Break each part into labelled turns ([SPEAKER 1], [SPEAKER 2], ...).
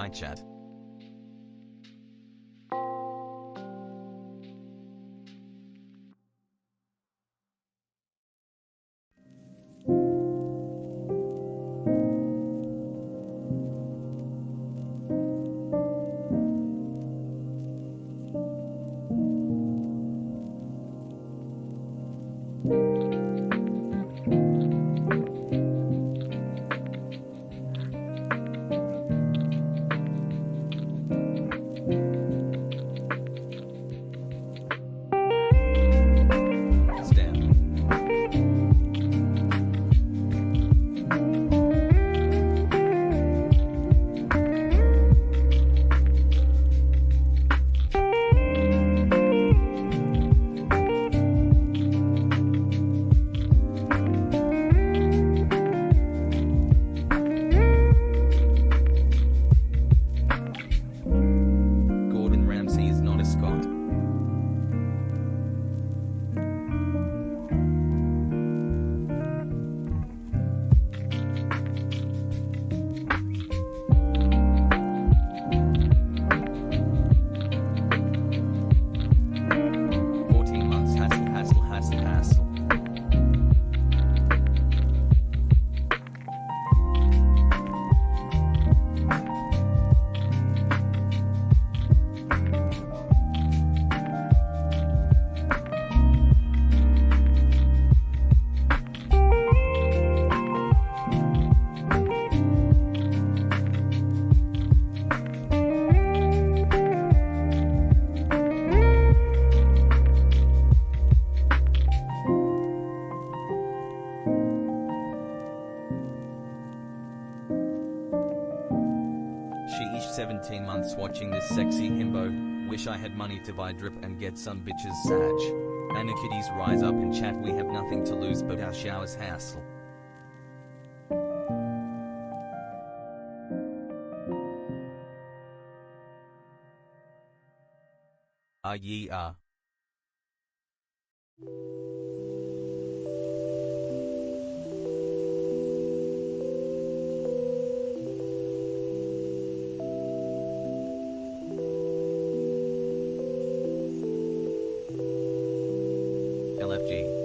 [SPEAKER 1] Hi chat. She is 17 months watching this sexy himbo. Wish I had money to buy drip and get some bitches sag. Anarkiddies rise up in chat. We have nothing to lose but our showers hassle. Ye are. LFG.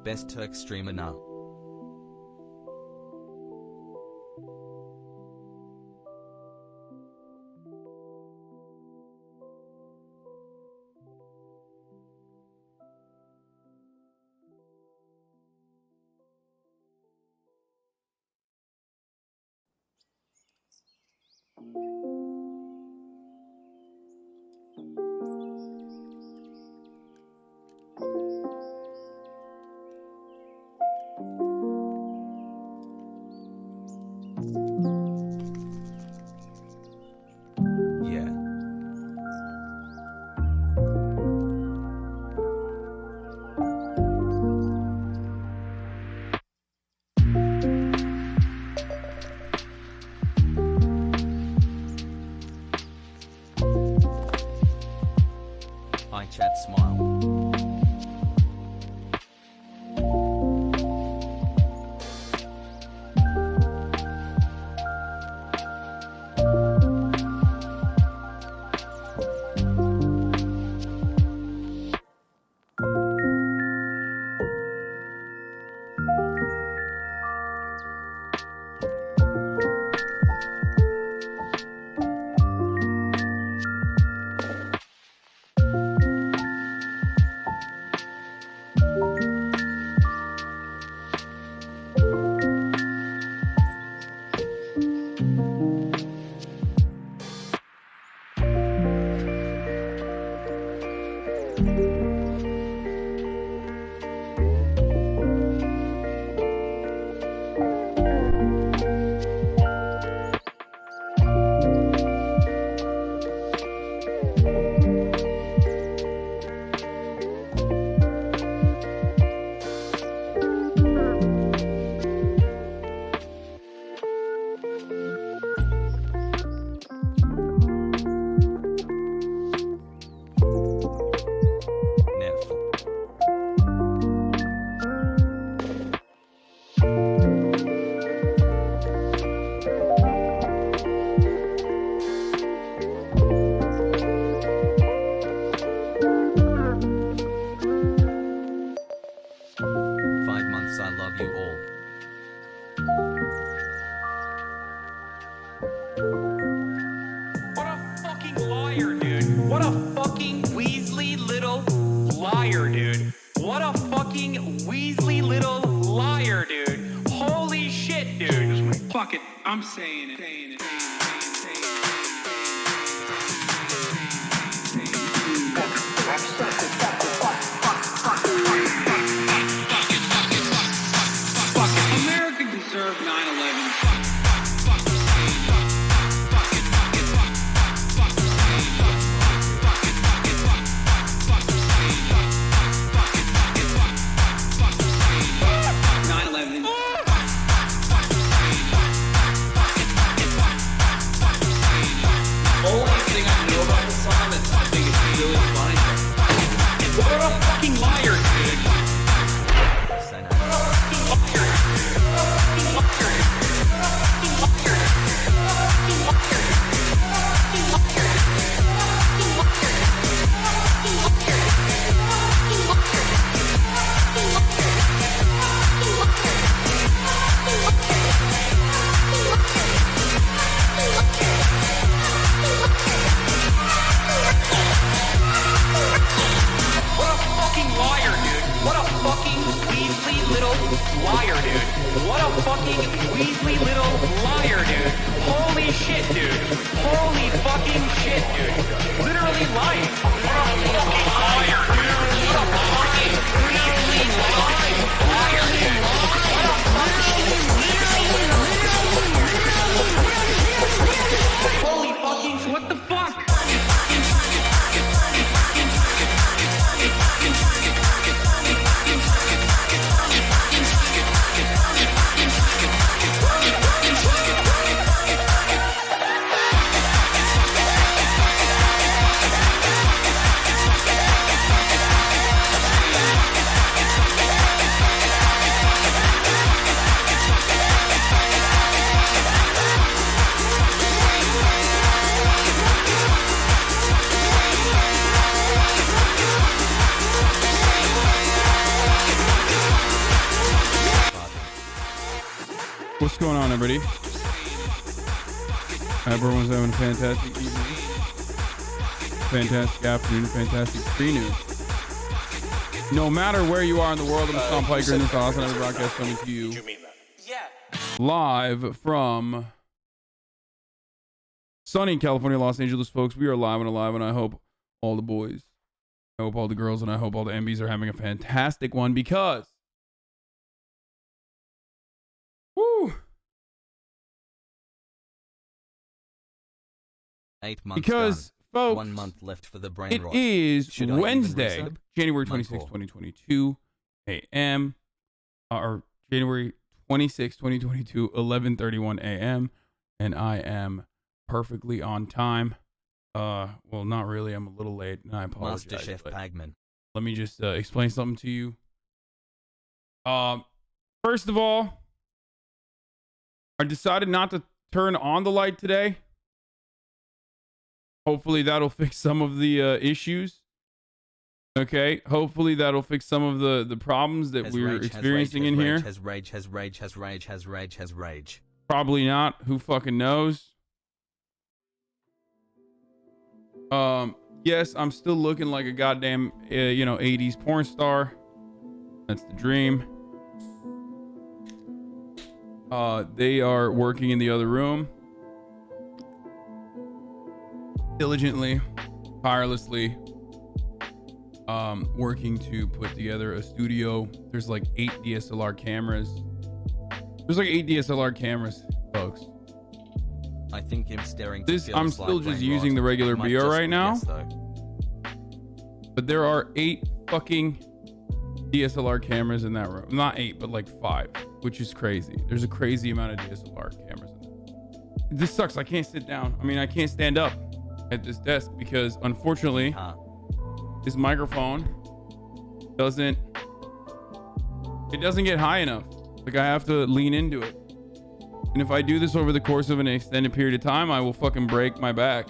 [SPEAKER 1] Best Turk streamer now. Yeah. I chat smile. I love you all.
[SPEAKER 2] What a fucking liar, dude. What a fucking Weasley little liar, dude. What a fucking Weasley little liar, dude. Holy shit, dude.
[SPEAKER 3] Fuck it. I'm saying it. America deserved 9/11.
[SPEAKER 2] Only thing I know about the song is I think it's really funny. What a fucking liar, dude. Liar, dude. What a fucking Weasley little liar, dude. Holy shit, dude. Holy fucking shit, dude. Literally lying. What a fucking liar, dude. What a fucking Weasley liar, dude. What a fucking... Holy fucking... What the fuck?
[SPEAKER 4] What's going on, everybody? Everyone's having a fantastic evening, fantastic afternoon, fantastic afternoon. No matter where you are in the world, I'm Tom Piker, and this HasanAbi broadcast coming to you live from sunny California, Los Angeles, folks. We are live and alive, and I hope all the boys, I hope all the girls, and I hope all the MBs are having a fantastic one because, woo,
[SPEAKER 1] 8 months
[SPEAKER 4] because
[SPEAKER 1] done.
[SPEAKER 4] folks,
[SPEAKER 1] 1 month left for the brain
[SPEAKER 4] it
[SPEAKER 1] rot.
[SPEAKER 4] is
[SPEAKER 1] Should I even
[SPEAKER 4] Wednesday,
[SPEAKER 1] resub?
[SPEAKER 4] January
[SPEAKER 1] Month
[SPEAKER 4] 26,
[SPEAKER 1] four.
[SPEAKER 4] 2022 a.m. Or January 26, 2022, 11:31 a.m. And I am perfectly on time. Well, not really. I'm a little late, and I apologize.
[SPEAKER 1] Master Chef
[SPEAKER 4] but
[SPEAKER 1] Bagman.
[SPEAKER 4] let me just explain something to you. First of all, I decided not to turn on the light today. Hopefully that'll fix some of the issues. Okay, hopefully that'll fix some of the problems that we're experiencing in here.
[SPEAKER 1] Has rage.
[SPEAKER 4] Probably not. Who fucking knows? Yes, I'm still looking like a goddamn 80s porn star. That's the dream. They are working in the other room diligently, tirelessly, working to put together a studio. There's like 8 DSLR cameras. Folks.
[SPEAKER 1] I think him staring.
[SPEAKER 4] I'm still just using the regular BR right now. But there are 8 fucking DSLR cameras in that room. Not 8, but like 5, which is crazy. There's a crazy amount of DSLR cameras in there. This sucks. I can't sit down. I mean, I can't stand up at this desk because unfortunately, this microphone doesn't get high enough. Like I have to lean into it. And if I do this over the course of an extended period of time, I will fucking break my back,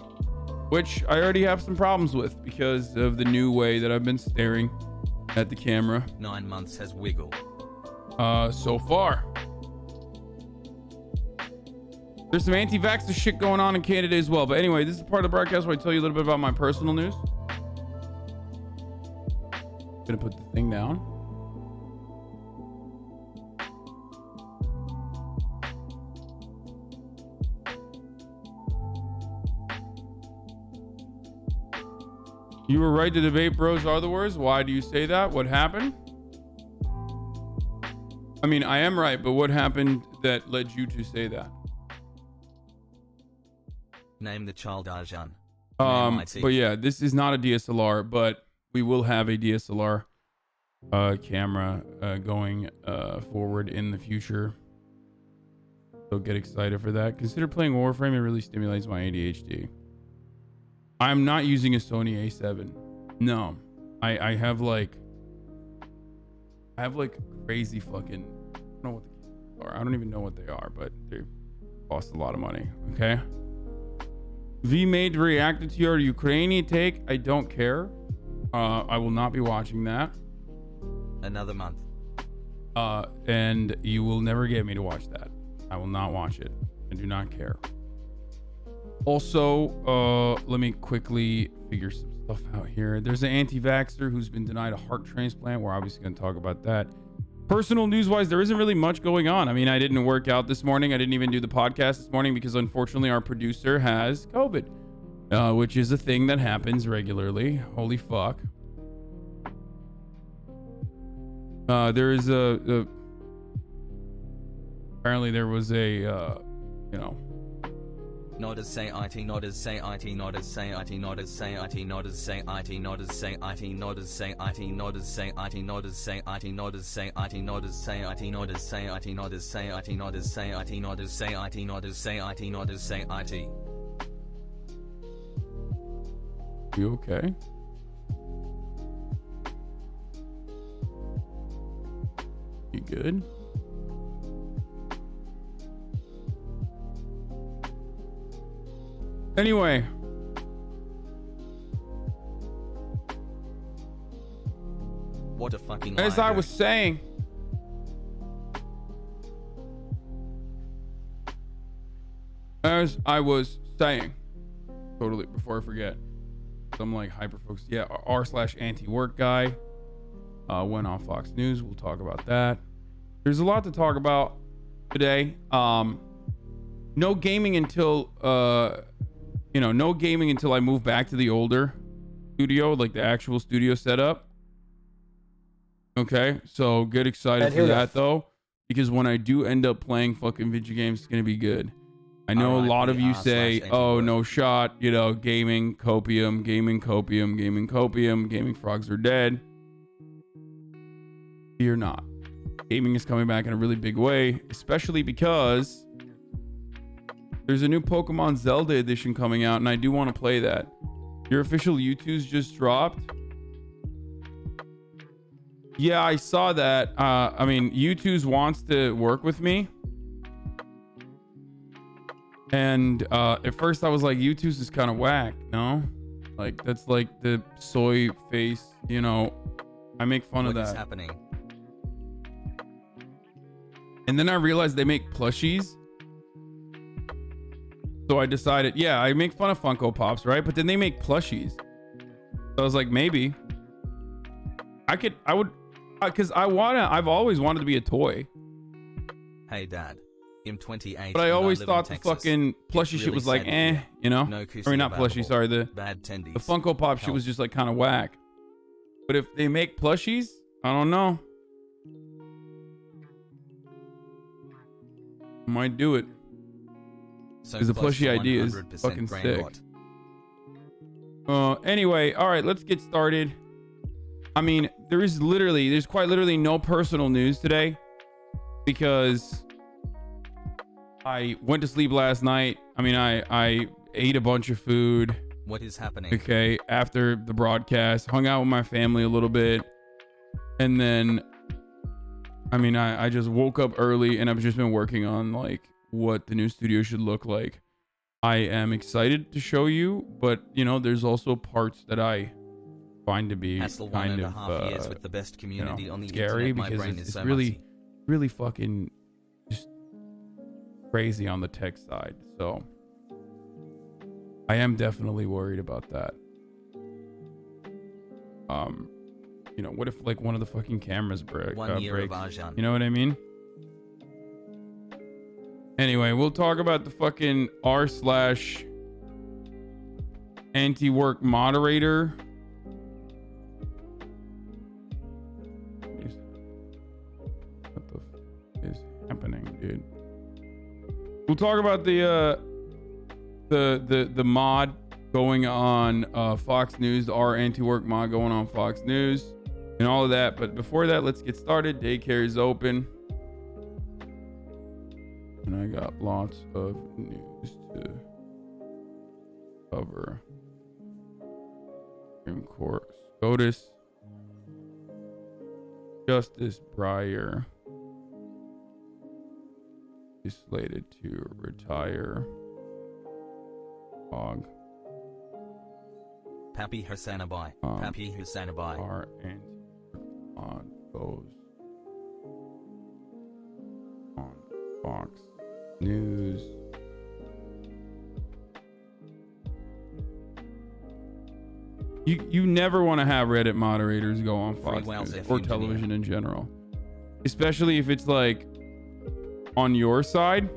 [SPEAKER 4] which I already have some problems with because of the new way that I've been staring at the camera.
[SPEAKER 1] 9 months has wiggled.
[SPEAKER 4] So far. There's some anti-vaxxer shit going on in Canada as well. But anyway, this is part of the broadcast where I tell you a little bit about my personal news. Gonna put the thing down. You were right to debate bros are the worst. Why do you say that? What happened? I mean, I am right, but what happened that led you to say that?
[SPEAKER 1] Name the child Arjan.
[SPEAKER 4] But yeah, this is not a DSLR, but we will have a DSLR camera going forward in the future. So get excited for that. Consider playing Warframe. It really stimulates my ADHD. I'm not using a Sony A7. No, I have like crazy fucking. I don't know what the keys are. I don't even know what they are, but they cost a lot of money. Okay. V made reacted to your Ukrainian take. I don't care. I will not be watching that.
[SPEAKER 1] Another month.
[SPEAKER 4] And you will never get me to watch that. I will not watch it. I do not care. Also, let me quickly figure some stuff out here. There's an anti-vaxxer who's been denied a heart transplant. We're obviously going to talk about that. Personal news-wise, there isn't really much going on. I mean, I didn't work out this morning. I didn't even do the podcast this morning because unfortunately our producer has COVID, which is a thing that happens regularly. Holy fuck. There is apparently there was a,
[SPEAKER 1] Not as say IT, not as say IT, not as say IT, not as say IT, not as say IT, not as say IT, not as say IT, not as say IT, not as say IT, not as say IT, not as say IT, not as say IT, not as say IT, not as say IT, not as say IT, not as say IT, not as say IT.
[SPEAKER 4] You okay? You good? Anyway,
[SPEAKER 1] What a fucking
[SPEAKER 4] as
[SPEAKER 1] liar,
[SPEAKER 4] I
[SPEAKER 1] dude.
[SPEAKER 4] was saying, totally, before I forget, I'm like hyper focused. Yeah, r/anti-work guy went on Fox News. We'll talk about that. There's a lot to talk about today. No gaming until you know, no gaming until I move back to the older studio, like the actual studio setup. Okay, so get excited for that though, because when I do end up playing fucking video games, it's gonna be good. I know a lot of you say, oh, no shot, you know, gaming copium, gaming copium, gaming copium, gaming frogs are dead. You're not. Gaming is coming back in a really big way, especially because there's a new Pokemon Zelda edition coming out, and I do want to play that. Your official Youtooz just dropped. Yeah, I saw that. I mean, Youtooz wants to work with me. And at first I was like, Youtooz is kind of whack, no? Like, that's like the soy face, you know. I make fun of that.
[SPEAKER 1] What is happening?
[SPEAKER 4] And then I realized they make plushies. So I decided, yeah, I make fun of Funko Pops, right? But then they make plushies. So I was like, maybe I would, because I've always wanted to be a toy.
[SPEAKER 1] Hey Dad, I'm 28.
[SPEAKER 4] But I always thought the fucking plushie shit was like, you know?
[SPEAKER 1] No,
[SPEAKER 4] I mean, not plushie, sorry, the
[SPEAKER 1] bad tendies.
[SPEAKER 4] The Funko Pop shit was just like kind of whack. But if they make plushies, I don't know. Might do it. Because the plushie idea is fucking sick. Anyway, all right, let's get started. I mean, there's quite literally no personal news today because I went to sleep last night. I mean, I ate a bunch of food.
[SPEAKER 1] What is happening?
[SPEAKER 4] Okay, after the broadcast, hung out with my family a little bit, and then, I mean, I just woke up early and I've just been working on like what the new studio should look like. I am excited to show you, but you know, there's also parts that I find to be kind of
[SPEAKER 1] years with the best community, you know, on the
[SPEAKER 4] scary
[SPEAKER 1] internet.
[SPEAKER 4] because it's really fucking just crazy on the tech side. So I am definitely worried about that. You know, what if like one of the fucking cameras breaks? You know what I mean? Anyway, we'll talk about the fucking r/anti-work moderator. What the f is happening, dude? We'll talk about the mod going on Fox News, the r/anti-work mod going on Fox News, and all of that. But before that, let's get started. Daycare is open. And I got lots of news to cover. Supreme Court SCOTUS. Justice Breyer is slated to retire.
[SPEAKER 1] Pappy HasanAbi. Pappy HasanAbi.
[SPEAKER 4] r/anti-work goes on Fox News. You never want to have Reddit moderators go on Fox News or television in general, especially if it's like on your side.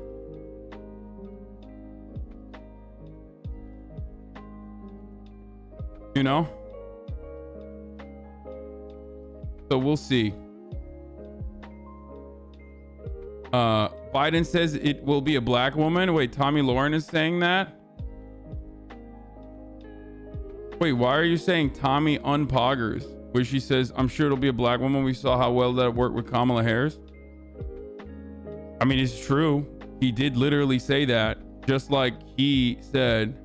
[SPEAKER 4] You know? So we'll see. Biden says it will be a black woman. Wait, Tommy Lauren is saying that? Wait, why are you saying Tommy unpoggers? Where she says, I'm sure it'll be a black woman. We saw how well that worked with Kamala Harris. I mean, it's true. He did literally say that. Just like he said,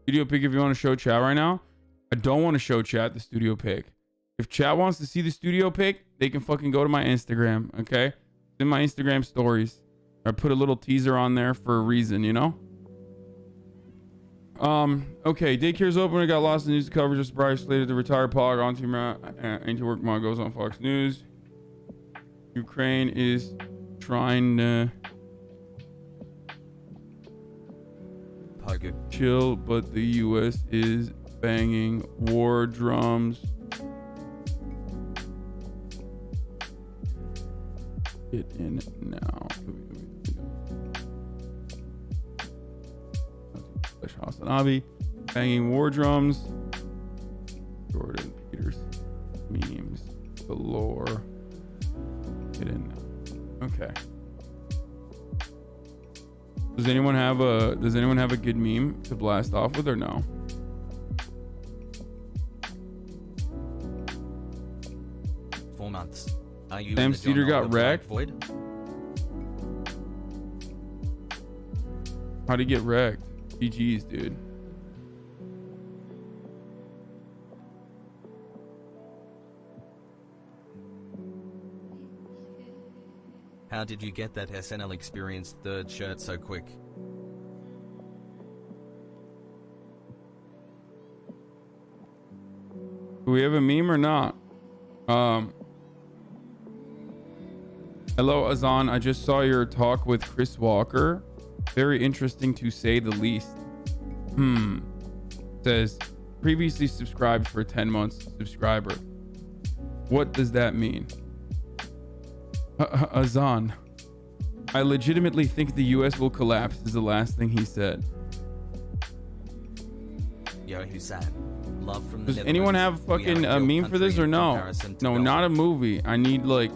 [SPEAKER 4] studio pick if you want to show chat right now. I don't want to show chat the studio pick. If chat wants to see the studio pick, they can fucking go to my Instagram, okay? It's in my Instagram stories. I put a little teaser on there for a reason, you know? Okay, daycare's open. We got lots of news to cover. Just Breyer slated to retire. Pog anti-work mod goes on Fox News. Ukraine is trying to chill, but the U.S. is banging war drums. Get in now. HasanAbi. Banging war drums. Jordan Peterson. Memes galore. Get in now. Okay. Does anyone have a good meme to blast off with or no?
[SPEAKER 1] Months. Are you
[SPEAKER 4] Sam Cedar got wrecked?
[SPEAKER 1] Void?
[SPEAKER 4] How'd he get wrecked? GG's, dude.
[SPEAKER 1] How did you get that SNL experienced third shirt so quick?
[SPEAKER 4] Do we have a meme or not? Hello, Hasan. I just saw your talk with Chris Walker. Very interesting to say the least. Says, previously subscribed for 10 months subscriber. What does that mean? Hasan, I legitimately think the US will collapse is the last thing he said.
[SPEAKER 1] Yo, Hasan. Love from the
[SPEAKER 4] Does anyone have fucking a meme for this or no? No, not a movie. I need like...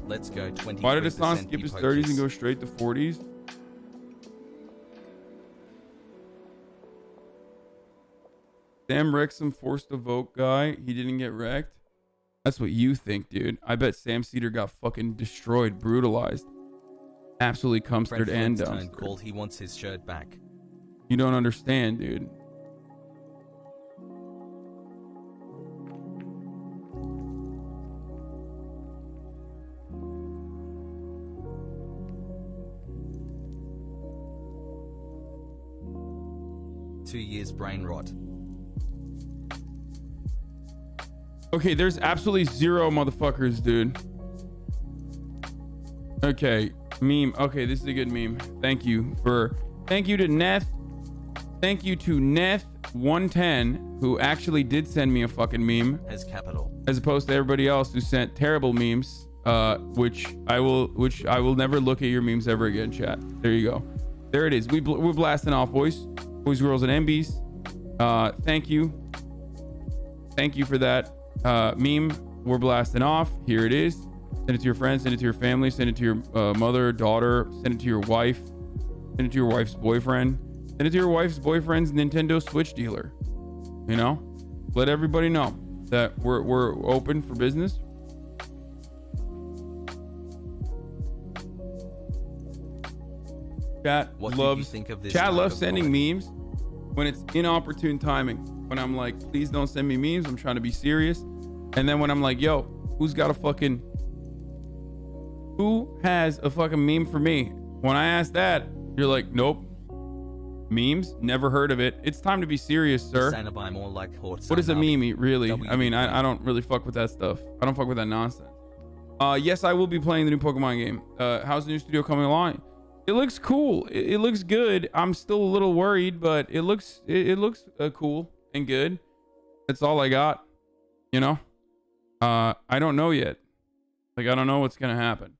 [SPEAKER 1] Let's go 20.
[SPEAKER 4] Why did Hasan skip his 30s and go straight to 40s? Sam wrecked some forced to vote guy. He didn't get wrecked. That's what you think, dude. I bet Sam Cedar got fucking destroyed, brutalized. Absolutely cumstered and dumpstered.
[SPEAKER 1] Called he wants his shirt back.
[SPEAKER 4] You don't understand, dude.
[SPEAKER 1] Two years brain rot.
[SPEAKER 4] Okay, there's absolutely zero motherfuckers, dude. Okay, meme. Okay, this is a good meme. Thank you to Neth. Thank you to Neth110, who actually did send me a fucking meme.
[SPEAKER 1] As capital. As
[SPEAKER 4] opposed to everybody else who sent terrible memes, which I will never look at your memes ever again, chat. There you go. There it is. We're blasting off, boys, girls, and MBs. Thank you. Thank you for that. Meme, we're blasting off. Here it is. Send it to your friends, send it to your family, send it to your mother, daughter, send it to your wife, send it to your wife's boyfriend, send it to your wife's boyfriend's Nintendo Switch dealer. You know, let everybody know that we're open for business. Chat loves sending memes when it's inopportune timing. When I'm like, please don't send me memes, I'm trying to be serious. And then when I'm like, yo, who has a fucking meme for me? When I ask that, you're like, nope. Memes? Never heard of it. It's time to be serious, sir.
[SPEAKER 1] More like
[SPEAKER 4] what is a meme, really? I mean, I don't really fuck with that stuff. I don't fuck with that nonsense. Yes, I will be playing the new Pokemon game. How's the new studio coming along? It looks cool. It looks good. I'm still a little worried, but it looks cool and good. That's all I got. You know? I don't know yet. Like, I don't know what's gonna happen.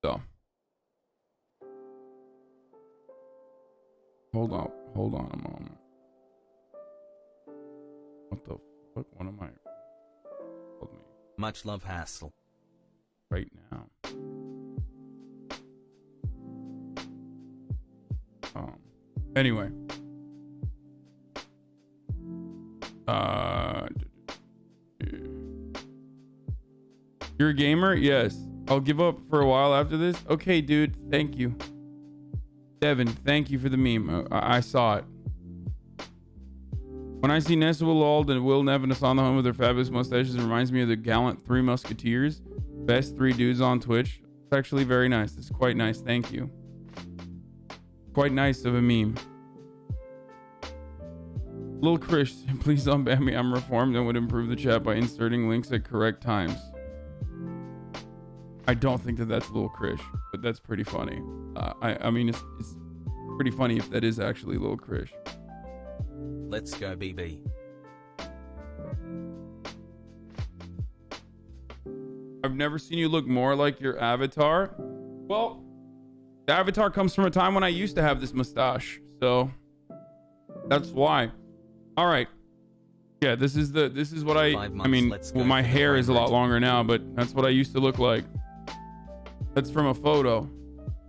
[SPEAKER 4] So. Hold on a moment. What the fuck? What am I? Hold me.
[SPEAKER 1] Much love, Hassel.
[SPEAKER 4] Right now. Anyway. You're a gamer? Yes. I'll give up for a while after this. Okay, dude. Thank you. Devin, thank you for the meme. I saw it. When I see Nessa Willald and Will Nevinus on the home with their fabulous mustaches, it reminds me of the gallant Three Musketeers. Best three dudes on Twitch. It's actually very nice. It's quite nice. Thank you. Quite nice of a meme. Little Christian, please don't ban me. I'm reformed and would improve the chat by inserting links at correct times. I don't think that that's Lil Krish, but that's pretty funny. I mean, it's pretty funny if that is actually Lil Krish.
[SPEAKER 1] Let's go, BB.
[SPEAKER 4] I've never seen you look more like your avatar. Well, the avatar comes from a time when I used to have this mustache, so that's why. All right. Yeah, this is what I mean, well, my hair is a lot longer now, but that's what I used to look like. That's from a photo,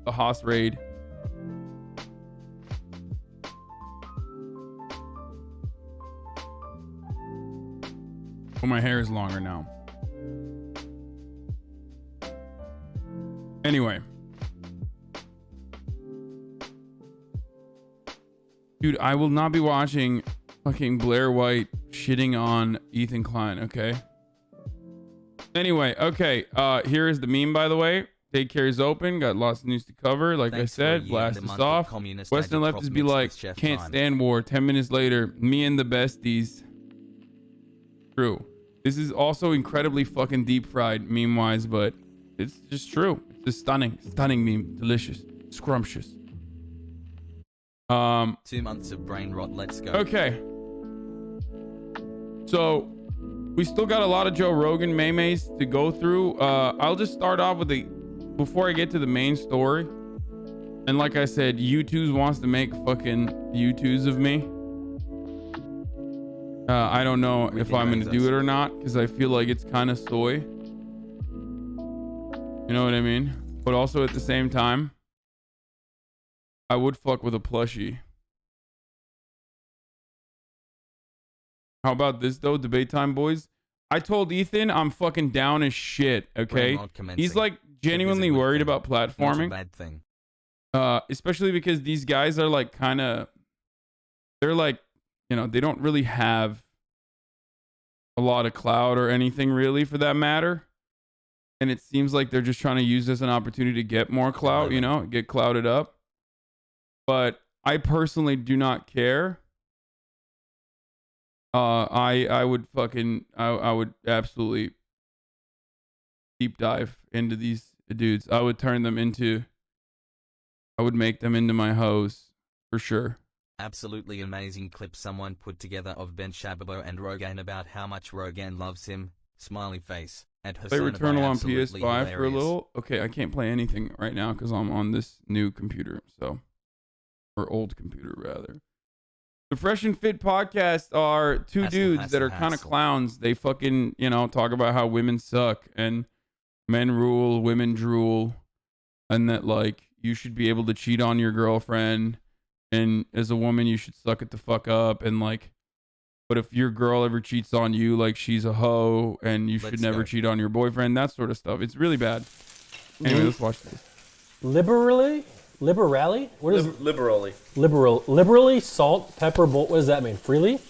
[SPEAKER 4] the Haas raid. Well, my hair is longer now. Anyway. Dude, I will not be watching fucking Blair White shitting on Ethan Klein, okay? Anyway, okay. Here is the meme, by the way. Daycare is open. Got lots of news to cover. Like I said, blast us off. Western leftists be like, can't stand war. 10 minutes later, me and the besties. True. This is also incredibly fucking deep fried meme-wise, but it's just true. It's a stunning meme. Delicious. Scrumptious.
[SPEAKER 1] 2 months of brain rot. Let's go.
[SPEAKER 4] Okay. So we still got a lot of Joe Rogan memes to go through. I'll just start off with before I get to the main story. And like I said, Youtooz wants to make fucking Youtooz of me. I don't know if I'm gonna do it or not, because I feel like it's kind of soy. You know what I mean? But also at the same time, I would fuck with a plushie. How about this though? Debate time, boys. I told Ethan I'm fucking down as shit. Okay, he's like genuinely worried about platforming.
[SPEAKER 1] Bad thing.
[SPEAKER 4] Especially because these guys are like they're like, you know, they don't really have a lot of clout or anything really for that matter. And it seems like they're just trying to use this as an opportunity to get more clout, you know, get clouted up. But I personally do not care. I would absolutely deep dive into these dudes. I would make them into my hoes for sure.
[SPEAKER 1] Absolutely amazing clip someone put together of Ben Shababo and Rogan about how much Rogan loves him. Smiley face. And
[SPEAKER 4] play Returnal on PS5 hilarious. For a little. Okay, I can't play anything right now because I'm on this new computer, or old computer rather. The Fresh and Fit podcast are two dudes that are kind of clowns. They fucking, you know, talk about how women suck and men rule, women drool, and that like you should be able to cheat on your girlfriend, and as a woman you should suck it the fuck up, and like, but if your girl ever cheats on you, like she's a hoe, and you should never cheat on your boyfriend, that sort of stuff. It's really bad. Anyway, let's watch this.
[SPEAKER 5] Liberally? What is liberally salt, pepper, what does that mean? Freely?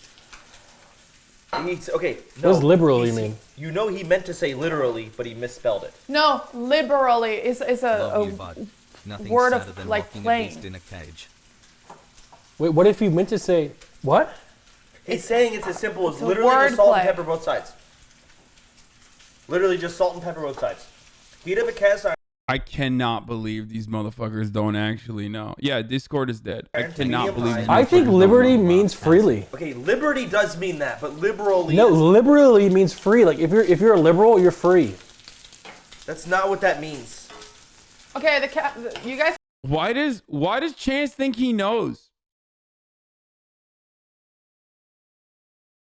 [SPEAKER 6] Okay.
[SPEAKER 5] No, what does liberally mean?
[SPEAKER 6] You know he meant to say literally, but he misspelled it.
[SPEAKER 7] No, liberally is a word of like playing.
[SPEAKER 1] In a cage.
[SPEAKER 5] Wait, what if he meant to say what?
[SPEAKER 6] He's saying it's as simple as literally just salt and pepper both sides. Literally just salt and pepper both sides. Heat up a cast iron.
[SPEAKER 4] I cannot believe these motherfuckers don't actually know. Yeah, Discord is dead. I cannot believe these
[SPEAKER 5] I think liberty means freely.
[SPEAKER 6] Okay, liberty does mean that, but liberally.
[SPEAKER 5] No, liberally means free. Like if you're a liberal, you're free.
[SPEAKER 6] That's not what that means.
[SPEAKER 7] Okay, you guys.
[SPEAKER 4] Why does Chance think he knows?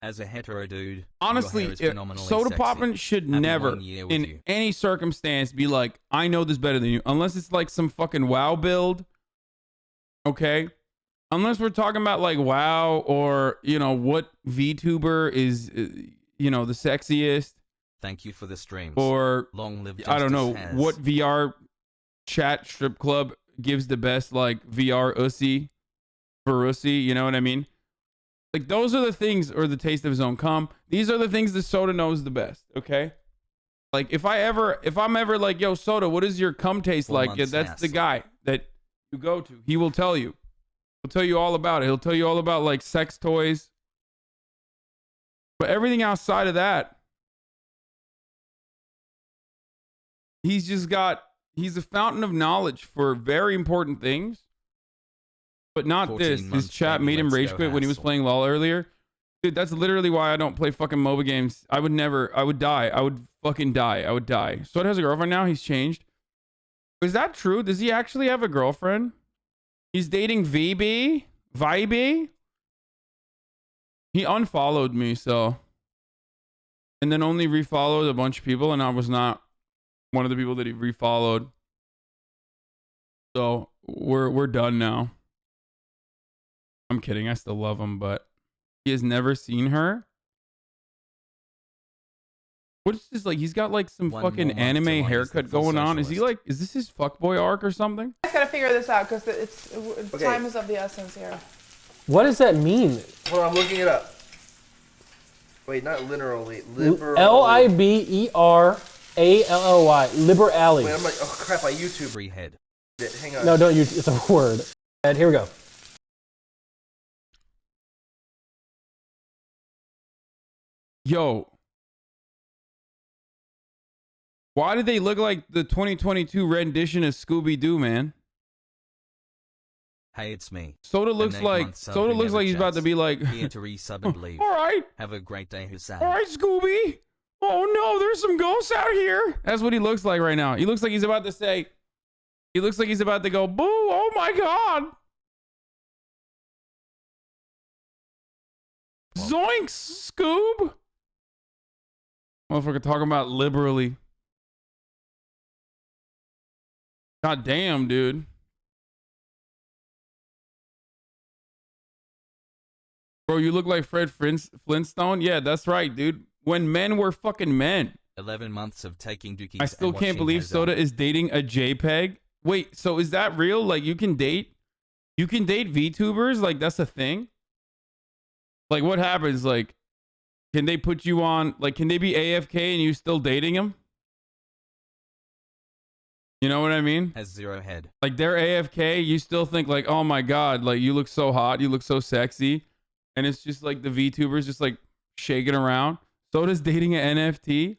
[SPEAKER 1] As a hetero dude,
[SPEAKER 4] honestly, soda poppin' should never, in any circumstance, be like, I know this better than you. Unless it's like some fucking WoW build. Okay? Unless we're talking about like WoW or, you know, what VTuber is, you know, the sexiest.
[SPEAKER 1] Thank you for the streams.
[SPEAKER 4] Or,
[SPEAKER 1] long live
[SPEAKER 4] I don't know, what VR chat strip club gives the best, like, VR ussy for ussy, you know what I mean? Like, those are the things, or the taste of his own cum. These are the things that Soda knows the best, okay? Like, if I'm ever like, yo, Soda, what does your cum taste like? Yeah, that's the guy that you go to. He will tell you. He'll tell you all about it. He'll tell you all about, like, sex toys. But everything outside of that, he's a fountain of knowledge for very important things, but not this. His chat made him rage quit when he was playing LOL earlier. Dude, that's literally why I don't play fucking MOBA games. I would die. I would fucking die. I would die. Soda has a girlfriend now. He's changed. Is that true? Does he actually have a girlfriend? He's dating VB? Vibey? He unfollowed me, so. And then only refollowed a bunch of people, and I was not one of the people that he refollowed. So we're done now. I'm kidding. I still love him, but he has never seen her. What is this like? He's got like some fucking anime haircut going on. Is he like? Is this his fuckboy arc or something?
[SPEAKER 7] I gotta figure this out because time is of the essence here.
[SPEAKER 5] What does that mean?
[SPEAKER 6] Hold on, I'm looking it up. Wait, not literally. Liberally.
[SPEAKER 5] Liberally. Liberally.
[SPEAKER 6] Wait, I'm like, oh crap, I YouTube.
[SPEAKER 1] Free head.
[SPEAKER 6] Hang on.
[SPEAKER 5] No, don't use. It's a word. And here we go.
[SPEAKER 4] Yo. Why did they look like the 2022 rendition of Scooby-Doo, man?
[SPEAKER 1] Hey, it's me.
[SPEAKER 4] Soda looks like he's about to be like,
[SPEAKER 1] here to resub and leave.
[SPEAKER 4] All right.
[SPEAKER 1] Have a great day, Hasan.
[SPEAKER 4] All right, Scooby. Oh no, there's some ghosts out here. That's what he looks like right now. He looks like he's about to say, he looks like he's about to go, boo, oh my God. Zoinks, Scoob. Motherfucker talking about liberally. God damn, dude. Bro, you look like Fred Flintstone. Yeah, that's right, dude. When men were fucking men.
[SPEAKER 1] 11 months of taking dookies.
[SPEAKER 4] I still can't believe Soda is dating a JPEG. Wait, so is that real? Like you can date VTubers? Like that's a thing? Like what happens? Like can they put you on, like can they be AFK and you still dating them? You know what I mean?
[SPEAKER 1] Has zero head.
[SPEAKER 4] Like they're AFK, you still think like, oh my God, like you look so hot, you look so sexy. And it's just like the VTubers just like shaking around. Soda's dating an NFT.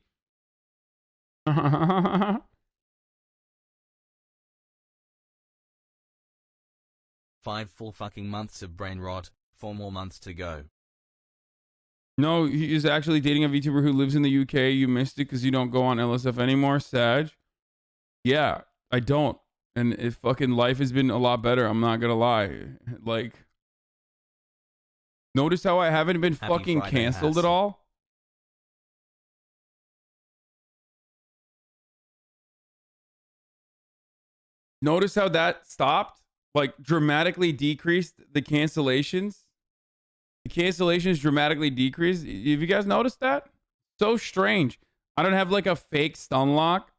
[SPEAKER 1] 5 full fucking months of brain rot. 4 more months to go.
[SPEAKER 4] No, he is actually dating a VTuber who lives in the UK. You missed it because you don't go on LSF anymore, Sag. Yeah, I don't. And it fucking life has been a lot better. I'm not gonna lie. Like, notice how I haven't been fucking canceled at all? Notice how that stopped? Like, dramatically decreased the cancellations? The cancellations dramatically decreased. Have you guys noticed that? So strange. I don't have like a fake stun lock.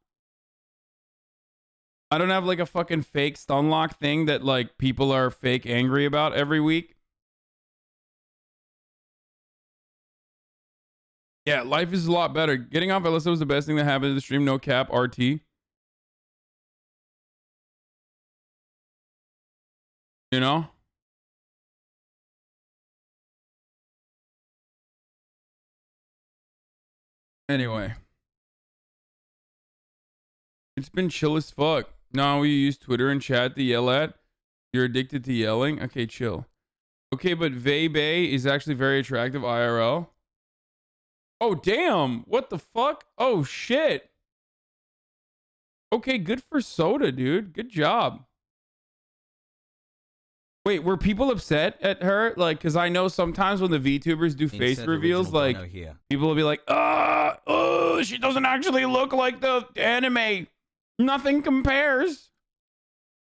[SPEAKER 4] I don't have like a fucking fake stun lock thing that like people are fake angry about every week. Yeah, life is a lot better. Getting off LSO was the best thing that happened to the stream. No cap, RT. You know? Anyway. It's been chill as fuck. Now you use Twitter and chat to yell at. You're addicted to yelling? Okay, chill. Okay, but Vey is actually very attractive IRL. Oh, damn. What the fuck? Oh, shit. Okay, good for Soda, dude. Good job. Wait, were people upset at her? Like, because I know sometimes when the VTubers do face reveals, like, people will be like, oh, she doesn't actually look like the anime. Nothing compares.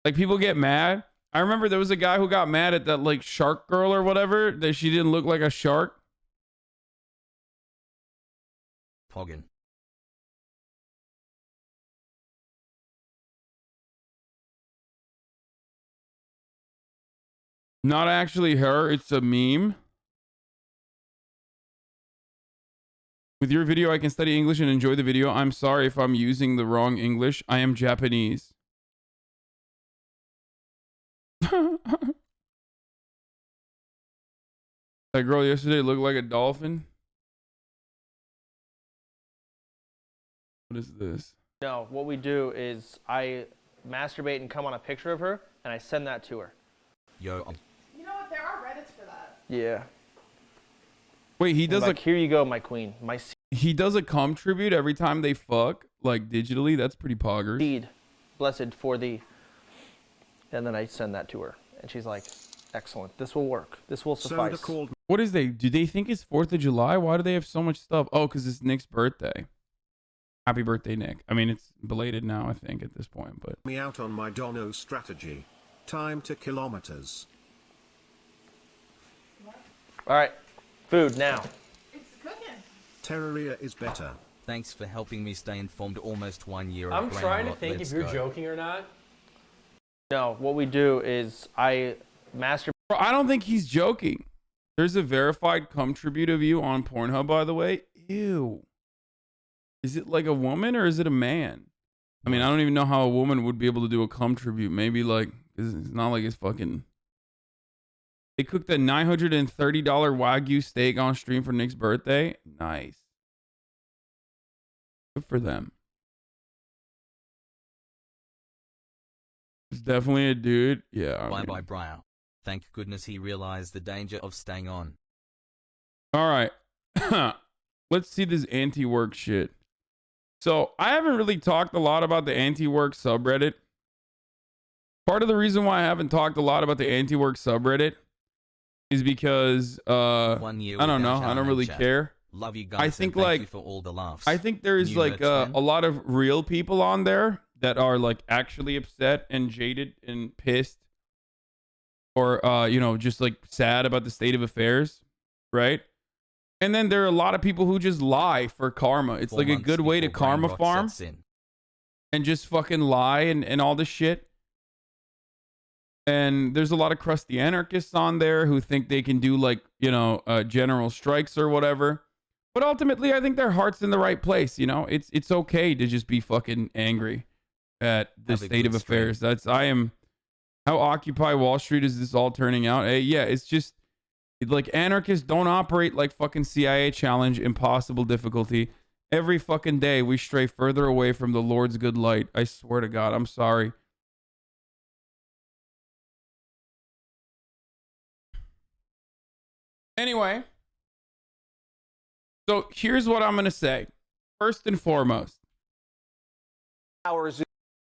[SPEAKER 4] Like, people get mad. I remember there was a guy who got mad at that, like, shark girl or whatever, that she didn't look like a shark.
[SPEAKER 1] Poggin.
[SPEAKER 4] Not actually her, it's a meme. With your video, I can study English and enjoy the video. I'm sorry if I'm using the wrong English. I am Japanese. That girl yesterday looked like a dolphin. What is this?
[SPEAKER 6] No, what we do is I masturbate and come on a picture of her, and I send that to her.
[SPEAKER 1] Yo.
[SPEAKER 7] You know what? There are Reddits for that.
[SPEAKER 6] Yeah.
[SPEAKER 4] Wait, he does
[SPEAKER 6] like, here you go, my queen. My
[SPEAKER 4] he does a cum tribute every time they fuck, like digitally. That's pretty poggers.
[SPEAKER 6] seed, blessed for thee. And then I send that to her, and she's like, excellent. This will work. This will suffice.
[SPEAKER 4] What is they? Do they think it's 4th of July? Why do they have so much stuff? Oh, because it's Nick's birthday. Happy birthday, Nick. I mean, it's belated now, I think, at this point, but...
[SPEAKER 8] Me out on my dono strategy. Time to kilometers.
[SPEAKER 6] All right. Food now.
[SPEAKER 7] It's cooking.
[SPEAKER 8] Terraria is better.
[SPEAKER 1] Thanks for helping me stay informed almost 1 year.
[SPEAKER 5] I'm trying to think if you're joking or not.
[SPEAKER 6] No, what we do is I masturbate.
[SPEAKER 4] Bro, I don't think he's joking. There's a verified cum tribute of you on Pornhub, by the way. Ew. Is it like a woman or is it a man? I mean, I don't even know how a woman would be able to do a cum tribute. Maybe like, it's not like it's fucking... They cooked a $930 Wagyu steak on stream for Nick's birthday. Nice. Good for them. It's definitely a dude. Yeah.
[SPEAKER 1] Bye, Breyer. Thank goodness he realized the danger of staying on.
[SPEAKER 4] All right. Let's see this anti-work shit. So I haven't really talked a lot about the anti-work subreddit. Part of the reason why I haven't talked a lot about the anti-work subreddit is because I don't know. I don't really care.
[SPEAKER 1] Love you guys.
[SPEAKER 4] I think
[SPEAKER 1] thank
[SPEAKER 4] like
[SPEAKER 1] you for all the laughs.
[SPEAKER 4] I think there's
[SPEAKER 1] New
[SPEAKER 4] like a
[SPEAKER 1] merch,
[SPEAKER 4] lot of real people on there that are like actually upset and jaded and pissed, or you know, just like sad about the state of affairs, right? And then there are a lot of people who just lie for karma. It's
[SPEAKER 1] 4
[SPEAKER 4] like a
[SPEAKER 1] months
[SPEAKER 4] good way to
[SPEAKER 1] before
[SPEAKER 4] karma
[SPEAKER 1] brain rot
[SPEAKER 4] farm
[SPEAKER 1] sets in.
[SPEAKER 4] and just fucking lie and all this shit. And there's a lot of crusty anarchists on there who think they can do like, you know, general strikes or whatever. But ultimately, I think their heart's in the right place. You know, it's okay to just be fucking angry at the state of affairs. How Occupy Wall Street is this all turning out? Hey, yeah, it's just like anarchists don't operate like fucking CIA challenge, impossible difficulty. Every fucking day we stray further away from the Lord's good light. I swear to God, I'm sorry. Anyway, so here's what I'm going to say. First and foremost.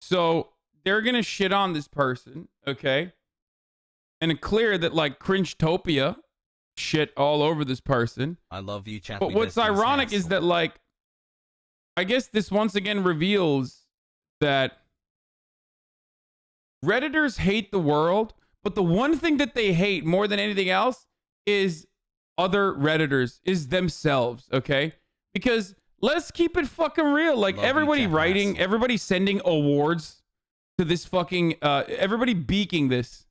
[SPEAKER 4] So they're going to shit on this person, okay? And it's clear that like Cringetopia shit all over this person.
[SPEAKER 1] I love you, chat.
[SPEAKER 4] But what's ironic is that like, I guess this once again reveals that Redditors hate the world, but the one thing that they hate more than anything else is other Redditors, is themselves, okay? Because let's keep it fucking real. Like everybody writing, everybody sending awards to this fucking, everybody beaking this,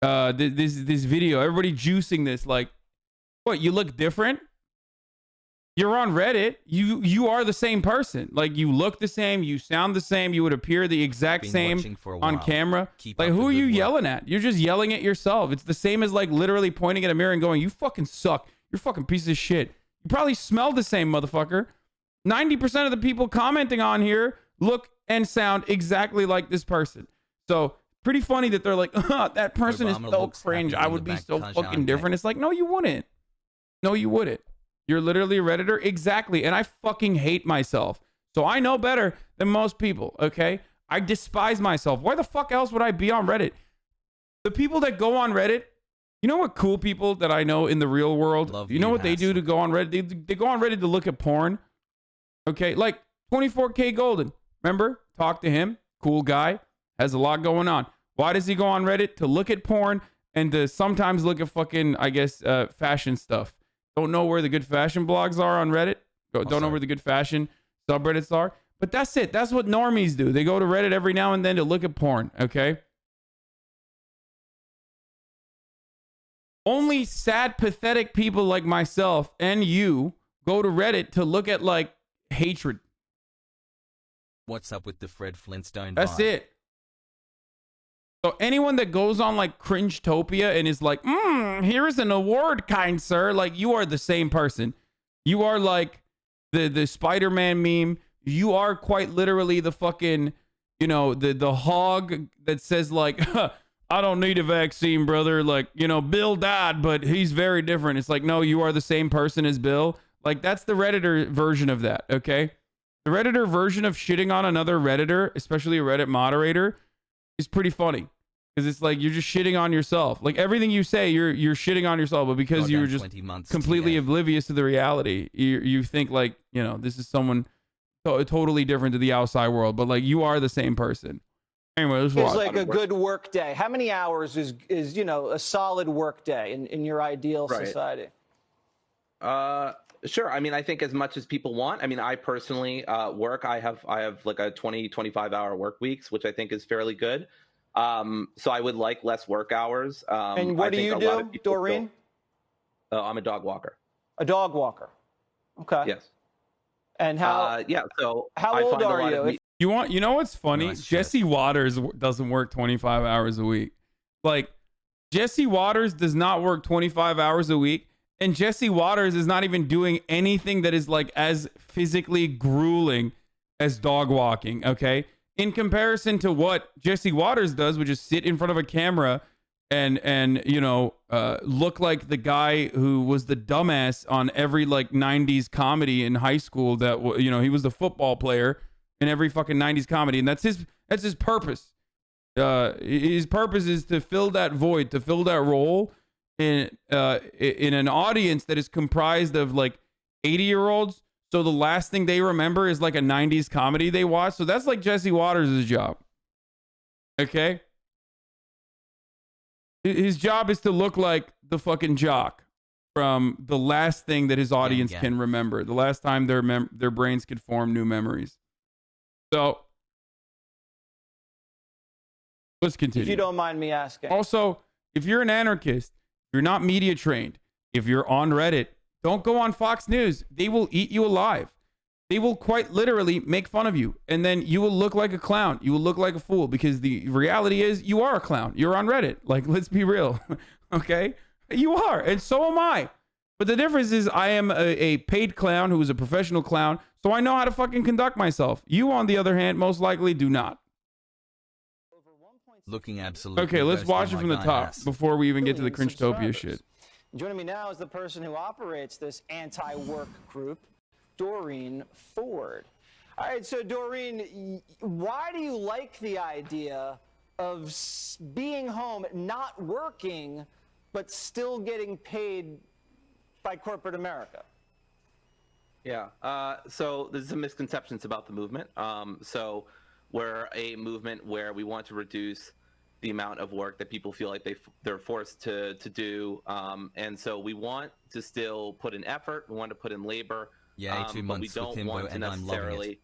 [SPEAKER 4] this video, everybody juicing this. Like, what, you look different? You're on Reddit. You are the same person. Like, you look the same. You sound the same. You would appear the exact same on camera. Like, who are you yelling at? You're just yelling at yourself. It's the same as, like, literally pointing at a mirror and going, you fucking suck. You're a fucking piece of shit. You probably smell the same, motherfucker. 90% of the people commenting on here look and sound exactly like this person. So, pretty funny that they're like, that person is so cringe. I would be so fucking different. It's like, no, you wouldn't. No, you wouldn't. You're literally a Redditor? Exactly. And I fucking hate myself. So I know better than most people, okay? I despise myself. Why the fuck else would I be on Reddit? The people that go on Reddit, you know what cool people that I know in the real world, you know what they do to go on Reddit? They go on Reddit to look at porn, okay? Like 24K Golden. Remember? Talk to him. Cool guy. Has a lot going on. Why does he go on Reddit? To look at porn and to sometimes look at fucking, I guess, fashion stuff. Don't know where the good fashion blogs are on Reddit. Don't know where the good fashion subreddits are. But that's it. That's what normies do. They go to Reddit every now and then to look at porn, okay? Only sad, pathetic people like myself and you go to Reddit to look at, like, hatred.
[SPEAKER 1] What's up with the Fred Flintstone
[SPEAKER 4] That's
[SPEAKER 1] vibe?
[SPEAKER 4] it. So anyone that goes on like Cringetopia and is like, here is an award, kind sir. Like, you are the same person. You are like the Spider-Man meme. you are quite literally the fucking, you know, the hog that says like, I don't need a vaccine, brother. Like, you know, Bill died, but he's very different. It's like, no, you are the same person as Bill. Like, that's the Redditor version of that, okay? The Redditor version of shitting on another Redditor, especially a Reddit moderator, is pretty funny. Because it's like, you're just shitting on yourself. Like, everything you say, you're shitting on yourself. But because you were just completely oblivious to the reality, you think like, you know, this is someone totally different to the outside world. But like, you are the same person. Anyway, it's
[SPEAKER 9] like a good work day. How many hours is you know, a solid work day in your ideal society?
[SPEAKER 10] Sure. I mean, I think as much as people want. I mean, I personally work. I have like a 25 hour work weeks, which I think is fairly good. So I would like less work hours.
[SPEAKER 9] And what do you do, Doreen?
[SPEAKER 10] I'm a dog walker.
[SPEAKER 9] A dog walker. Okay.
[SPEAKER 10] Yes.
[SPEAKER 9] And how?
[SPEAKER 10] Yeah. So
[SPEAKER 9] how old are you?
[SPEAKER 4] You know what's funny? Jesse Waters doesn't work 25 hours a week. Like, Jesse Waters does not work 25 hours a week. And Jesse Waters is not even doing anything that is like as physically grueling as dog walking, okay? In comparison to what Jesse Waters does, which is sit in front of a camera and you know, look like the guy who was the dumbass on every like 90s comedy in high school that, you know, he was the football player in every fucking 90s comedy. And that's his purpose. His purpose is to fill that void, to fill that role in an audience that is comprised of like 80-year-olds. So the last thing they remember is like a 90s comedy they watch. So that's like Jesse Waters' job. Okay? His job is to look like the fucking jock from the last thing that his audience can remember. The last time their brains could form new memories. So let's continue.
[SPEAKER 9] If you don't mind me asking.
[SPEAKER 4] Also, if you're an anarchist, you're not media trained. If you're on Reddit, don't go on Fox News. They will eat you alive. They will quite literally make fun of you. And then you will look like a clown. You will look like a fool because the reality is you are a clown. You're on Reddit. Like, let's be real. Okay? You are. And so am I. But the difference is I am a paid clown who is a professional clown. So I know how to fucking conduct myself. You, on the other hand, most likely do not.
[SPEAKER 1] Looking absolutely.
[SPEAKER 4] Okay, let's watch it from the top before we even get to the Cringetopia shit.
[SPEAKER 9] Joining me now is the person who operates this anti-work group, Doreen Ford. All right, so Doreen, why do you like the idea of being home, not working, but still getting paid by corporate America?
[SPEAKER 10] Yeah, so there's some misconceptions about the movement. So we're a movement where we want to reduce the amount of work that people feel like they're forced to do. And so we want to still put in effort. We want to put in labor.
[SPEAKER 1] Yeah, 2 months
[SPEAKER 10] but we don't
[SPEAKER 1] with himbo,
[SPEAKER 10] want to necessarily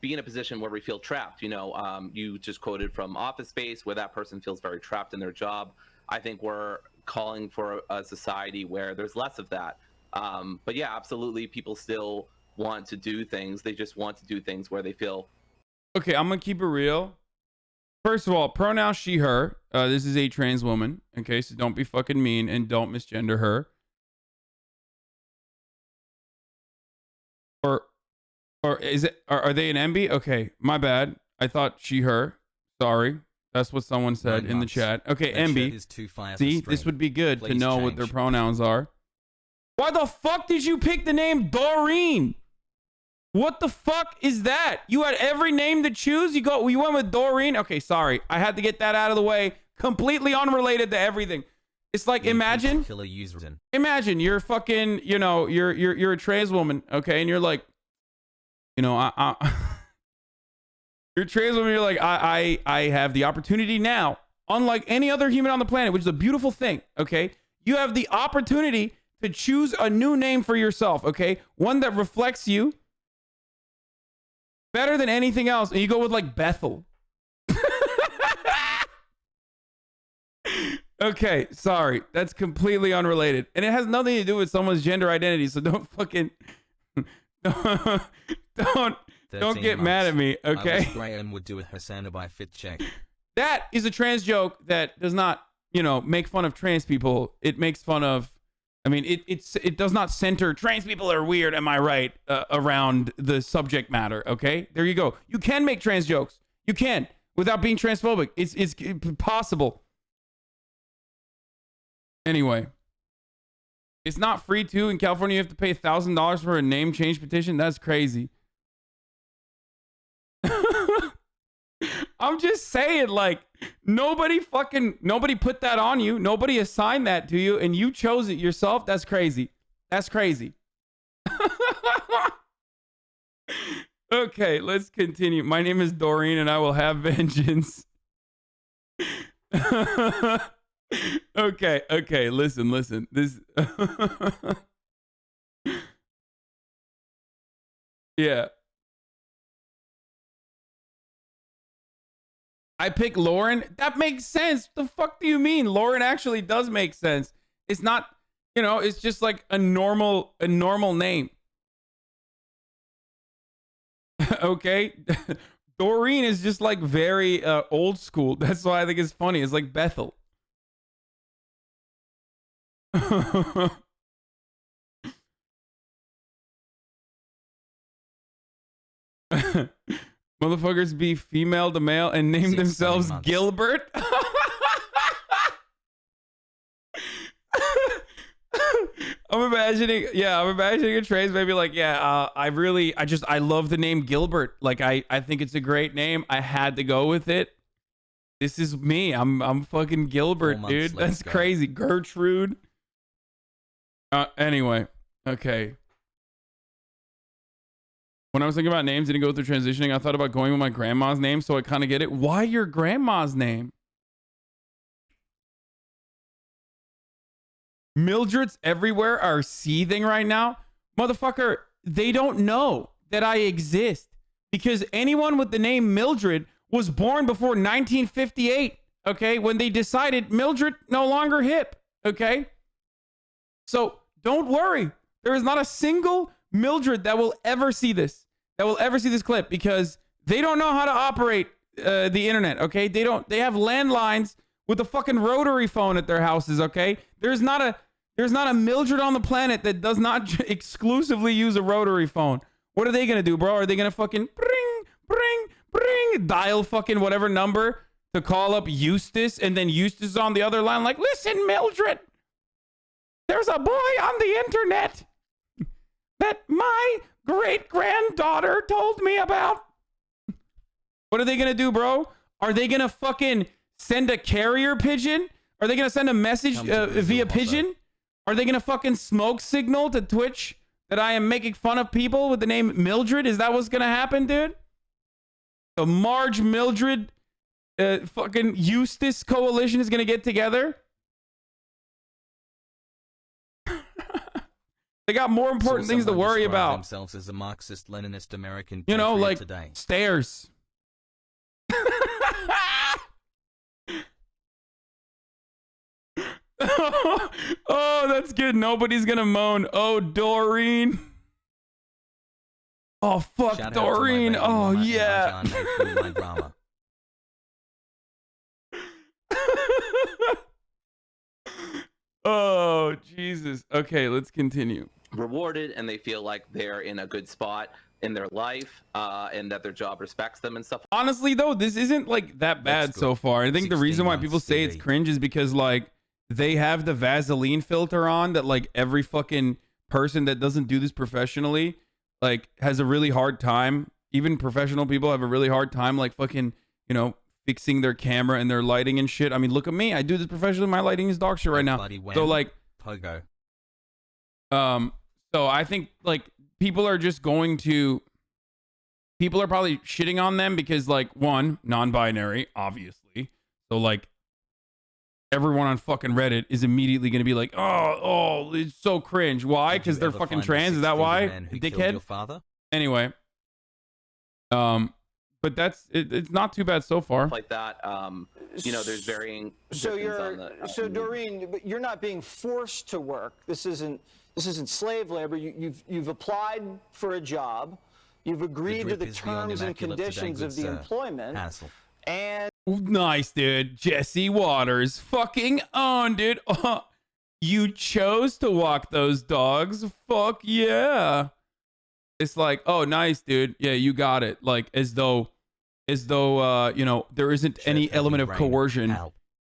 [SPEAKER 10] be in a position where we feel trapped. You know, you just quoted from Office Space where that person feels very trapped in their job. I think we're calling for a society where there's less of that. But yeah, absolutely, people still want to do things. They just want to do things where they feel.
[SPEAKER 4] Okay, I'm going to keep it real. First of all, pronoun she, her. This is a trans woman. Okay, so don't be fucking mean and don't misgender her. Or is it, are they an MB? Okay, my bad. I thought she, her. Sorry. That's what someone said in the chat. Okay, MB. See, this would be good to know what their pronouns are. Why the fuck did you pick the name Doreen? What the fuck is that? You had every name to choose. You went with Doreen. Okay, sorry. I had to get that out of the way. Completely unrelated to everything. It's like, imagine you're fucking, you know, you're a trans woman, okay, and you're like, you know, you're a trans woman. You're like, I have the opportunity now, unlike any other human on the planet, which is a beautiful thing. Okay, you have the opportunity to choose a new name for yourself. Okay, one that reflects you better than anything else, and you go with like Bethel. Okay, sorry. That's completely unrelated. And it has nothing to do with someone's gender identity, so don't fucking don't get mad at me, okay?
[SPEAKER 1] Breyer would do a HasanAbi fit check.
[SPEAKER 4] That is a trans joke that does not, you know, make fun of trans people. It makes fun of I mean, it does not center trans people are weird. Am I right? Around the subject matter. Okay, there you go. You can make trans jokes. You can without being transphobic. It's possible. Anyway, it's not free too. In California, you have to pay $1,000 for a name change petition. That's crazy. I'm just saying, like, nobody put that on you. Nobody assigned that to you, and you chose it yourself. That's crazy. That's crazy. Okay, let's continue. My name is Doreen, and I will have vengeance. Okay, listen. This yeah. I pick Lauren. That makes sense. The fuck do you mean? Lauren actually does make sense. It's not, it's just like a normal name. Okay. Doreen is just like very old school. That's why I think it's funny. It's like Bethel. Motherfuckers be female to male and name themselves Gilbert. I'm imagining a trans baby like, I love the name Gilbert. Like, I think it's a great name. I had to go with it. This is me. I'm fucking Gilbert, dude. That's crazy. Gertrude. Anyway, okay. When I was thinking about names, didn't go through transitioning, I thought about going with my grandma's name, so I kind of get it. Why your grandma's name? Mildreds everywhere are seething right now. Motherfucker, they don't know that I exist because anyone with the name Mildred was born before 1958, okay? When they decided Mildred no longer hip, okay? So don't worry. There is not a single Mildred that will ever see this. Clip because they don't know how to operate the internet, okay? They have landlines with a fucking rotary phone at their houses, okay? There's not a Mildred on the planet that does not exclusively use a rotary phone. What are they gonna do, bro? Are they gonna fucking dial fucking whatever number to call up Eustace, and then Eustace is on the other line like, listen, Mildred, there's a boy on the internet that my great-granddaughter told me about. What are they gonna do, bro? Are they gonna fucking send a carrier pigeon? Are they gonna send a message via pigeon? Are they gonna fucking smoke signal to Twitch that I am making fun of people with the name Mildred? Is that what's gonna happen, dude? The Marge Mildred fucking Eustace coalition is gonna get together? They got more important things to worry about.
[SPEAKER 1] Themselves as a Marxist-Leninist American,
[SPEAKER 4] like
[SPEAKER 1] today.
[SPEAKER 4] Stairs. Oh, that's good. Nobody's gonna moan. Oh, Doreen. Oh, fuck,
[SPEAKER 1] Shout
[SPEAKER 4] Doreen. Oh, yeah. Oh, Jesus. Okay, let's continue.
[SPEAKER 10] Rewarded, and they feel like they're in a good spot in their life, and that their job respects them and stuff.
[SPEAKER 4] Honestly, though, this isn't like that bad so far. I think the reason why people say it's cringe is because like they have the Vaseline filter on that like every fucking person that doesn't do this professionally like has a really hard time. Even professional people have a really hard time like fucking, fixing their camera and their lighting and shit. I mean, look at me. I do this professionally. My lighting is dog shit right now. So like
[SPEAKER 1] Pogo.
[SPEAKER 4] So I think like people are probably shitting on them because like one, non-binary, obviously. So like everyone on fucking Reddit is immediately going to be like, oh, it's so cringe. Why? Because they're fucking trans. Is that why? Dickhead.
[SPEAKER 1] Your father?
[SPEAKER 4] Anyway. But it's not too bad so far.
[SPEAKER 10] Like that, there's varying.
[SPEAKER 9] So Doreen, but you're not being forced to work. This isn't slave labor. You've applied for a job. You've agreed to the terms and conditions of the employment.
[SPEAKER 1] Hassle.
[SPEAKER 9] And
[SPEAKER 4] nice, dude. Jesse Waters, fucking on, dude. You chose to walk those dogs. Fuck yeah. It's like, oh, nice, dude. Yeah, you got it. Like, as though, you know, there isn't any element of coercion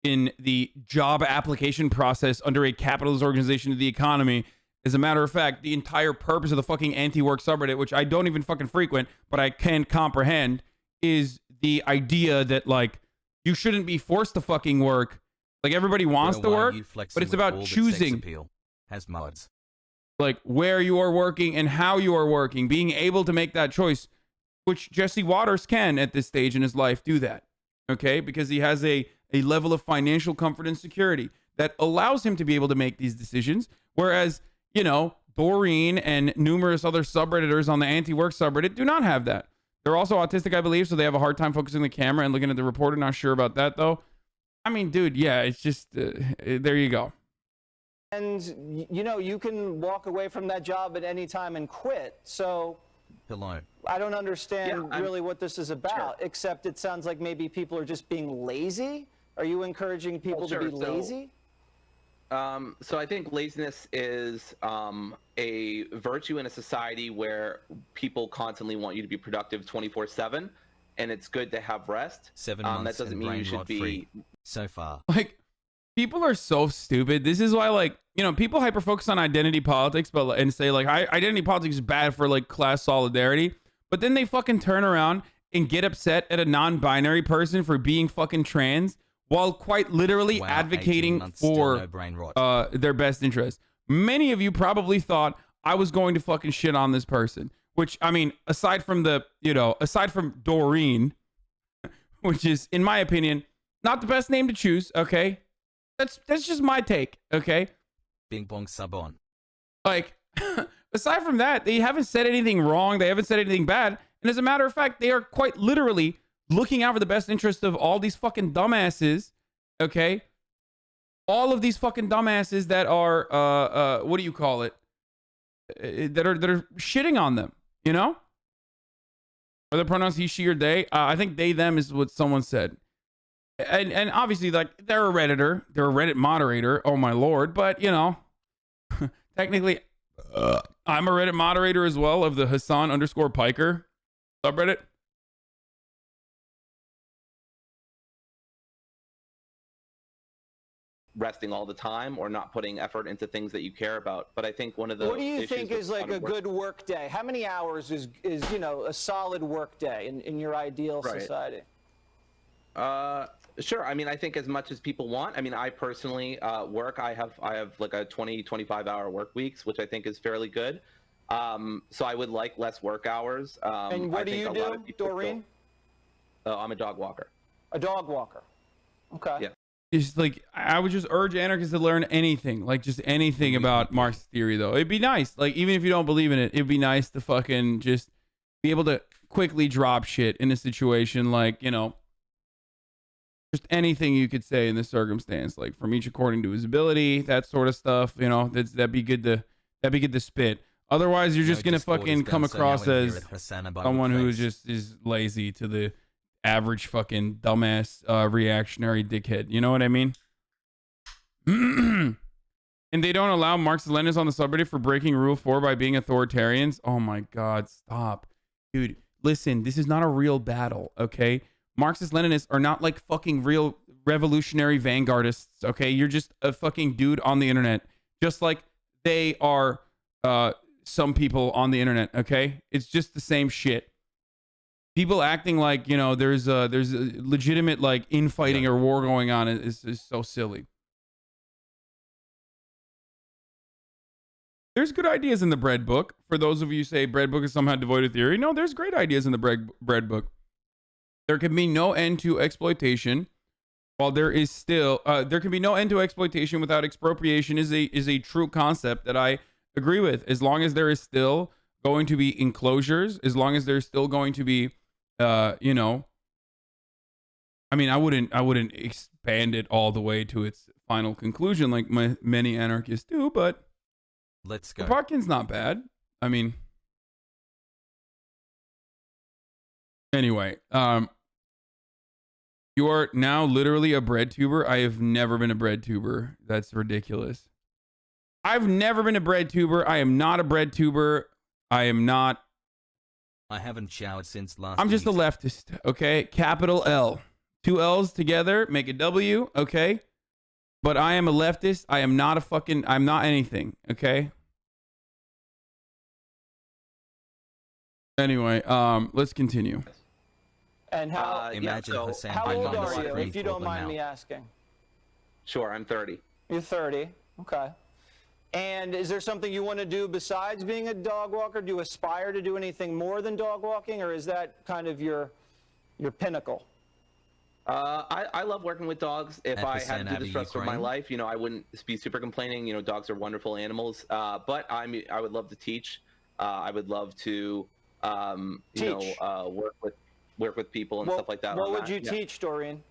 [SPEAKER 4] in the job application process under a capitalist organization of the economy. As a matter of fact, the entire purpose of the fucking anti-work subreddit, which I don't even fucking frequent, but I can comprehend, is the idea that, like, you shouldn't be forced to fucking work. Like, everybody wants to work, but it's about choosing
[SPEAKER 1] has mods.
[SPEAKER 4] Like, where you are working and how you are working, being able to make that choice, which Jesse Waters can at this stage in his life do that. Okay? Because he has a level of financial comfort and security that allows him to be able to make these decisions. Whereas, you know, Doreen and numerous other subredditors on the anti-work subreddit do not have that. They're also autistic, I believe, so they have a hard time focusing the camera and looking at the reporter. Not sure about that, though. I mean, dude, yeah, it's just, there you go.
[SPEAKER 9] And, you know, you can walk away from that job at any time and quit. So
[SPEAKER 1] Hello.
[SPEAKER 9] I don't understand really what this is about, except it sounds like maybe people are just being lazy. Are you encouraging people to be lazy?
[SPEAKER 10] So I think laziness is a virtue in a society where people constantly want you to be productive 24/7, and it's good to have rest.
[SPEAKER 1] 7 months
[SPEAKER 10] that doesn't
[SPEAKER 1] and
[SPEAKER 10] mean you
[SPEAKER 1] brain
[SPEAKER 10] should
[SPEAKER 1] rot
[SPEAKER 10] be
[SPEAKER 1] free so far.
[SPEAKER 4] Like, people are so stupid. This is why, like, you know, people hyper focus on identity politics, but and say like identity politics is bad for like class solidarity, but then they fucking turn around and get upset at a non-binary person for being fucking trans, while quite literally advocating for their best interest. Many of you probably thought I was going to fucking shit on this person, which, I mean, aside from Doreen, which is, in my opinion, not the best name to choose, okay? That's just my take, okay?
[SPEAKER 1] Bing bong sub on.
[SPEAKER 4] Like, aside from that, they haven't said anything wrong. They haven't said anything bad. And as a matter of fact, they are quite literally looking out for the best interest of all these fucking dumbasses, okay? All of these fucking dumbasses that are, what do you call it? That are shitting on them, you know? Are the pronouns he, she, or they? I think they, them is what someone said. And obviously, like, they're a Redditor. They're a Reddit moderator. Oh, my Lord. But, you know, technically, I'm a Reddit moderator as well of the Hasan_Piker subreddit.
[SPEAKER 10] resting all the time or not putting effort into things that you care about. But I think one of the
[SPEAKER 9] what do you think is like a good work day? How many hours is you know, a solid work day in your ideal society?
[SPEAKER 10] Sure. I mean, I think as much as people want. I mean, I personally work. I have like a 25 hour work weeks, which I think is fairly good. So I would like less work hours.
[SPEAKER 9] And what do you do, Doreen?
[SPEAKER 10] I'm a dog walker.
[SPEAKER 9] A dog walker. Okay.
[SPEAKER 10] Yeah.
[SPEAKER 4] It's like, I would just urge anarchists to learn anything, like just anything about Marx's theory, though. It'd be nice. Like, even if you don't believe in it, it'd be nice to fucking just be able to quickly drop shit in a situation like, you know, just anything you could say in this circumstance, like from each according to his ability, that sort of stuff, you know, that'd be good to spit. Otherwise, you're just gonna fucking come across as someone who just is lazy to the average fucking dumbass reactionary dickhead. You know what I mean? And they don't allow Marxist-Leninists on the subreddit for breaking Rule 4 by being authoritarians. Oh my God, stop. Dude, listen, this is not a real battle, okay? Marxist-Leninists are not like fucking real revolutionary vanguardists, okay? You're just a fucking dude on the internet. Just like they are some people on the internet, okay? It's just the same shit. People acting like, you know, there's a legitimate like infighting or war going on is so silly. There's good ideas in the bread book. For those of you who say bread book is somehow devoid of theory, no, there's great ideas in the bread book. There can be no end to exploitation, while there is still there can be no end to exploitation without expropriation is a true concept that I agree with. As long as there is still going to be enclosures, as long as there's still going to be you know, I mean, I wouldn't expand it all the way to its final conclusion like many anarchists do, but
[SPEAKER 1] let's go.
[SPEAKER 4] The parking's not bad. I mean, anyway, you are now literally a bread tuber. I have never been a bread tuber. That's ridiculous. I've never been a bread tuber. I am not a bread tuber. I am not.
[SPEAKER 1] I haven't showered since last
[SPEAKER 4] I'm just a
[SPEAKER 1] week.
[SPEAKER 4] leftist, okay? Capital L. 2 L's together make a W, okay? But I am a leftist. I am not a fucking, I'm not anything, okay? Anyway, let's continue.
[SPEAKER 9] And how?
[SPEAKER 1] Imagine Hasan
[SPEAKER 9] How
[SPEAKER 1] being
[SPEAKER 9] old
[SPEAKER 1] on the
[SPEAKER 9] are you,
[SPEAKER 1] screen
[SPEAKER 9] if you
[SPEAKER 1] for
[SPEAKER 9] don't
[SPEAKER 1] the
[SPEAKER 9] mind
[SPEAKER 1] mouth.
[SPEAKER 9] me asking?
[SPEAKER 10] Sure, I'm 30.
[SPEAKER 9] You're 30. Okay. And is there something you want to do besides being a dog walker? Do you aspire to do anything more than dog walking, or is that kind of your pinnacle?
[SPEAKER 10] I love working with dogs. If I had to do
[SPEAKER 1] HasanAbi
[SPEAKER 10] this rest of my
[SPEAKER 1] Ukraine.
[SPEAKER 10] life, you know, I wouldn't be super complaining. You know, dogs are wonderful animals. But I would love to teach. I would love to, you know, work with people and stuff like that.
[SPEAKER 9] What would you teach, Doreen?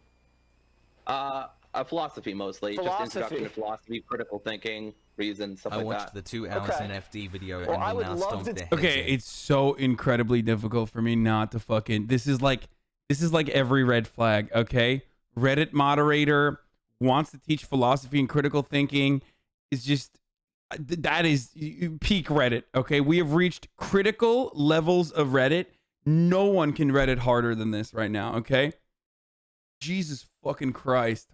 [SPEAKER 10] Philosophy mostly. Just introduction to philosophy, critical thinking, reason, stuff
[SPEAKER 1] I
[SPEAKER 10] like
[SPEAKER 1] watched
[SPEAKER 10] that.
[SPEAKER 1] the 2 hours NFD video
[SPEAKER 9] Well,
[SPEAKER 1] and
[SPEAKER 9] I
[SPEAKER 1] will
[SPEAKER 9] would
[SPEAKER 1] now
[SPEAKER 9] love
[SPEAKER 1] stomp
[SPEAKER 9] to-
[SPEAKER 1] their heads
[SPEAKER 4] Okay,
[SPEAKER 1] in.
[SPEAKER 4] it's so incredibly difficult for me not to fucking, this is like every red flag, okay? Reddit moderator wants to teach philosophy and critical thinking is just, that is peak Reddit, okay? We have reached critical levels of Reddit. No one can Reddit harder than this right now, okay? Jesus fucking Christ.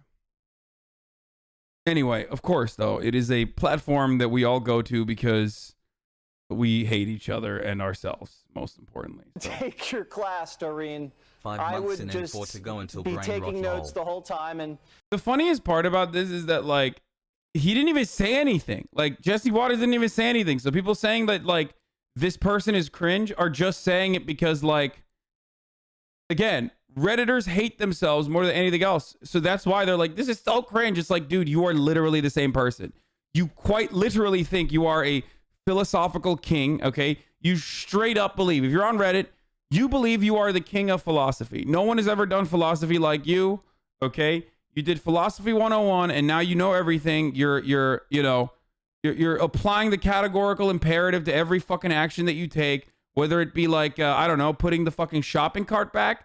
[SPEAKER 4] Anyway, of course, though, it is a platform that we all go to because we hate each other and ourselves, most importantly. So.
[SPEAKER 9] Take your class, Doreen.
[SPEAKER 1] 5
[SPEAKER 9] I
[SPEAKER 1] months
[SPEAKER 9] would
[SPEAKER 1] and
[SPEAKER 9] just
[SPEAKER 1] N4 to go until
[SPEAKER 9] be
[SPEAKER 1] brain
[SPEAKER 9] taking
[SPEAKER 1] rot
[SPEAKER 9] notes
[SPEAKER 1] lol.
[SPEAKER 9] the whole time. And
[SPEAKER 4] The funniest part about this is that, like, he didn't even say anything. Like, Jesse Waters didn't even say anything. So people saying that, like, this person is cringe are just saying it because, like, again, Redditors hate themselves more than anything else. So that's why they're like, this is so cringe. It's like, dude, you are literally the same person. You quite literally think you are a philosophical king, okay? You straight up believe, if you're on Reddit, you believe you are the king of philosophy. No one has ever done philosophy like you, okay? You did philosophy 101 and now you know everything. You're applying the categorical imperative to every fucking action that you take, whether it be like, I don't know, putting the fucking shopping cart back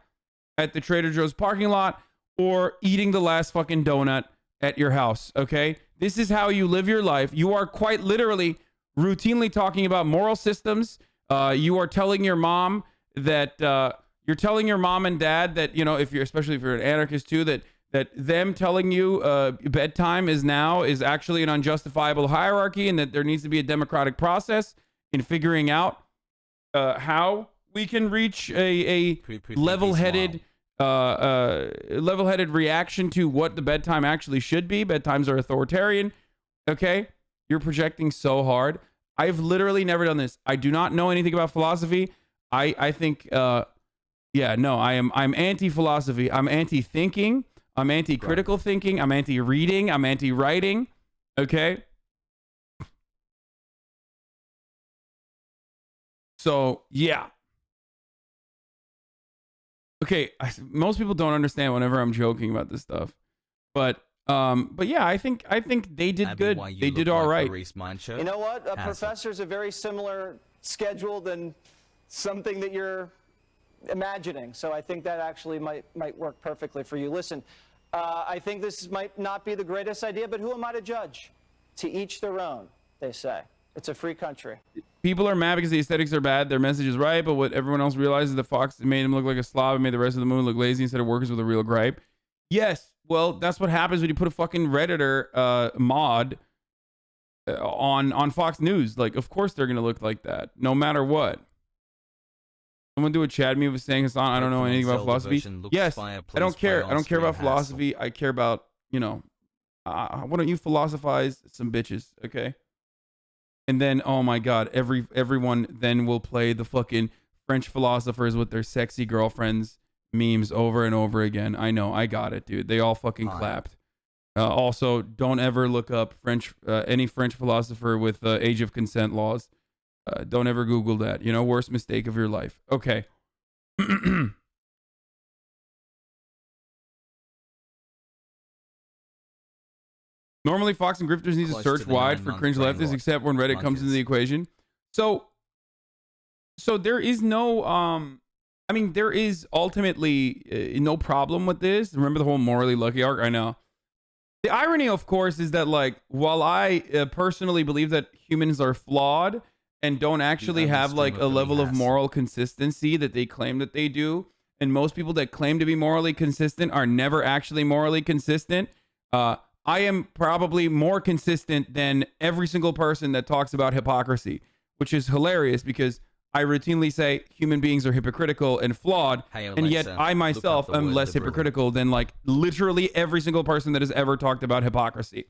[SPEAKER 4] at the Trader Joe's parking lot or eating the last fucking donut at your house, okay? This is how you live your life. You are quite literally routinely talking about moral systems. You are telling your mom that, you're telling your mom and dad that, you know, especially if you're an anarchist too, that them telling you bedtime is actually an unjustifiable hierarchy and that there needs to be a democratic process in figuring out how we can reach a level-headed reaction to what the bedtime actually should be. Bedtimes are authoritarian. Okay, you're projecting so hard. I've literally never done this. I do not know anything about philosophy. I think I'm anti-philosophy. I'm anti-thinking. I'm anti-critical thinking. I'm anti-reading. I'm anti-writing. Okay. So yeah. Okay, most people don't understand whenever I'm joking about this stuff, but yeah, I think they did
[SPEAKER 1] Abby,
[SPEAKER 4] good.
[SPEAKER 1] why you
[SPEAKER 4] They
[SPEAKER 1] look
[SPEAKER 4] did all
[SPEAKER 1] like
[SPEAKER 4] right.
[SPEAKER 1] Maurice Mindshot?
[SPEAKER 9] you know what?
[SPEAKER 1] Hassel.
[SPEAKER 9] Professors are very similar schedule than something that you're imagining. So I think that actually might work perfectly for you. Listen, I think this might not be the greatest idea, but who am I to judge? To each their own, they say. It's a free country.
[SPEAKER 4] People are mad because the aesthetics are bad. Their message is right, but what everyone else realizes is that Fox made him look like a slob and made the rest of the movie look lazy instead of workers with a real gripe. Yes, well, that's what happens when you put a fucking Redditor mod on Fox News. Like, of course they're gonna look like that, no matter what. Someone do a Chad meme of saying, Hasan, I don't know anything about philosophy. Yes, I don't care. I don't care about philosophy. I care about, you know, why don't you philosophize some bitches, okay? And then, oh my God, everyone then will play the fucking French philosophers with their sexy girlfriends memes over and over again. I know, I got it, dude. They all fucking clapped. Also, don't ever look up any French philosopher with age of consent laws. Don't ever Google that. You know, worst mistake of your life. Okay. Normally, Fox and Grifters need to
[SPEAKER 1] Close
[SPEAKER 4] search
[SPEAKER 1] to the
[SPEAKER 4] wide
[SPEAKER 1] 9
[SPEAKER 4] for
[SPEAKER 1] month
[SPEAKER 4] cringe
[SPEAKER 1] brain
[SPEAKER 4] leftists,
[SPEAKER 1] rot.
[SPEAKER 4] except when Reddit comes into the equation. So there is no, I mean, there is ultimately no problem with this. Remember the whole morally lucky arc? I know. The irony, of course, is that like while I personally believe that humans are flawed and don't actually have like a level of moral consistency that they claim that they do, and most people that claim to be morally consistent are never actually morally consistent. I am probably more consistent than every single person that talks about hypocrisy, which is hilarious because I routinely say human beings are hypocritical and flawed,
[SPEAKER 1] Hey,
[SPEAKER 4] and yet I myself am less hypocritical than like literally every single person that has ever talked about hypocrisy.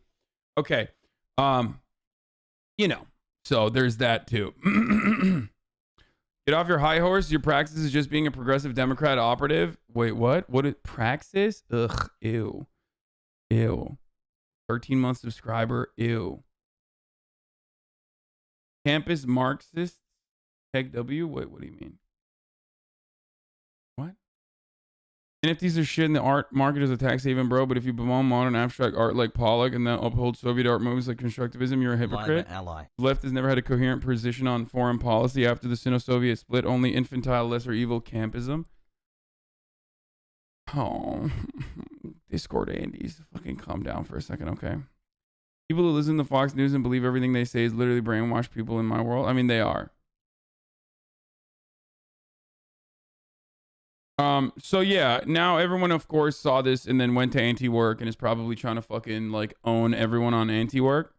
[SPEAKER 4] Okay. You know, so there's that too. Get off your high horse. Your praxis is just being a progressive Democrat operative. Wait, what? What is praxis? Ugh, ew. Ew. 13-month subscriber. Ew. Campus Marxist. Tech W? Wait, what do you mean? What? NFTs are shit in the art market as a tax haven, bro. But if you bemoan modern abstract art like Pollock and then uphold Soviet art movies like constructivism, you're a hypocrite.
[SPEAKER 1] Ally.
[SPEAKER 4] The left has never had a coherent position on foreign policy after the Sino-Soviet split. Only infantile, lesser evil campism. Oh, Discord Andes. Fucking calm down for a second, okay? People who listen to Fox News and believe everything they say is literally brainwashed people in my world. I mean, they are. So yeah, now everyone of course saw this and then went to anti-work and is probably trying to fucking like own everyone on anti-work.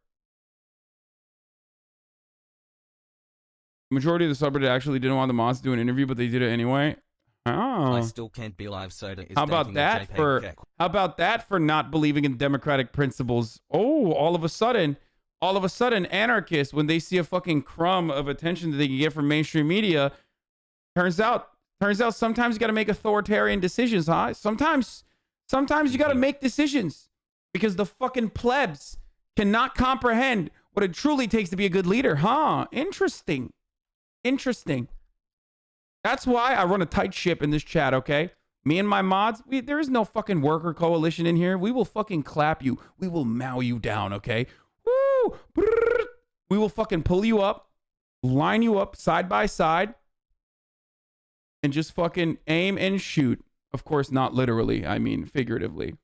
[SPEAKER 4] Majority of the subreddit actually didn't want the mods to do an interview, but they did it anyway. Oh.
[SPEAKER 1] I still can't be live soda.
[SPEAKER 4] How about that for not believing in democratic principles? Oh, all of a sudden, anarchists, when they see a fucking crumb of attention that they can get from mainstream media, turns out sometimes you got to make authoritarian decisions, huh? Sometimes you got to make decisions because the fucking plebs cannot comprehend what it truly takes to be a good leader, huh? Interesting. That's why I run a tight ship in this chat, okay? Me and my mods, there is no fucking worker coalition in here. We will fucking clap you. We will mow you down, okay? Woo! We will fucking pull you up, line you up side by side, and just fucking aim and shoot. Of course, not literally. I mean, figuratively.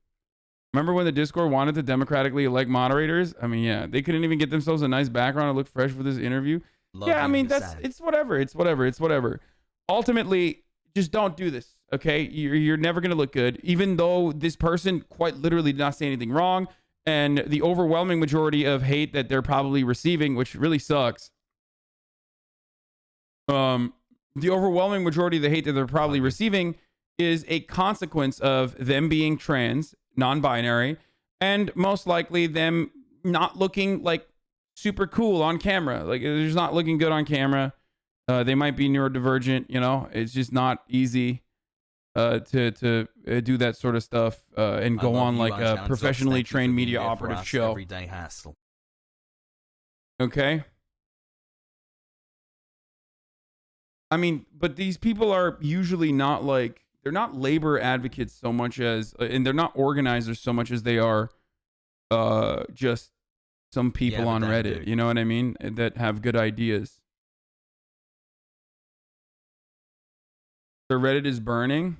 [SPEAKER 4] Remember when the Discord wanted to democratically elect moderators? I mean, yeah, they couldn't even get themselves a nice background to look fresh for this interview. Yeah, I mean, it's whatever. Ultimately, just don't do this, okay? You're never going to look good, even though this person quite literally did not say anything wrong. And the overwhelming majority of hate that they're probably receiving, which really sucks. The overwhelming majority of the hate that they're probably receiving is a consequence of them being trans, non-binary, and most likely them not looking like super cool on camera. Like they're just not looking good on camera. They might be neurodivergent, you know. It's just not easy to do that sort of stuff and go on like a professionally trained media operative show.
[SPEAKER 1] Everyday hassle.
[SPEAKER 4] Okay. I mean, but these people are usually not like, they're not labor advocates so much as, and they're not organizers so much as they are just some people on Reddit, you know what I mean? That have good ideas. The Reddit is burning.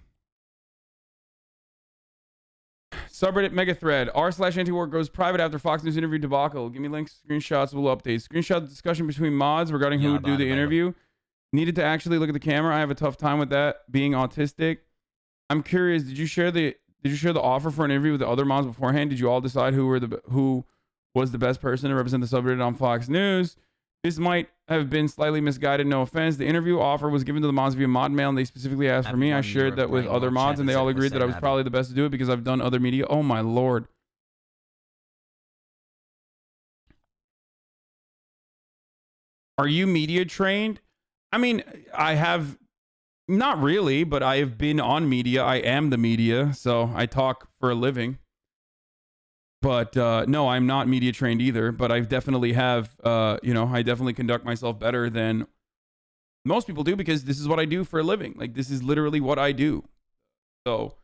[SPEAKER 4] Subreddit mega thread. r/antiwork goes private after Fox News interview debacle. Give me links, screenshots, we'll update. Screenshot discussion between mods regarding who would do the interview. Needed to actually look at the camera. I have a tough time with that, being autistic. I'm curious, did you share the offer for an interview with the other mods beforehand? Did you all decide who was the best person to represent the subreddit on Fox News? This might have been slightly misguided, no offense. The interview offer was given to the mods via mod mail, and they specifically asked for me. I shared that with other mods, and they all agreed that I was probably the best to do it because I've done other media. Oh my lord. Are you media trained? I mean, I have, not really, but I have been on media. I am the media, so I talk for a living. But no, I'm not media trained either, but I definitely have, I definitely conduct myself better than most people do because this is what I do for a living. Like, this is literally what I do. So,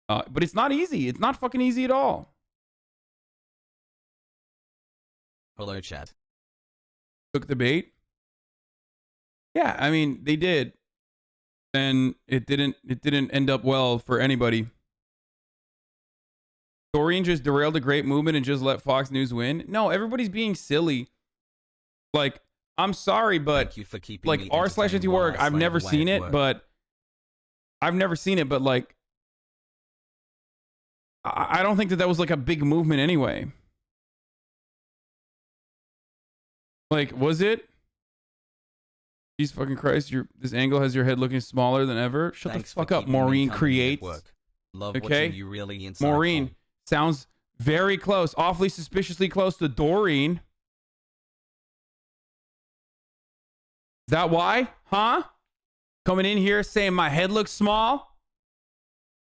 [SPEAKER 4] but it's not easy. It's not fucking easy at all.
[SPEAKER 1] Hello, chat.
[SPEAKER 4] Took the bait? Yeah, I mean, they did. And it didn't end up well for anybody. Doreen just derailed a great movement and just let Fox News win. No, everybody's being silly. Like, I'm sorry, but
[SPEAKER 1] Thank you for keeping
[SPEAKER 4] like
[SPEAKER 1] me
[SPEAKER 4] r/antiwork, I've never seen it, but like, I don't think that was like a big movement anyway. Like, was it? Jesus fucking Christ, this angle has your head looking smaller than ever. Shut the fuck up, Maureen Creates.
[SPEAKER 1] Love
[SPEAKER 4] okay?
[SPEAKER 1] You really insightful.
[SPEAKER 4] Maureen sounds very close, awfully suspiciously close to Doreen. Is that why? Huh? Coming in here saying my head looks small?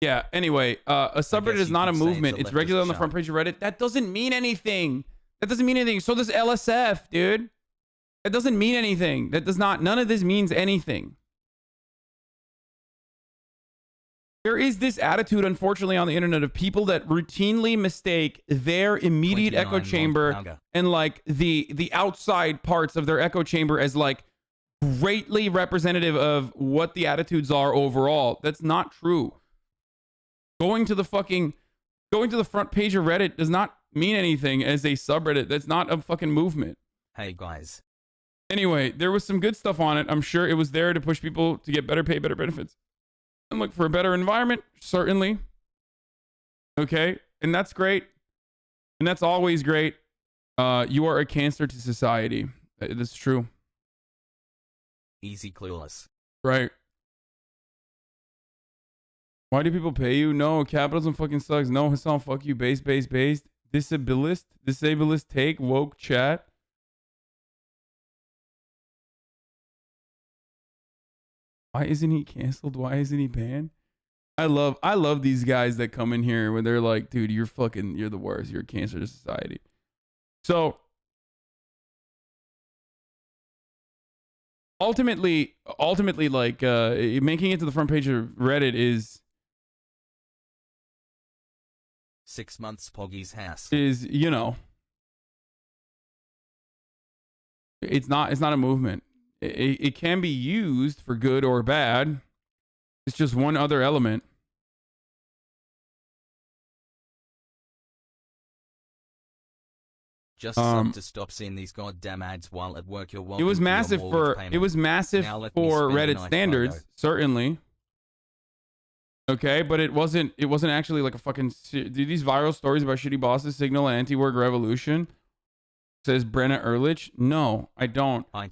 [SPEAKER 4] Yeah, anyway, a subreddit is not a movement. It's regular on the front page of Reddit. That doesn't mean anything. That doesn't mean anything. So does LSF, dude. That doesn't mean anything. That does not, none of this means anything. There is this attitude, unfortunately, on the internet of people that routinely mistake their immediate echo chamber and like the outside parts of their echo chamber as like greatly representative of what the attitudes are overall. That's not true. Going to the front page of Reddit does not mean anything as a subreddit. That's not a fucking movement.
[SPEAKER 1] Hey guys.
[SPEAKER 4] Anyway, there was some good stuff on it. I'm sure it was there to push people to get better pay, better benefits, and look for a better environment. Certainly. Okay. And that's great. And that's always great. You are a cancer to society. That's true.
[SPEAKER 1] Easy clueless.
[SPEAKER 4] Right. Why do people pay you? No, capitalism fucking sucks. No, Hasan, fuck you. Based. Disabilist take. Woke chat. Why isn't he canceled? Why isn't he banned? I love these guys that come in here where they're like, dude, you're the worst. You're a cancer to society. So ultimately, like making it to the front page of Reddit is
[SPEAKER 1] 6 months Poggy's house.
[SPEAKER 4] Is, you know, it's not a movement. It can be used for good or bad. It's just one other element.
[SPEAKER 1] Just to stop seeing these goddamn ads while at work. You're welcome.
[SPEAKER 4] It was massive for Reddit standards, certainly. Okay, but it wasn't actually like a fucking. Do these viral stories about shitty bosses signal an anti-work revolution? Says Brenna Ehrlich. No, I don't. I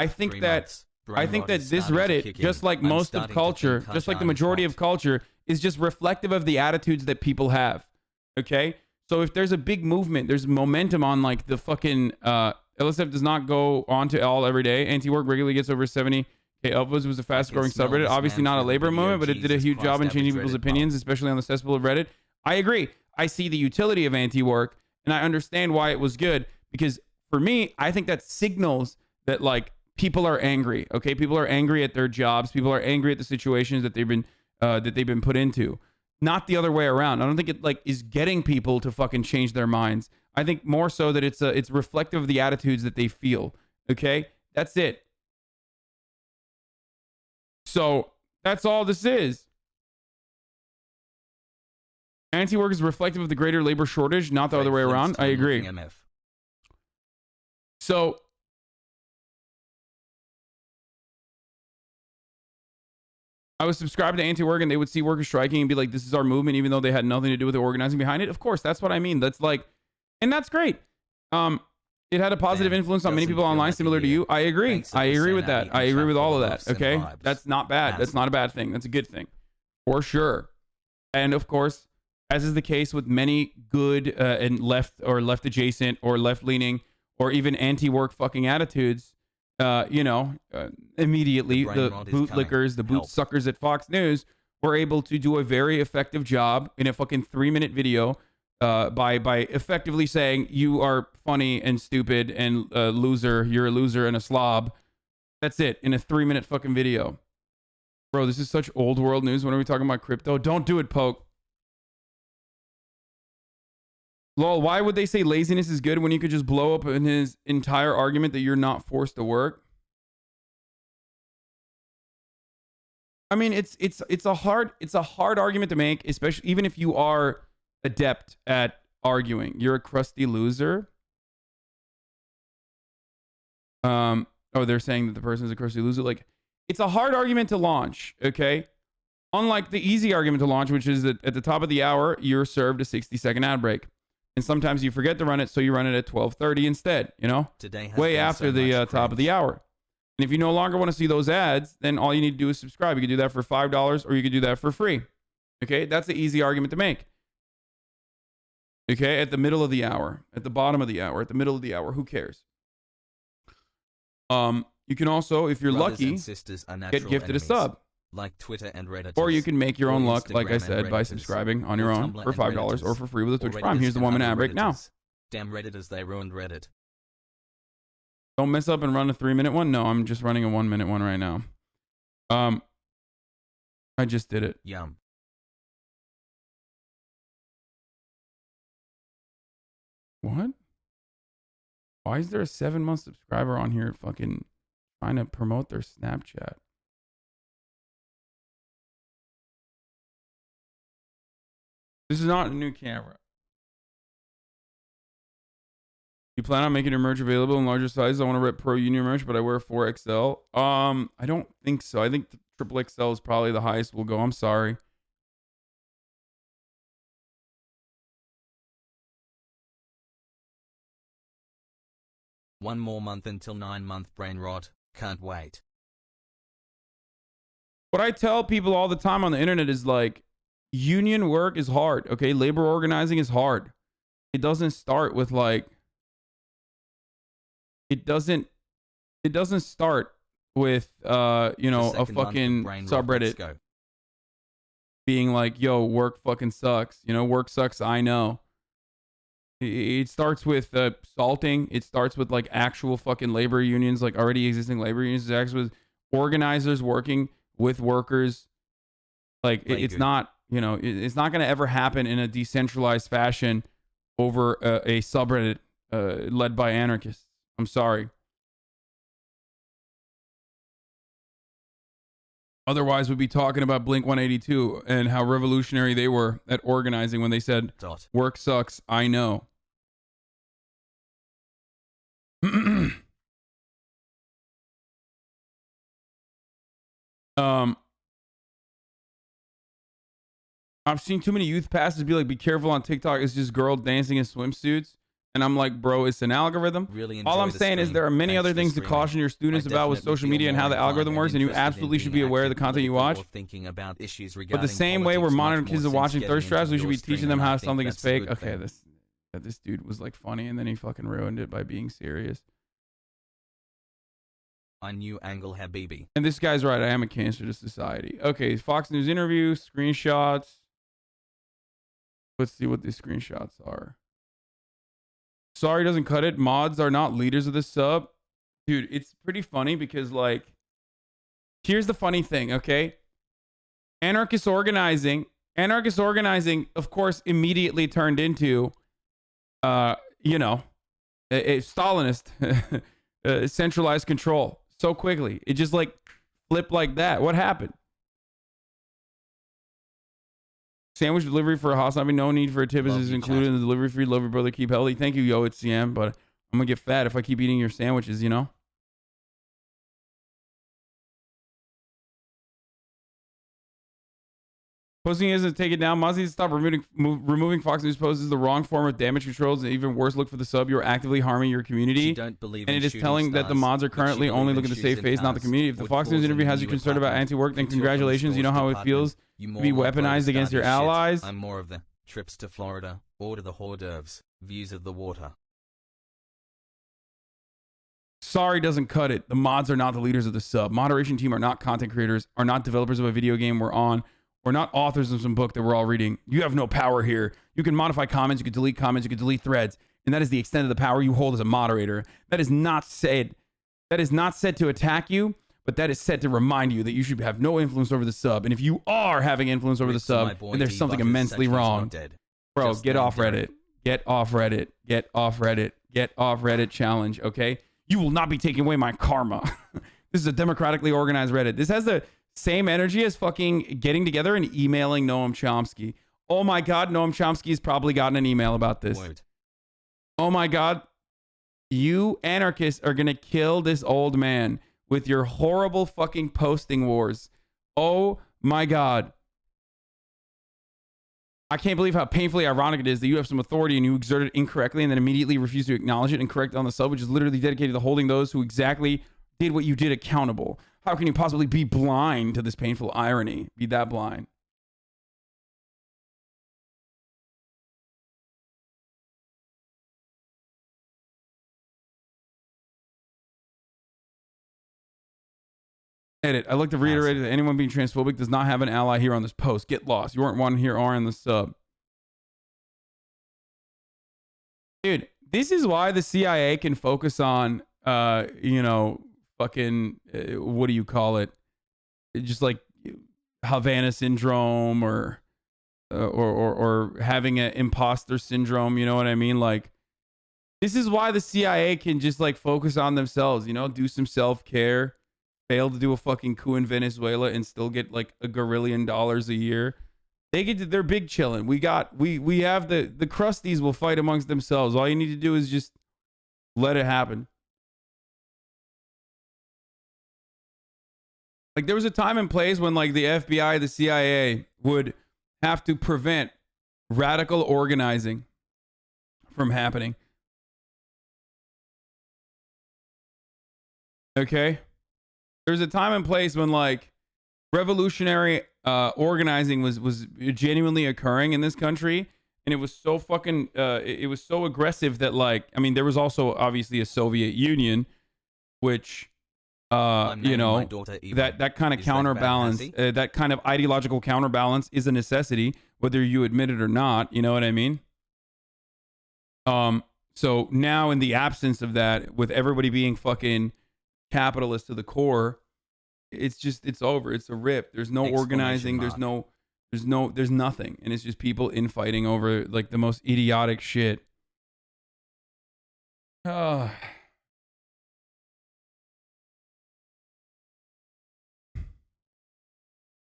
[SPEAKER 4] think that this Reddit, just like most of culture, just like the majority of culture, is just reflective of the attitudes that people have. Okay, so if there's a big movement, there's momentum on like the fucking LSF does not go on to all every day. Anti-work regularly gets over 70K upvotes. Was the fastest growing subreddit. Obviously not a labor movement, but it did a huge job in changing people's opinions, especially on the cesspool of Reddit. I agree. I see the utility of anti-work, and I understand why it was good. Because for me, I think that signals that like people are angry. Okay, people are angry at their jobs. People are angry at the situations that they've been put into. Not the other way around. I don't think it like is getting people to fucking change their minds. I think more so that it's reflective of the attitudes that they feel. Okay, that's it. So that's all this is. Anti-work is reflective of the greater labor shortage, not the other way around. I agree. So I was subscribed to anti-work and they would see workers striking and be like, this is our movement, even though they had nothing to do with the organizing behind it. Of course, that's what I mean. That's like, and that's great. It had a positive influence on many people online, similar to you. I agree. I agree with that. I agree with all of that. Okay. That's not bad. That's not a bad thing. That's a good thing. For sure. And of course, as is the case with many good and left or left adjacent or left leaning or even anti-work fucking attitudes, immediately the bootlickers, the boot suckers at Fox News were able to do a very effective job in a fucking 3-minute video by effectively saying you are funny and stupid and loser, you're a loser and a slob. That's it, in a 3-minute fucking video. Bro, this is such old world news. When are we talking about crypto? Don't do it, Poke. Lol, why would they say laziness is good when you could just blow up in his entire argument that you're not forced to work? I mean, it's a hard argument to make, especially even if you are adept at arguing. You're a crusty loser. Oh, they're saying that the person is a crusty loser. Like, it's a hard argument to launch, okay? Unlike the easy argument to launch, which is that at the top of the hour, you're served a 60-second ad break. And sometimes you forget to run it, so you run it at 12:30 instead, you know? Way after the top of the hour. And if you no longer want to see those ads, then all you need to do is subscribe. You can do that for $5 or you can do that for free. Okay? That's the easy argument to make. Okay? At the middle of the hour, at the bottom of the hour, at the middle of the hour, who cares? You can also, if you're lucky, get gifted a sub.
[SPEAKER 1] Like Twitter and Reddit.
[SPEAKER 4] Or you can make your own luck, like I said, by subscribing on your own for $5 or for free with a Twitch Prime. Here's the 1 minute ad break now.
[SPEAKER 1] Damn Redditors, they ruined Reddit.
[SPEAKER 4] Don't mess up and run a 3 minute one. No, I'm just running a 1 minute one right now. I just did it.
[SPEAKER 1] Yum.
[SPEAKER 4] What? Why is there a 7-month subscriber on here fucking trying to promote their Snapchat? This is not a new camera. You plan on making your merch available in larger sizes? I want to rep Pro Union merch, but I wear 4XL. I don't think so. I think the triple XL is probably the highest we'll go. I'm sorry.
[SPEAKER 1] One more month until 9-month brain rot. Can't wait.
[SPEAKER 4] What I tell people all the time on the internet is like, union work is hard, okay? Labor organizing is hard. It doesn't start with like, it doesn't start with, you know, a fucking subreddit being like, yo, work fucking sucks. You know, work sucks, I know. It starts with salting. It starts with like actual fucking labor unions, like already existing labor unions. It starts with organizers working with workers. Like, it's not, you know, it's not going to ever happen in a decentralized fashion over a subreddit led by anarchists. I'm sorry. Otherwise, we'd be talking about Blink 182 and how revolutionary they were at organizing when they said, work sucks, I know. I've seen too many youth pastors be like, be careful on TikTok. It's just girls dancing in swimsuits. And I'm like, bro, it's an algorithm. All I'm saying is there are many other things to caution your students about with social media and how the algorithm works. And you absolutely should be aware of the content you watch. But the same way we're monitoring kids are watching thirst traps, we should be teaching them how something is fake. Okay, this dude was like funny and then he fucking ruined it by being serious.
[SPEAKER 1] I knew Angle Habibi.
[SPEAKER 4] And this guy's right. I am a cancer to society. Okay, Fox News interview, screenshots. Let's see what these screenshots are. Sorry doesn't cut it. Mods are not leaders of the sub. Dude, it's pretty funny because, like, here's the funny thing, okay? Anarchist organizing, of course, immediately turned into, you know, a Stalinist centralized control so quickly. It just, like, flipped like that. What happened? Sandwich delivery for HasanAbi. No need for a tip. Is included in the delivery fee. Love your brother. Keep healthy. Thank you, yo. It's CM. But I'm going to get fat if I keep eating your sandwiches, you know? Posting isn't take it down. Mods need to stop removing Fox News posts is the wrong form of damage controls. And even worse, look for the sub. You're actively harming your community.
[SPEAKER 1] Don't believe
[SPEAKER 4] and it is telling that the mods are currently only looking to save face, not the community. If the Fox News interview has you concerned about anti-work, then congratulations. You know how it feels to be weaponized against your allies.
[SPEAKER 1] I'm more of the trips to Florida, order the hors d'oeuvres, views of the water.
[SPEAKER 4] Sorry doesn't cut it. The mods are not the leaders of the sub. Moderation team are not content creators, are not developers of a video game we're on. We're not authors of some book that we're all reading. You have no power here. You can modify comments, you can delete comments, you can delete threads. And that is the extent of the power you hold as a moderator. That is not said to attack you, but that is said to remind you that you should have no influence over the sub. And if you are having influence over the sub, then there's something immensely wrong. Bro, get off Reddit. Get off Reddit. Get off Reddit. Get off Reddit challenge, okay? You will not be taking away my karma. This is a democratically organized Reddit. This has the same energy as fucking getting together and emailing Noam Chomsky. Oh my God, Noam Chomsky's probably gotten an email about this.
[SPEAKER 1] Word.
[SPEAKER 4] Oh my God, you anarchists are gonna kill this old man with your horrible fucking posting wars. Oh my God. I can't believe how painfully ironic it is that you have some authority and you exert it incorrectly and then immediately refuse to acknowledge it and correct it on the sub, which is literally dedicated to holding those who exactly did what you did accountable. How can you possibly be blind to this painful irony? Be that blind. Edit. I'd like to reiterate that anyone being transphobic does not have an ally here on this post. Get lost. You aren't one here or in the sub. Dude, this is why the CIA can focus on, you know, fucking, what do you call it? Just like Havana syndrome or having an imposter syndrome. You know what I mean? Like, this is why the CIA can just like focus on themselves, you know, do some self-care. Fail to do a fucking coup in Venezuela and still get like $1 gazillion a year. They're big chilling. We have the crusties will fight amongst themselves. All you need to do is just let it happen. Like there was a time and place when like the FBI, the CIA would have to prevent radical organizing from happening. Okay? There's a time and place when like revolutionary organizing was genuinely occurring in this country, and it was so fucking it was so aggressive that like, I mean, there was also obviously a Soviet Union, which you know, that kind of counterbalance, that kind of ideological counterbalance is a necessity, whether you admit it or not. You know what I mean? So now in the absence of that, with everybody being fucking capitalist to the core, it's over. It's a rip. There's no organizing. There's nothing. And it's just people infighting over like the most idiotic shit.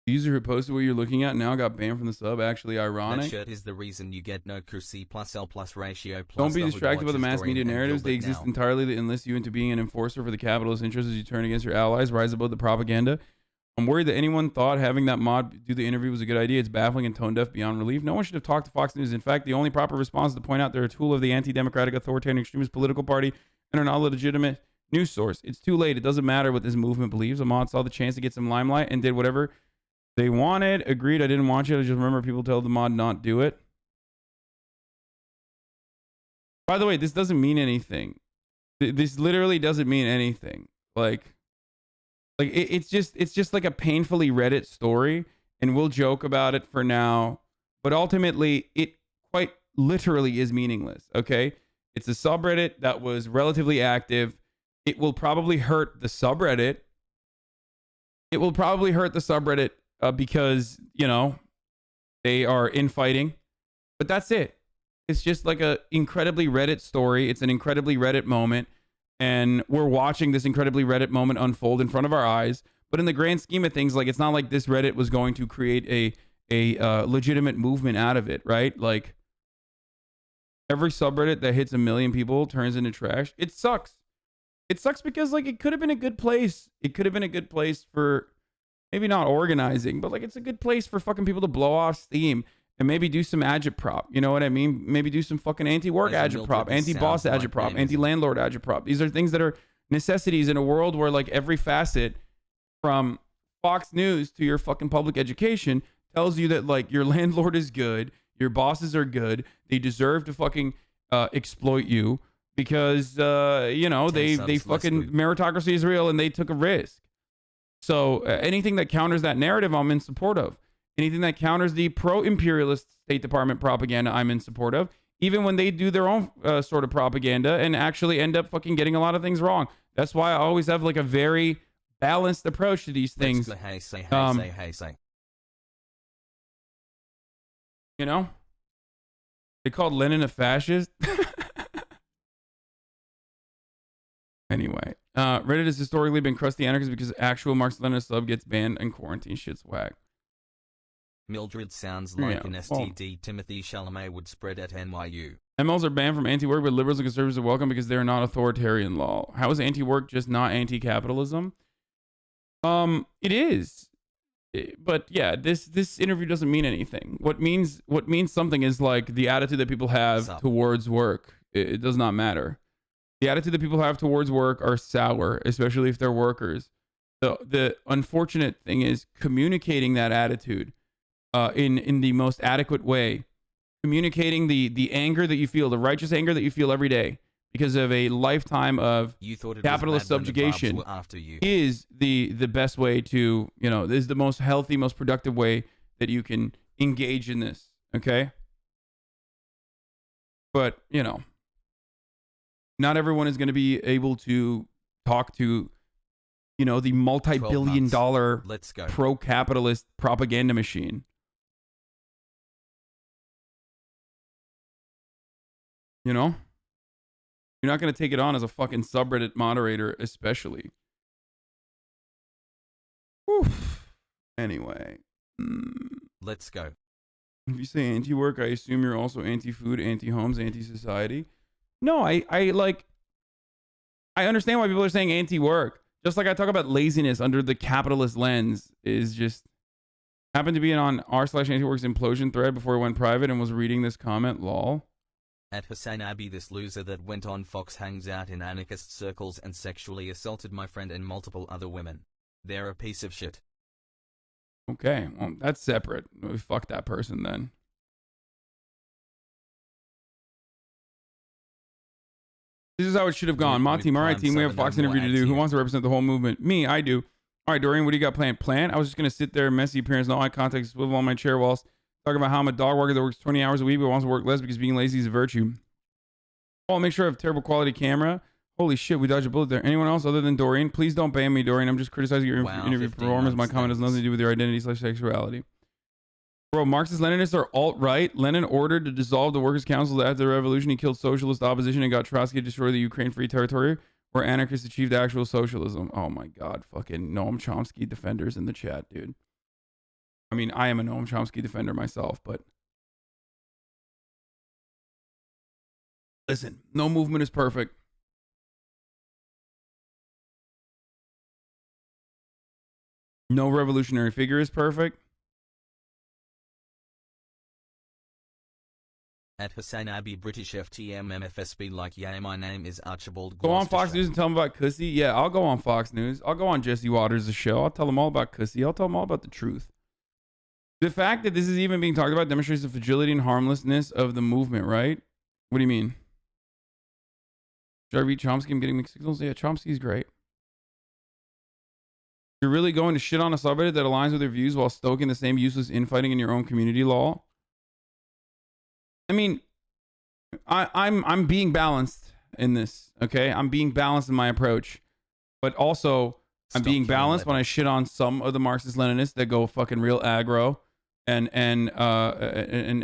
[SPEAKER 4] User who posted what you're looking at now got banned from the sub. Actually ironic.
[SPEAKER 1] That shirt is the reason you get no C plus L plus ratio plus.
[SPEAKER 4] Don't be distracted by the mass media narratives. They exist entirely to enlist you into being an enforcer for the capitalist interests as you turn against your allies. Rise above the propaganda. I'm worried that anyone thought having that mod do the interview was a good idea. It's baffling and tone deaf beyond relief. No one should have talked to Fox News. In fact, the only proper response is to point out they're a tool of the anti-democratic, authoritarian, extremist political party and are not a legitimate news source. It's too late. It doesn't matter what this movement believes. A mod saw the chance to get some limelight and did whatever they wanted. Agreed. I didn't want you. I just remember people told the mod not do it. By the way, this doesn't mean anything. This literally doesn't mean anything. Like it's just like a painfully Reddit story, and we'll joke about it for now. But ultimately, it quite literally is meaningless. Okay, it's a subreddit that was relatively active. It will probably hurt the subreddit. Because, you know, they are infighting. But that's it. It's just like a incredibly Reddit story. It's an incredibly Reddit moment. And we're watching this incredibly Reddit moment unfold in front of our eyes. But in the grand scheme of things, like, it's not like this Reddit was going to create a legitimate movement out of it, right? Like, every subreddit that hits 1 million people turns into trash. It sucks. It sucks because, like, it could have been a good place. It could have been a good place for... maybe not organizing, but like it's a good place for fucking people to blow off steam and maybe do some agitprop. You know what I mean? Maybe do some fucking anti-work agitprop, anti-boss agitprop, anti-landlord agitprop. These are things that are necessities in a world where like every facet from Fox News to your fucking public education tells you that like your landlord is good, your bosses are good, they deserve to fucking exploit you because you know they fucking meritocracy is real and they took a risk. So anything that counters that narrative, I'm in support of. Anything that counters the pro-imperialist State Department propaganda, I'm in support of. Even when they do their own sort of propaganda and actually end up fucking getting a lot of things wrong. That's why I always have like a very balanced approach to these things. You know? They called Lenin a fascist. Anyway. Reddit has historically been crusty anarchist because actual Marxist-Leninist sub gets banned and quarantine. Shit's whack.
[SPEAKER 1] Mildred sounds like an STD Timothy Chalamet would spread at NYU.
[SPEAKER 4] MLs are banned from anti-work, but liberals and conservatives are welcome because they're not authoritarian law. How is anti-work just not anti-capitalism? It is. But yeah, this interview doesn't mean anything. What means something is like the attitude that people have towards work. It does not matter. The attitude that people have towards work are sour, especially if they're workers. The unfortunate thing is communicating that attitude in the most adequate way. Communicating the anger that you feel, the righteous anger that you feel every day because of a lifetime of capitalist subjugation is the best way to, is the most healthy, most productive way that you can engage in this. Okay. But, not everyone is going to be able to talk to, the multi-billion-dollar pro-capitalist propaganda machine. You're not going to take it on as a fucking subreddit moderator, especially. Oof. Anyway.
[SPEAKER 1] Let's go.
[SPEAKER 4] If you say anti-work, I assume you're also anti-food, anti-homes, anti-society. No, I understand why people are saying anti-work. Just like I talk about laziness under the capitalist lens is just happened to be on r/antiworks implosion thread before it went private and was reading this comment, lol.
[SPEAKER 1] At HasanAbi, this loser that went on Fox hangs out in anarchist circles and sexually assaulted my friend and multiple other women. They're a piece of shit.
[SPEAKER 4] Okay, well, that's separate. Fuck that person then. This is how it should have gone. My team, all right, team, we have a Fox interview to do. Who wants to represent the whole movement? Me, I do. All right, Dorian, what do you got planned? I was just going to sit there, messy appearance, no eye contact, swivel on my chair whilst talking about how I'm a dog worker that works 20 hours a week but wants to work less because being lazy is a virtue. I'll make sure I have terrible quality camera. Holy shit, we dodged a bullet there. Anyone else other than Dorian? Please don't ban me, Dorian. I'm just criticizing your interview performance. My comment has nothing to do with your identity/sexuality. Bro, Marxist-Leninists are alt-right. Lenin ordered to dissolve the Workers' Council after the revolution. He killed socialist opposition and got Trotsky to destroy the Ukraine Free Territory, where anarchists achieved actual socialism. Oh my god, fucking Noam Chomsky defenders in the chat, dude. I mean, I am a Noam Chomsky defender myself, but listen, no movement is perfect. No revolutionary figure is perfect.
[SPEAKER 1] At HasanAbi, British FTM MFSB like, yeah, my name is Archibald.
[SPEAKER 4] Go on Fox News and tell them about Cussy. Yeah, I'll go on Fox News. I'll go on Jesse Waters' show. I'll tell them all about Cussy. I'll tell them all about the truth. The fact that this is even being talked about demonstrates the fragility and harmlessness of the movement, right? What do you mean? Should I read Chomsky? I'm getting mixed signals. Yeah, Chomsky's great. You're really going to shit on a subreddit that aligns with your views while stoking the same useless infighting in your own community, lol? I mean, I'm being balanced in this, okay? I'm being balanced in my approach. But also, I'm being balanced when I shit on some of the Marxist-Leninists that go fucking real aggro and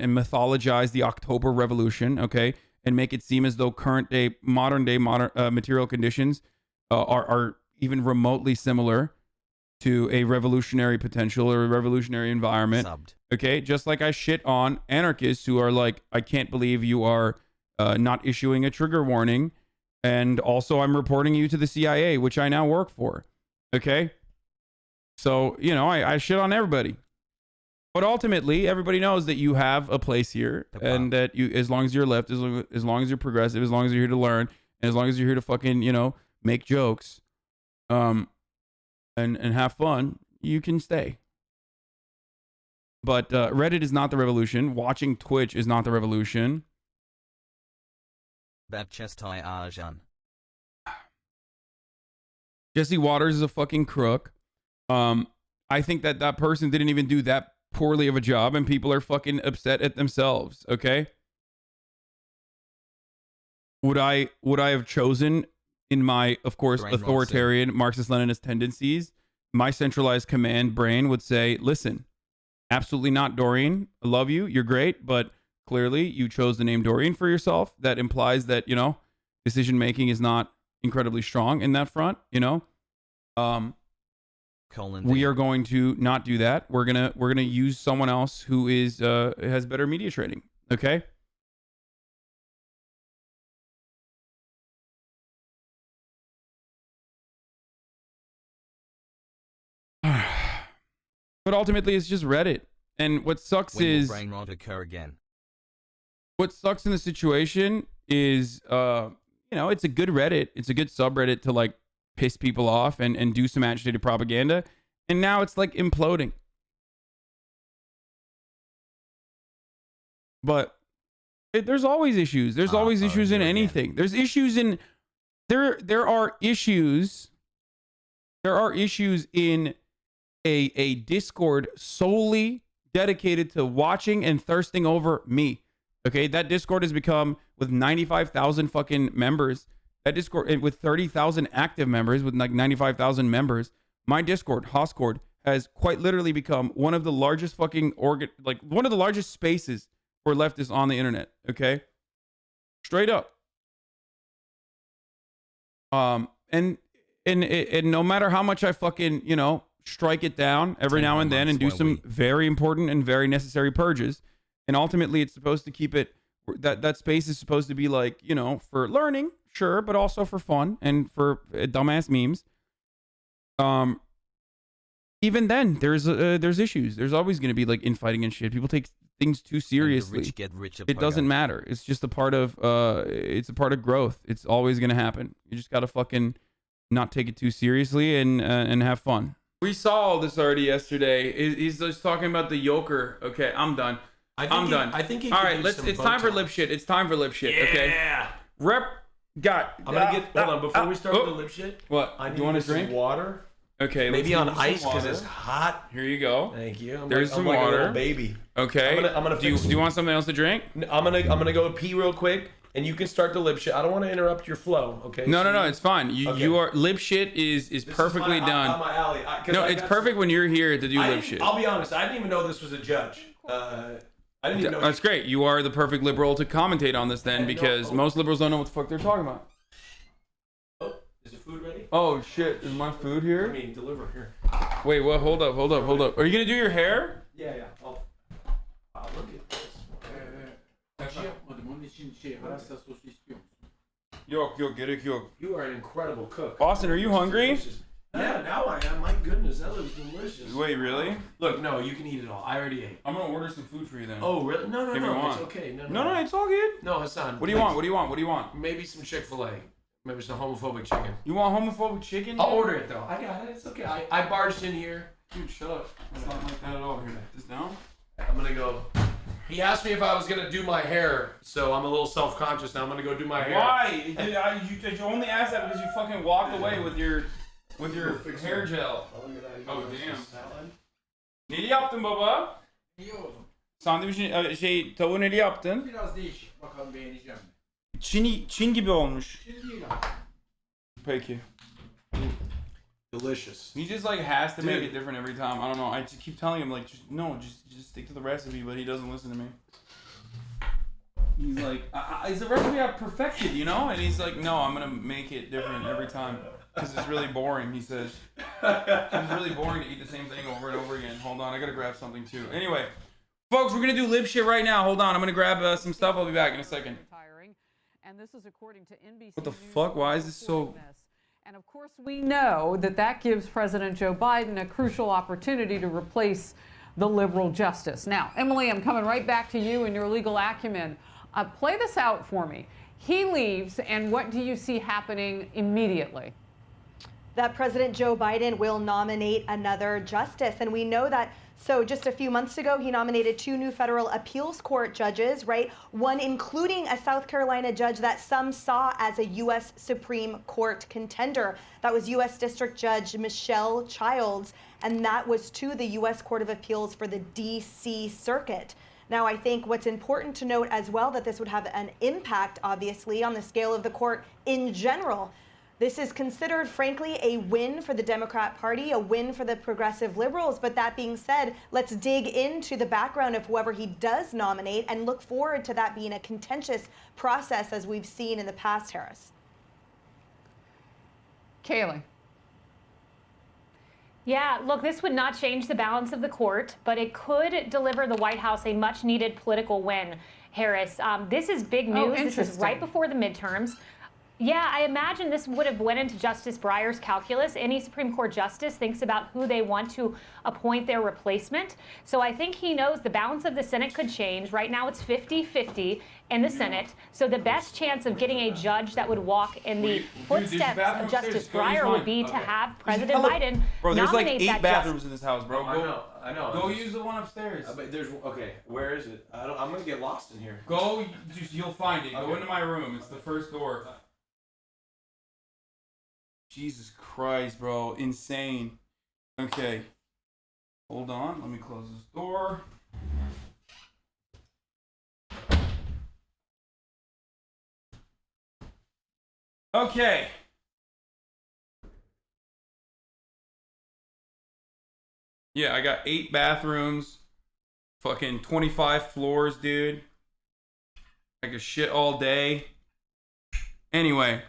[SPEAKER 4] mythologize the October Revolution, okay? And make it seem as though modern day material conditions are even remotely similar to a revolutionary potential or a revolutionary environment. Okay, just like I shit on anarchists who are like, I can't believe you are not issuing a trigger warning, and also I'm reporting you to the CIA, which I now work for. Okay, so I shit on everybody, but ultimately everybody knows that you have a place here, and that you, as long as you're left, as long as you're progressive, as long as you're here to learn, and as long as you're here to fucking make jokes, and have fun, you can stay. But Reddit is not the revolution. Watching Twitch is not the revolution.
[SPEAKER 1] Bapchestai Arjan.
[SPEAKER 4] Jesse Waters is a fucking crook. I think that person didn't even do that poorly of a job, and people are fucking upset at themselves, okay? Would I have chosen, in my, of course, authoritarian Marxist-Leninist tendencies, my centralized command brain would say, listen, absolutely not, Dorian. I love you. You're great. But clearly you chose the name Dorian for yourself. That implies that, decision making is not incredibly strong in that front, we are going to not do that. We're gonna use someone else who is has better media training. Okay. But ultimately, it's just Reddit. And what sucks is
[SPEAKER 1] brain rot occur again.
[SPEAKER 4] What sucks in the situation is, it's a good Reddit. It's a good subreddit to like piss people off and do some agitated propaganda. And now it's like imploding. But there's always issues. There's always issues in anything. Again. There's issues in there are issues. There are issues in a Discord solely dedicated to watching and thirsting over me. Okay, that Discord has become, with 95,000 fucking members, that Discord with 30,000 active members, with like 95,000 members, my Discord, Hoscord, has quite literally become one of the largest fucking one of the largest spaces for leftists on the internet. Okay, straight up. And no matter how much I fucking strike it down every now and then and do some very important and very necessary purges. And ultimately, it's supposed to keep it, that space is supposed to be like, for learning, sure, but also for fun and for dumbass memes. Even then, there's issues. There's always going to be like infighting and shit. People take things too seriously.
[SPEAKER 1] Rich get richer,
[SPEAKER 4] it doesn't matter. It's just a part of, it's a part of growth. It's always going to happen. You just got to fucking not take it too seriously and have fun. We saw all this already yesterday. He's just talking about the yoker. Okay, I'm done. I'm done.
[SPEAKER 5] I think he
[SPEAKER 4] all right, it's time for lip shit. It's time for lip shit. Yeah. Okay. Hold
[SPEAKER 5] on, before we start with the lip shit.
[SPEAKER 4] What?
[SPEAKER 5] I need
[SPEAKER 4] you want to drink
[SPEAKER 5] some water?
[SPEAKER 4] Okay.
[SPEAKER 5] Maybe on ice because it's hot.
[SPEAKER 4] Here you go.
[SPEAKER 5] Thank you.
[SPEAKER 4] There's some water.
[SPEAKER 5] Like a little baby.
[SPEAKER 4] Okay.
[SPEAKER 5] I'm gonna.
[SPEAKER 4] Do you want something else to drink?
[SPEAKER 5] I'm gonna go pee real quick, and you can start the lip shit. I don't want to interrupt your flow. Okay.
[SPEAKER 4] No, it's fine. You are lip shit is perfectly done.
[SPEAKER 5] Up my alley.
[SPEAKER 4] No, it's perfect when you're here to do lip shit.
[SPEAKER 5] I'll be honest. I didn't even know this was a judge. I didn't even know.
[SPEAKER 4] That's great. You are the perfect liberal to commentate on this then, because most liberals don't know what the fuck they're talking about.
[SPEAKER 5] Oh, is the food ready?
[SPEAKER 4] Oh shit, is my food here?
[SPEAKER 5] I mean, deliver here.
[SPEAKER 4] Wait, what? Hold up. Are you gonna do your hair?
[SPEAKER 5] Yeah. Wow, look at this.
[SPEAKER 4] Yok, gerek yok.
[SPEAKER 5] You are an incredible cook.
[SPEAKER 4] Austin, are you hungry?
[SPEAKER 5] Yeah, now I am. My goodness, that looks delicious.
[SPEAKER 4] Wait, really?
[SPEAKER 5] Look, no, you can eat it all. I already ate.
[SPEAKER 4] I'm gonna order some food for you then.
[SPEAKER 5] Oh, really? No,
[SPEAKER 4] if you want.
[SPEAKER 5] it's okay.
[SPEAKER 4] No, it's all good.
[SPEAKER 5] No, Hasan.
[SPEAKER 4] What do you want? What do you want?
[SPEAKER 5] Maybe some Chick-fil-A. Maybe some homophobic chicken.
[SPEAKER 4] You want homophobic chicken?
[SPEAKER 5] I'll order it though. I got it. It's okay. I barged in here.
[SPEAKER 4] Dude, shut up. It's not like that at all. Here, this down.
[SPEAKER 5] I'm gonna go. He asked me if I was gonna do my hair, so I'm a little self-conscious now. I'm gonna go do my hair.
[SPEAKER 4] Why? You only asked that because you fucking walked away with your hair gel. Oh damn. Neli yaptın baba?
[SPEAKER 11] İyi oldu.
[SPEAKER 4] Sandviçin tavuğu neli yaptın?
[SPEAKER 11] Biraz değişik. Bakalım beğeneceğim mi?
[SPEAKER 4] Çin gibi olmuş.
[SPEAKER 11] Çin değil abi.
[SPEAKER 4] Peki.
[SPEAKER 5] Delicious.
[SPEAKER 4] He just like has to make it different every time. I don't know. I just keep telling him like just stick to the recipe, but he doesn't listen to me. He's like, it's a recipe I've perfected, and he's like, no, I'm gonna make it different every time because it's really boring. He says it's really boring to eat the same thing over and over again. Hold on, I gotta grab something too. Anyway, folks, we're gonna do lip shit right now. Hold on, I'm gonna grab some stuff. I'll be back in a second.
[SPEAKER 12] And this is according to NBC.
[SPEAKER 4] What the fuck? Why is this so?
[SPEAKER 12] And of course, we know that gives President Joe Biden a crucial opportunity to replace the liberal justice. Now, Emily, I'm coming right back to you and your legal acumen. Play this out for me. He leaves, and what do you see happening immediately?
[SPEAKER 13] That President Joe Biden will nominate another justice. And we know that. So just a few months ago, he nominated 2 new federal appeals court judges, right? One including a South Carolina judge that some saw as a U.S. Supreme Court contender. That was U.S. District Judge Michelle Childs, and that was to the U.S. Court of Appeals for the D.C. Circuit. Now, I think what's important to note as well that this would have an impact, obviously, on the scale of the court in general. This is considered, frankly, a win for the Democrat Party, a win for the progressive liberals. But that being said, let's dig into the background of whoever he does nominate and look forward to that being a contentious process as we've seen in the past, Harris.
[SPEAKER 12] Kaylee.
[SPEAKER 14] Yeah, look, this would not change the balance of the court, but it could deliver the White House a much-needed political win, Harris. This is big news. This is right before the midterms. Yeah, I imagine this would have went into Justice Breyer's calculus. Any Supreme Court justice thinks about who they want to appoint their replacement. So I think he knows the balance of the Senate could change. Right now it's 50-50 in the Senate. So the best chance of getting a judge that would walk in the footsteps of Justice Breyer would be to have President Biden
[SPEAKER 15] Bro, there's like
[SPEAKER 14] nominate
[SPEAKER 15] 8
[SPEAKER 14] that
[SPEAKER 15] bathrooms in this house, bro.
[SPEAKER 11] I know.
[SPEAKER 15] Go use the one upstairs.
[SPEAKER 11] But there's okay. Where is it? I'm gonna get lost in here.
[SPEAKER 15] Go, you'll find it. Go into my room. It's the first door. Jesus Christ, bro. Insane. Okay. Hold on. Let me close this door. Okay. Yeah, I got 8 bathrooms. Fucking 25 floors, dude. I could shit all day. Anyway.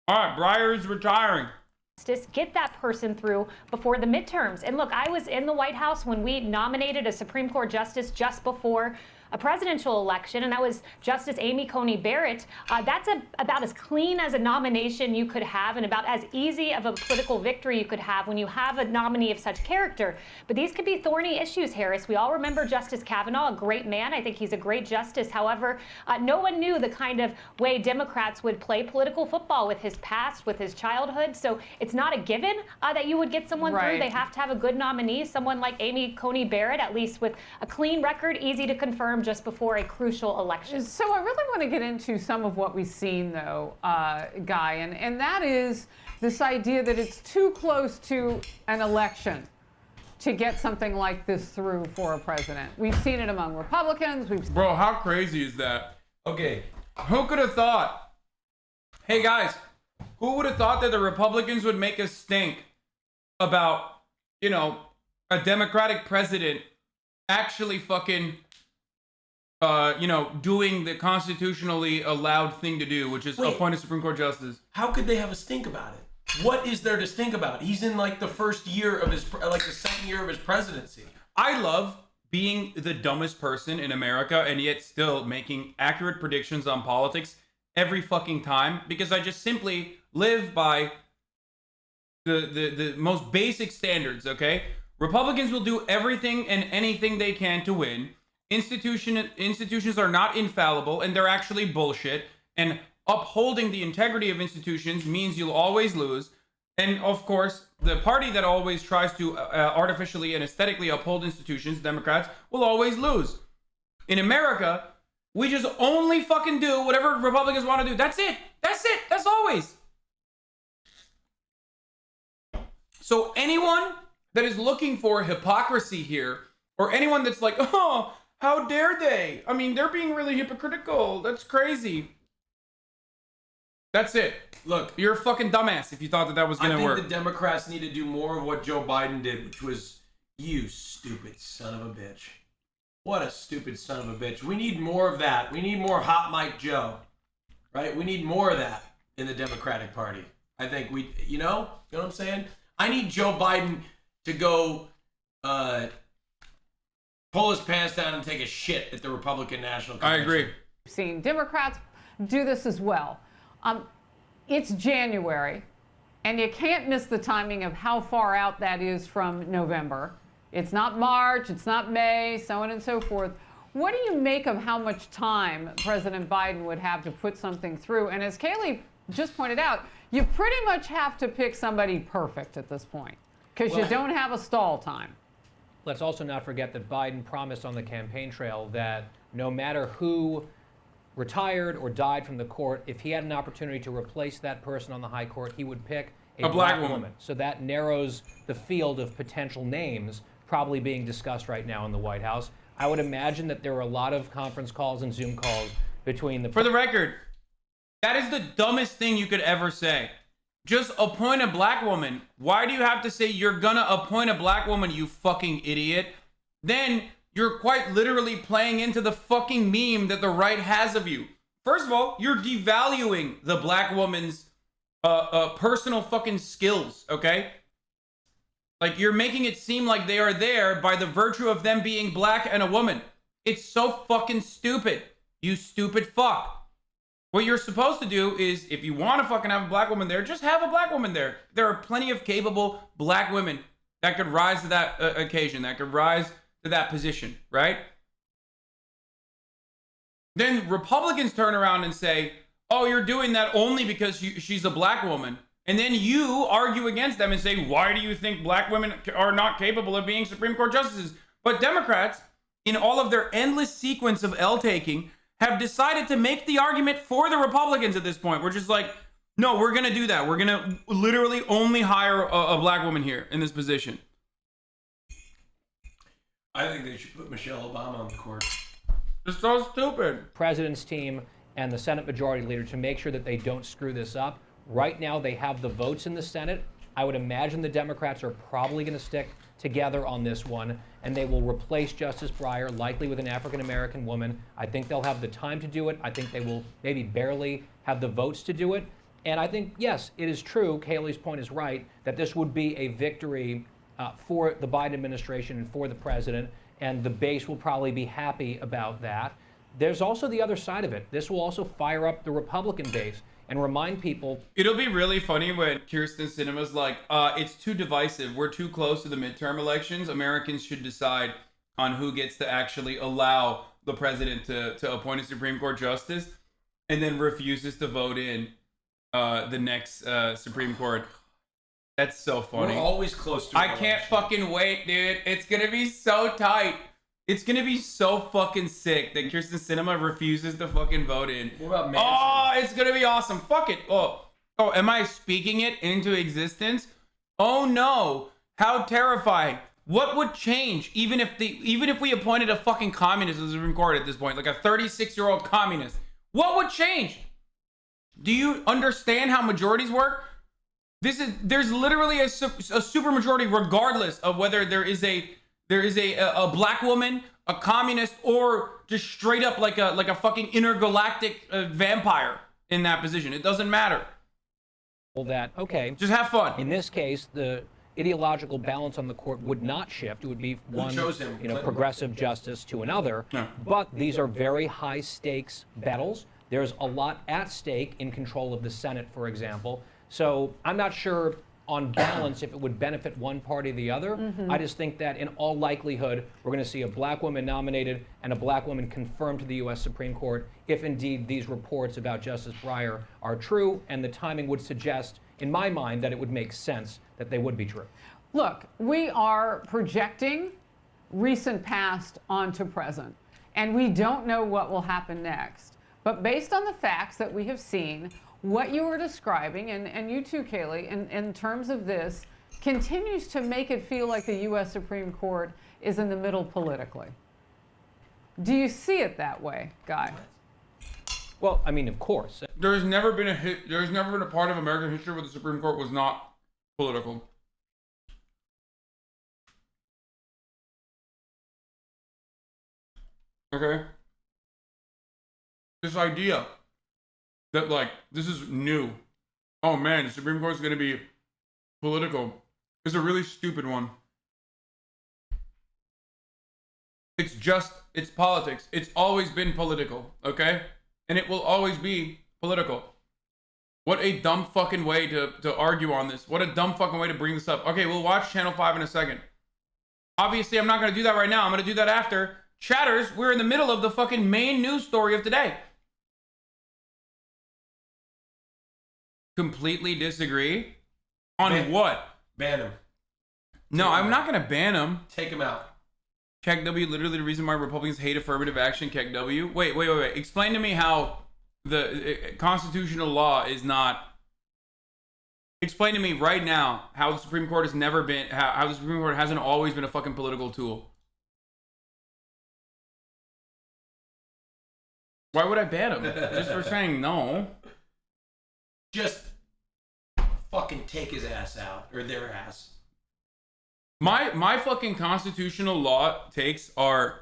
[SPEAKER 15] All right, Breyer's retiring.
[SPEAKER 14] Get that person through before the midterms. And look, I was in the White House when we nominated a Supreme Court justice just before a presidential election, and that was Justice Amy Coney Barrett. That's about as clean as a nomination you could have and about as easy of a political victory you could have when you have a nominee of such character. But these could be thorny issues, Harris. We all remember Justice Kavanaugh, a great man. I think he's a great justice. However, no one knew the kind of way Democrats would play political football with his past, with his childhood. So it's not a given that you would get someone through. They have to have a good nominee, someone like Amy Coney Barrett, at least with a clean record, easy to confirm just before a crucial election.
[SPEAKER 12] So I really want to get into some of what we've seen, though, Guy, and that is this idea that it's too close to an election to get something like this through for a president. We've seen it among Republicans.
[SPEAKER 4] Bro, how crazy is that? Okay, who could have thought? Hey, guys, who would have thought that the Republicans would make a stink about, you know, a Democratic president actually fucking you know, doing the constitutionally allowed thing to do, which is appoint a Supreme Court justice.
[SPEAKER 11] How could they have a stink about it? What is there to stink about? He's in like the first year of his, like the second year of his presidency.
[SPEAKER 4] I love being the dumbest person in America and yet still making accurate predictions on politics every fucking time, because I just simply live by the most basic standards, okay? Republicans will do everything and anything they can to win. Institutions are not infallible, and they're actually bullshit. And upholding the integrity of institutions means you'll always lose. And of course, the party that always tries to artificially and aesthetically uphold institutions, Democrats, will always lose. In America, we just only fucking do whatever Republicans want to do. That's it. That's it. That's always. So anyone that is looking for hypocrisy here, or anyone that's like, oh, how dare they? I mean, they're being really hypocritical. That's crazy. That's it. Look, you're a fucking dumbass if you thought that that was going to work.
[SPEAKER 11] I think the Democrats need to do more of what Joe Biden did, which was, you stupid son of a bitch. What a stupid son of a bitch. We need more of that. We need more Hot Mike Joe, right? We need more of that in the Democratic Party. I think we, you know what I'm saying? I need Joe Biden to go, pull his pants down and take a shit at the Republican National Convention.
[SPEAKER 4] I agree.
[SPEAKER 12] We've seen Democrats do this as well. It's January, and you can't miss the timing of how far out that is from November. It's not March, it's not May, so on and so forth. What do you make of how much time President Biden would have to put something through? And as Kaylee just pointed out, you pretty much have to pick somebody perfect at this point, because you don't have a stall time.
[SPEAKER 16] Let's also not forget that Biden promised on the campaign trail that no matter who retired or died from the court, if he had an opportunity to replace that person on the high court, he would pick a black woman. So that narrows the field of potential names probably being discussed right now in the White House. I would imagine that there are a lot of conference calls and Zoom calls between the...
[SPEAKER 4] For the record, that is the dumbest thing you could ever say. Just appoint a black woman. Why do you have to say you're gonna appoint a black woman, you fucking idiot? Then you're quite literally playing into the fucking meme that the right has of you. First of all, you're devaluing the black woman's personal fucking skills, okay? Like, you're making it seem like they are there by the virtue of them being black and a woman. It's so fucking stupid. You stupid fuck. What you're supposed to do is, if you want to fucking have a black woman there, just have a black woman there. There are plenty of capable black women that could rise to that occasion, that could rise to that position, right? Then Republicans turn around and say, oh, you're doing that only because she's a black woman. And then you argue against them and say, why do you think black women are not capable of being Supreme Court justices? But Democrats, in all of their endless sequence of L-taking, have decided to make the argument for the Republicans at this point. We're just like, no, we're going to do that. We're going to literally only hire a black woman here in this position.
[SPEAKER 11] I think they should put Michelle Obama on the court.
[SPEAKER 4] It's so stupid.
[SPEAKER 16] President's team and the Senate Majority Leader to make sure that they don't screw this up. Right now, they have the votes in the Senate. I would imagine the Democrats are probably going to stick together on this one, and they will replace Justice Breyer, likely with an African-American woman. I think they'll have the time to do it. I think they will maybe barely have the votes to do it. And I think, yes, it is true, Kaylee's point is right, that this would be a victory for the Biden administration and for the president, and the base will probably be happy about that. There's also the other side of it. This will also fire up the Republican base and remind people.
[SPEAKER 4] It'll be really funny when Kirsten Sinema's like, it's too divisive. We're too close to the midterm elections. Americans should decide on who gets to actually allow the president to appoint a Supreme Court justice, and then refuses to vote in the next Supreme Court. That's so funny.
[SPEAKER 11] We're always close to
[SPEAKER 4] I can't fucking wait, dude. It's going to be so tight. It's going to be so fucking sick that Kirsten Sinema refuses to fucking vote in.
[SPEAKER 11] What about Manchin?
[SPEAKER 4] Oh, it's going to be awesome. Fuck it. Oh, am I speaking it into existence? Oh no. How terrifying. What would change even if we appointed a fucking communist to the Supreme Court at this point, like a 36-year-old communist? What would change? Do you understand how majorities work? There's literally a supermajority regardless of whether there is a black woman, a communist, or just straight up like a fucking intergalactic vampire in that position. It doesn't matter.
[SPEAKER 16] Well, that, okay.
[SPEAKER 4] Just have fun.
[SPEAKER 16] In this case, the ideological balance on the court would not shift. It would be one, progressive justice to another.
[SPEAKER 4] Yeah.
[SPEAKER 16] But these are very high stakes battles. There's a lot at stake in control of the Senate, for example. So I'm not sure on balance if it would benefit one party or the other. I just think that in all likelihood, we're going to see a black woman nominated and a black woman confirmed to the U.S. Supreme Court if indeed these reports about Justice Breyer are true, and the timing would suggest, in my mind, that it would make sense that they would be true.
[SPEAKER 12] Look, we are projecting recent past onto present, and we don't know what will happen next. But based on the facts that we have seen, what you were describing, and you too, Kaylee, in terms of this, continues to make it feel like the U.S. Supreme Court is in the middle politically. Do you see it that way, Guy?
[SPEAKER 16] Well, I mean, of course.
[SPEAKER 4] There's never been a part of American history where the Supreme Court was not political. Okay? This idea that, like, this is new. Oh man, the Supreme Court is going to be political is a really stupid one. It's politics. It's always been political, okay? And it will always be political. What a dumb fucking way to argue on this. What a dumb fucking way to bring this up. Okay, we'll watch Channel 5 in a second. Obviously, I'm not going to do that right now. I'm going to do that after. Chatters, we're in the middle of the fucking main news story of today. Completely disagree? On what?
[SPEAKER 11] Ban him.
[SPEAKER 4] No, I'm not going to ban him.
[SPEAKER 11] Take him out.
[SPEAKER 4] KEKW, literally the reason why Republicans hate affirmative action, KEKW. Wait. Explain to me how the constitutional law is not... Explain to me right now how the Supreme Court has never been... How the Supreme Court hasn't always been a fucking political tool. Why would I ban him? Just for saying no.
[SPEAKER 11] Just fucking take his ass out, or their ass.
[SPEAKER 4] My fucking constitutional law takes are,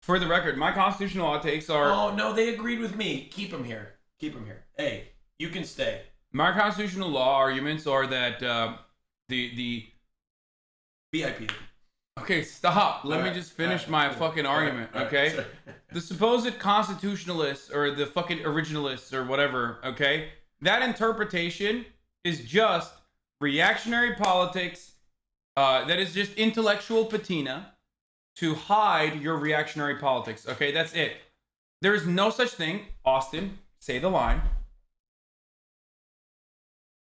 [SPEAKER 4] for the record, my constitutional law takes are...
[SPEAKER 11] Oh, no, they agreed with me. Keep him here. Keep him here. Hey, you can stay.
[SPEAKER 4] My constitutional law arguments are that the
[SPEAKER 11] VIP.
[SPEAKER 4] Okay, stop. Let me
[SPEAKER 11] Alright,
[SPEAKER 4] just finish
[SPEAKER 11] alright,
[SPEAKER 4] my
[SPEAKER 11] cool.
[SPEAKER 4] fucking argument,
[SPEAKER 11] Alright,
[SPEAKER 4] okay?
[SPEAKER 11] sorry.
[SPEAKER 4] The supposed constitutionalists or the fucking originalists or whatever, okay? That interpretation is just reactionary politics. That is just intellectual patina to hide your reactionary politics, okay? That's it. There is no such thing. Austin, say the line.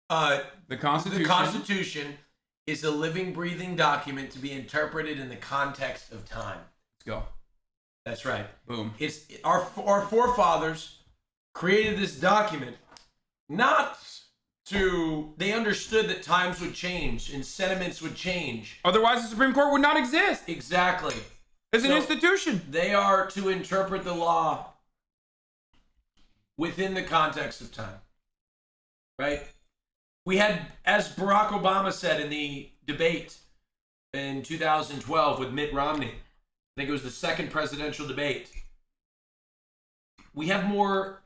[SPEAKER 4] The Constitution.
[SPEAKER 11] The Constitution is a living, breathing document to be interpreted in the context of time.
[SPEAKER 4] Let's go.
[SPEAKER 11] That's right.
[SPEAKER 4] Boom.
[SPEAKER 11] It's our forefathers created this document not to. They understood that times would change and sentiments would change.
[SPEAKER 4] Otherwise, the Supreme Court would not exist.
[SPEAKER 11] Exactly.
[SPEAKER 4] As an institution.
[SPEAKER 11] They are to interpret the law within the context of time. Right? We had, as Barack Obama said in the debate in 2012 with Mitt Romney, I think it was the second presidential debate. We have more,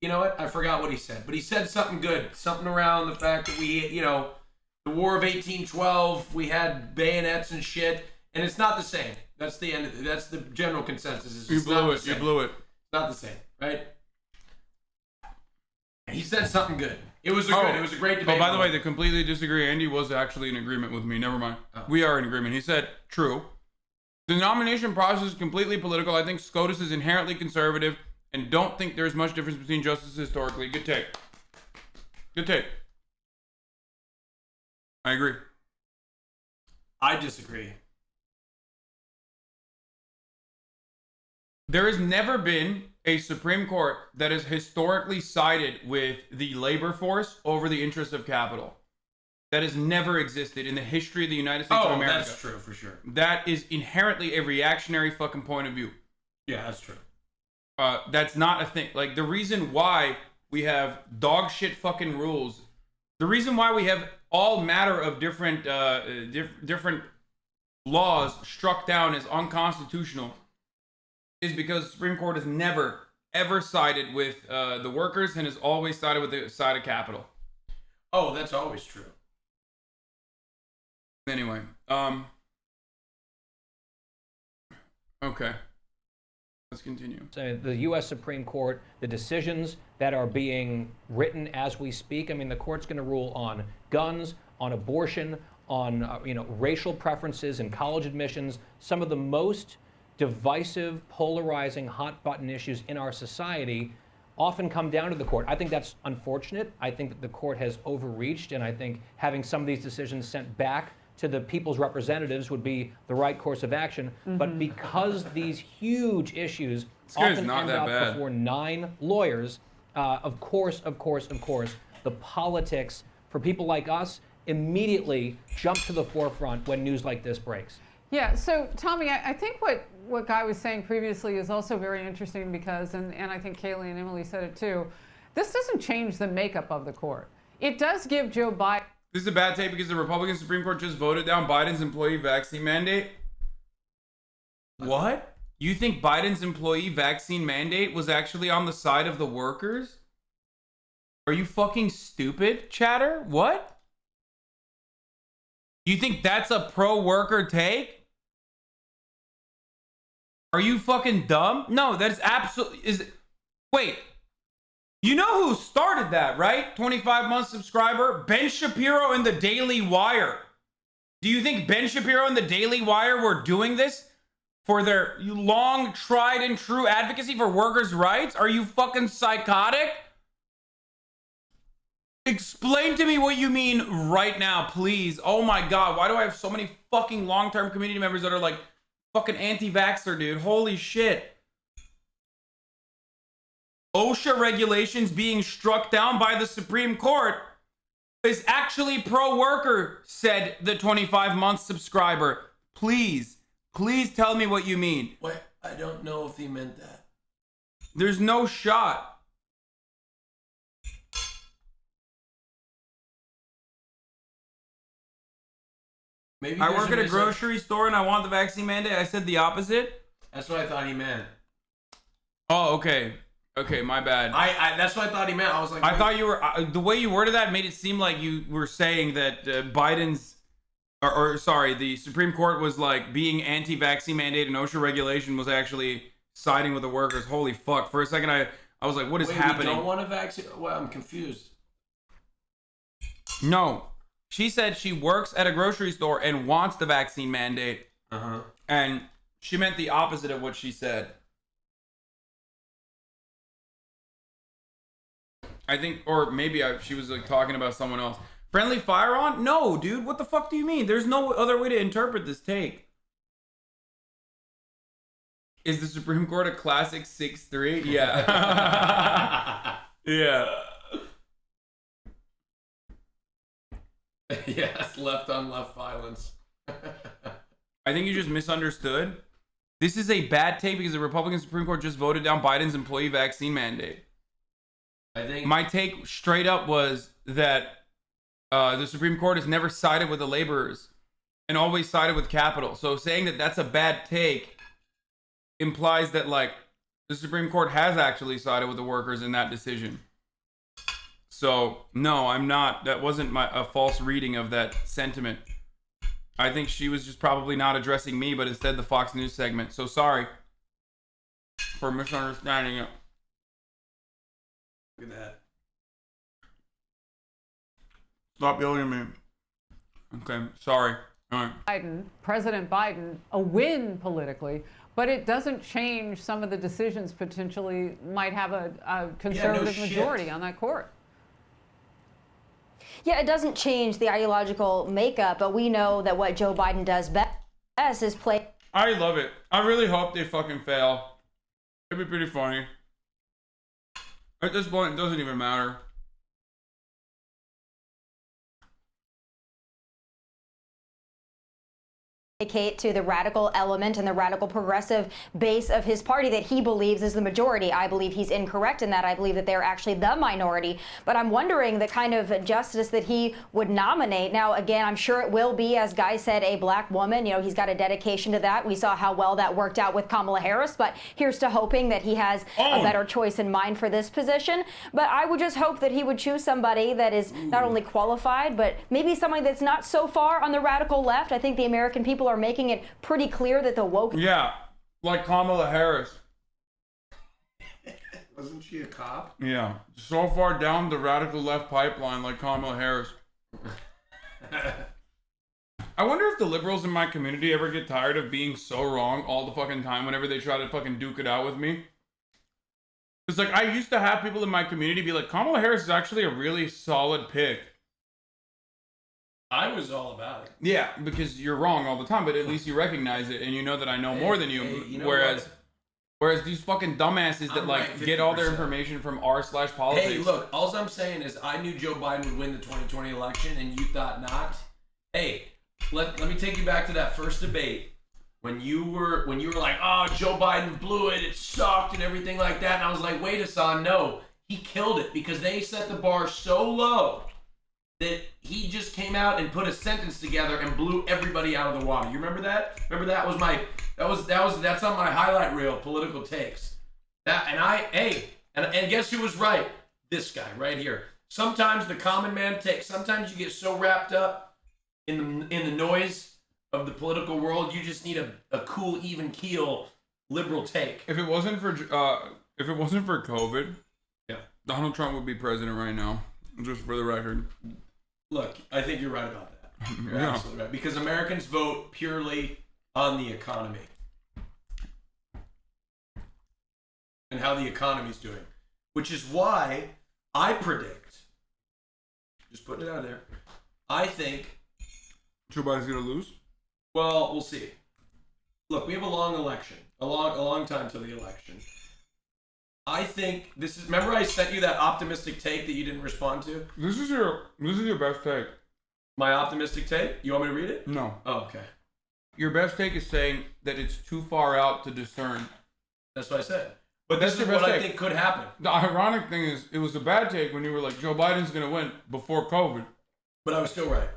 [SPEAKER 11] you know what? I forgot what he said, but he said something good. Something around the fact that we, you know, the War of 1812, we had bayonets and shit, and it's not the same. That's the end. That's the general consensus.
[SPEAKER 4] You blew it. You blew it.
[SPEAKER 11] It's not the same, right? He said something good. It was a great debate.
[SPEAKER 4] Oh, by the way, to completely disagree, Andy was actually in agreement with me. Never mind. We are in agreement. He said, true. The nomination process is completely political. I think SCOTUS is inherently conservative and don't think there's much difference between justices historically. Good take. Good take. I agree.
[SPEAKER 11] I disagree.
[SPEAKER 4] There has never been a Supreme Court that has historically sided with the labor force over the interests of capital. That has never existed in the history of the United States of America.
[SPEAKER 11] That's true for sure.
[SPEAKER 4] That is inherently a reactionary fucking point of view.
[SPEAKER 11] Yeah, that's true.
[SPEAKER 4] That's not a thing. Like, the reason why we have dog shit fucking rules, the reason why we have all matter of different laws struck down as unconstitutional is because the Supreme Court has never, ever sided with the workers and has always sided with the side of capital.
[SPEAKER 11] Oh, that's always true.
[SPEAKER 4] Anyway, okay. Let's continue.
[SPEAKER 16] So the U.S. Supreme Court, the decisions that are being written as we speak, I mean, the court's going to rule on guns, on abortion, on racial preferences and college admissions, some of the most divisive, polarizing, hot-button issues in our society often come down to the court. I think that's unfortunate. I think that the court has overreached, and I think having some of these decisions sent back to the people's representatives would be the right course of action.
[SPEAKER 12] Mm-hmm.
[SPEAKER 16] But because these huge issues often end up before 9 lawyers, of course, the politics for people like us immediately jump to the forefront when news like this breaks.
[SPEAKER 12] Yeah, so Tommy, I think what Guy was saying previously is also very interesting because, and I think Kaylee and Emily said it too, this doesn't change the makeup of the court. It does give Joe Biden...
[SPEAKER 4] This is a bad take because the Republican Supreme Court just voted down Biden's employee vaccine mandate. What? You think Biden's employee vaccine mandate was actually on the side of the workers? Are you fucking stupid, chatter? What? You think that's a pro-worker take? Are you fucking dumb? No, that is absolutely... Wait. You know who started that, right? 25-month subscriber, Ben Shapiro and the Daily Wire. Do you think Ben Shapiro and the Daily Wire were doing this for their long tried and true advocacy for workers' rights? Are you fucking psychotic? Explain to me what you mean right now, please. Oh my God, why do I have so many fucking long-term community members that are like fucking anti-vaxxer, dude? Holy shit. OSHA regulations being struck down by the Supreme Court is actually pro-worker, said the 25-month subscriber. Please tell me what you mean.
[SPEAKER 11] Wait, I don't know if he meant that.
[SPEAKER 4] There's no shot.
[SPEAKER 11] Maybe
[SPEAKER 4] I work at a grocery store and I want the vaccine mandate. I said the opposite.
[SPEAKER 11] That's what I thought he meant.
[SPEAKER 4] Oh, okay. Okay, my bad.
[SPEAKER 11] That's what I thought he meant. I was like,
[SPEAKER 4] I thought you were the way you worded that made it seem like you were saying that Biden's, or sorry, the Supreme Court was like being anti-vaccine mandate and OSHA regulation was actually siding with the workers. Holy fuck! For a second, I was like, what is happening?
[SPEAKER 11] We don't want a vaccine. Well, I'm confused.
[SPEAKER 4] No, she said she works at a grocery store and wants the vaccine mandate. And she meant the opposite of what she said. I think, or maybe she was like talking about someone else. Friendly fire on? No, dude. What the fuck do you mean? There's no other way to interpret this take. Is the Supreme Court a classic 6-3? Yeah. Yeah.
[SPEAKER 11] Yes, left on left violence.
[SPEAKER 4] I think you just misunderstood. This is a bad take because the Republican Supreme Court just voted down Biden's employee vaccine mandate.
[SPEAKER 11] I think
[SPEAKER 4] my take straight up was that the Supreme Court has never sided with the laborers and always sided with capital. So saying that that's a bad take implies that like the Supreme Court has actually sided with the workers in that decision. So no, I'm not. That wasn't a false reading of that sentiment. I think she was just probably not addressing me, but instead the Fox News segment. So sorry for misunderstanding it.
[SPEAKER 11] Look at that.
[SPEAKER 4] Stop yelling at me. Okay, sorry. All right.
[SPEAKER 12] President Biden, a win politically, but it doesn't change some of the decisions potentially might have a conservative majority on that court.
[SPEAKER 17] Yeah, it doesn't change the ideological makeup, but we know that what Joe Biden does best is play.
[SPEAKER 4] I love it. I really hope they fucking fail. It'd be pretty funny. At this point, it doesn't even matter.
[SPEAKER 17] To the radical element and the radical progressive base of his party that he believes is the majority. I believe he's incorrect in that. I believe that they're actually the minority. But I'm wondering the kind of justice that he would nominate. Now, again, I'm sure it will be, as Guy said, a black woman. You know, he's got a dedication to that. We saw how well that worked out with Kamala Harris. But here's to hoping that he has a better choice in mind for this position. But I would just hope that he would choose somebody that is not only qualified, but maybe somebody that's not so far on the radical left. I think the American people are making it pretty clear that the woke...
[SPEAKER 4] Yeah, like Kamala Harris.
[SPEAKER 11] Wasn't she a cop?
[SPEAKER 4] Yeah, so far down the radical left pipeline like Kamala Harris. I wonder if the liberals in my community ever get tired of being so wrong all the fucking time whenever they try to fucking duke it out with me. Because like I used to have people in my community be like, Kamala Harris is actually a really solid pick.
[SPEAKER 11] I was all about it.
[SPEAKER 4] Yeah, because you're wrong all the time, but at least you recognize it and you know that I know more than you.
[SPEAKER 11] You know
[SPEAKER 4] whereas these fucking dumbasses that like get all their information from r/politics.
[SPEAKER 11] Hey, look, all I'm saying is I knew Joe Biden would win the 2020 election and you thought not. Hey, let me take you back to that first debate when you were like, oh, Joe Biden blew it, it sucked and everything like that. And I was like, wait, Hasan, no, he killed it because they set the bar so low that he just came out and put a sentence together and blew everybody out of the water. You remember that? Remember that was that's on my highlight reel, political takes. And guess who was right? This guy right here. Sometimes the common man takes. Sometimes you get so wrapped up in the noise of the political world, you just need a cool, even keel liberal take.
[SPEAKER 4] If it wasn't for COVID,
[SPEAKER 11] yeah,
[SPEAKER 4] Donald Trump would be president right now. Just for the record.
[SPEAKER 11] Look, I think you're right about that. You're
[SPEAKER 4] Yeah.
[SPEAKER 11] absolutely right. Because Americans vote purely on the economy. And how the economy's doing. Which is why I predict, just putting it out there, I think
[SPEAKER 4] Joe Biden's going to lose?
[SPEAKER 11] Well, we'll see. Look, we have a long election. A long time till the election. I think this is. Remember, I sent you that optimistic take that you didn't respond to.
[SPEAKER 4] This is your best take.
[SPEAKER 11] My optimistic take. You want me to read it?
[SPEAKER 4] No.
[SPEAKER 11] Oh, okay.
[SPEAKER 4] Your best take is saying that it's too far out to discern.
[SPEAKER 11] That's what I said. But this is what I think could happen.
[SPEAKER 4] The ironic thing is, it was a bad take when you were like, Joe Biden's going to win before COVID.
[SPEAKER 11] But I was still right.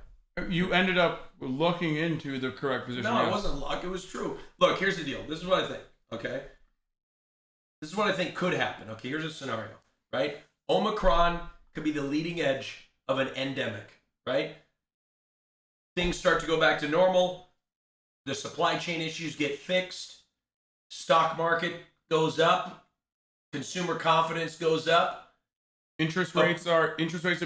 [SPEAKER 4] You ended up looking into the correct position.
[SPEAKER 11] No, it wasn't luck. It was true. Look, here's the deal. This is what I think. Okay. This is what I think could happen. Okay, here's a scenario, right? Omicron could be the leading edge of an endemic, right? Things start to go back to normal. The supply chain issues get fixed. Stock market goes up. Consumer confidence goes up.
[SPEAKER 4] Interest rates are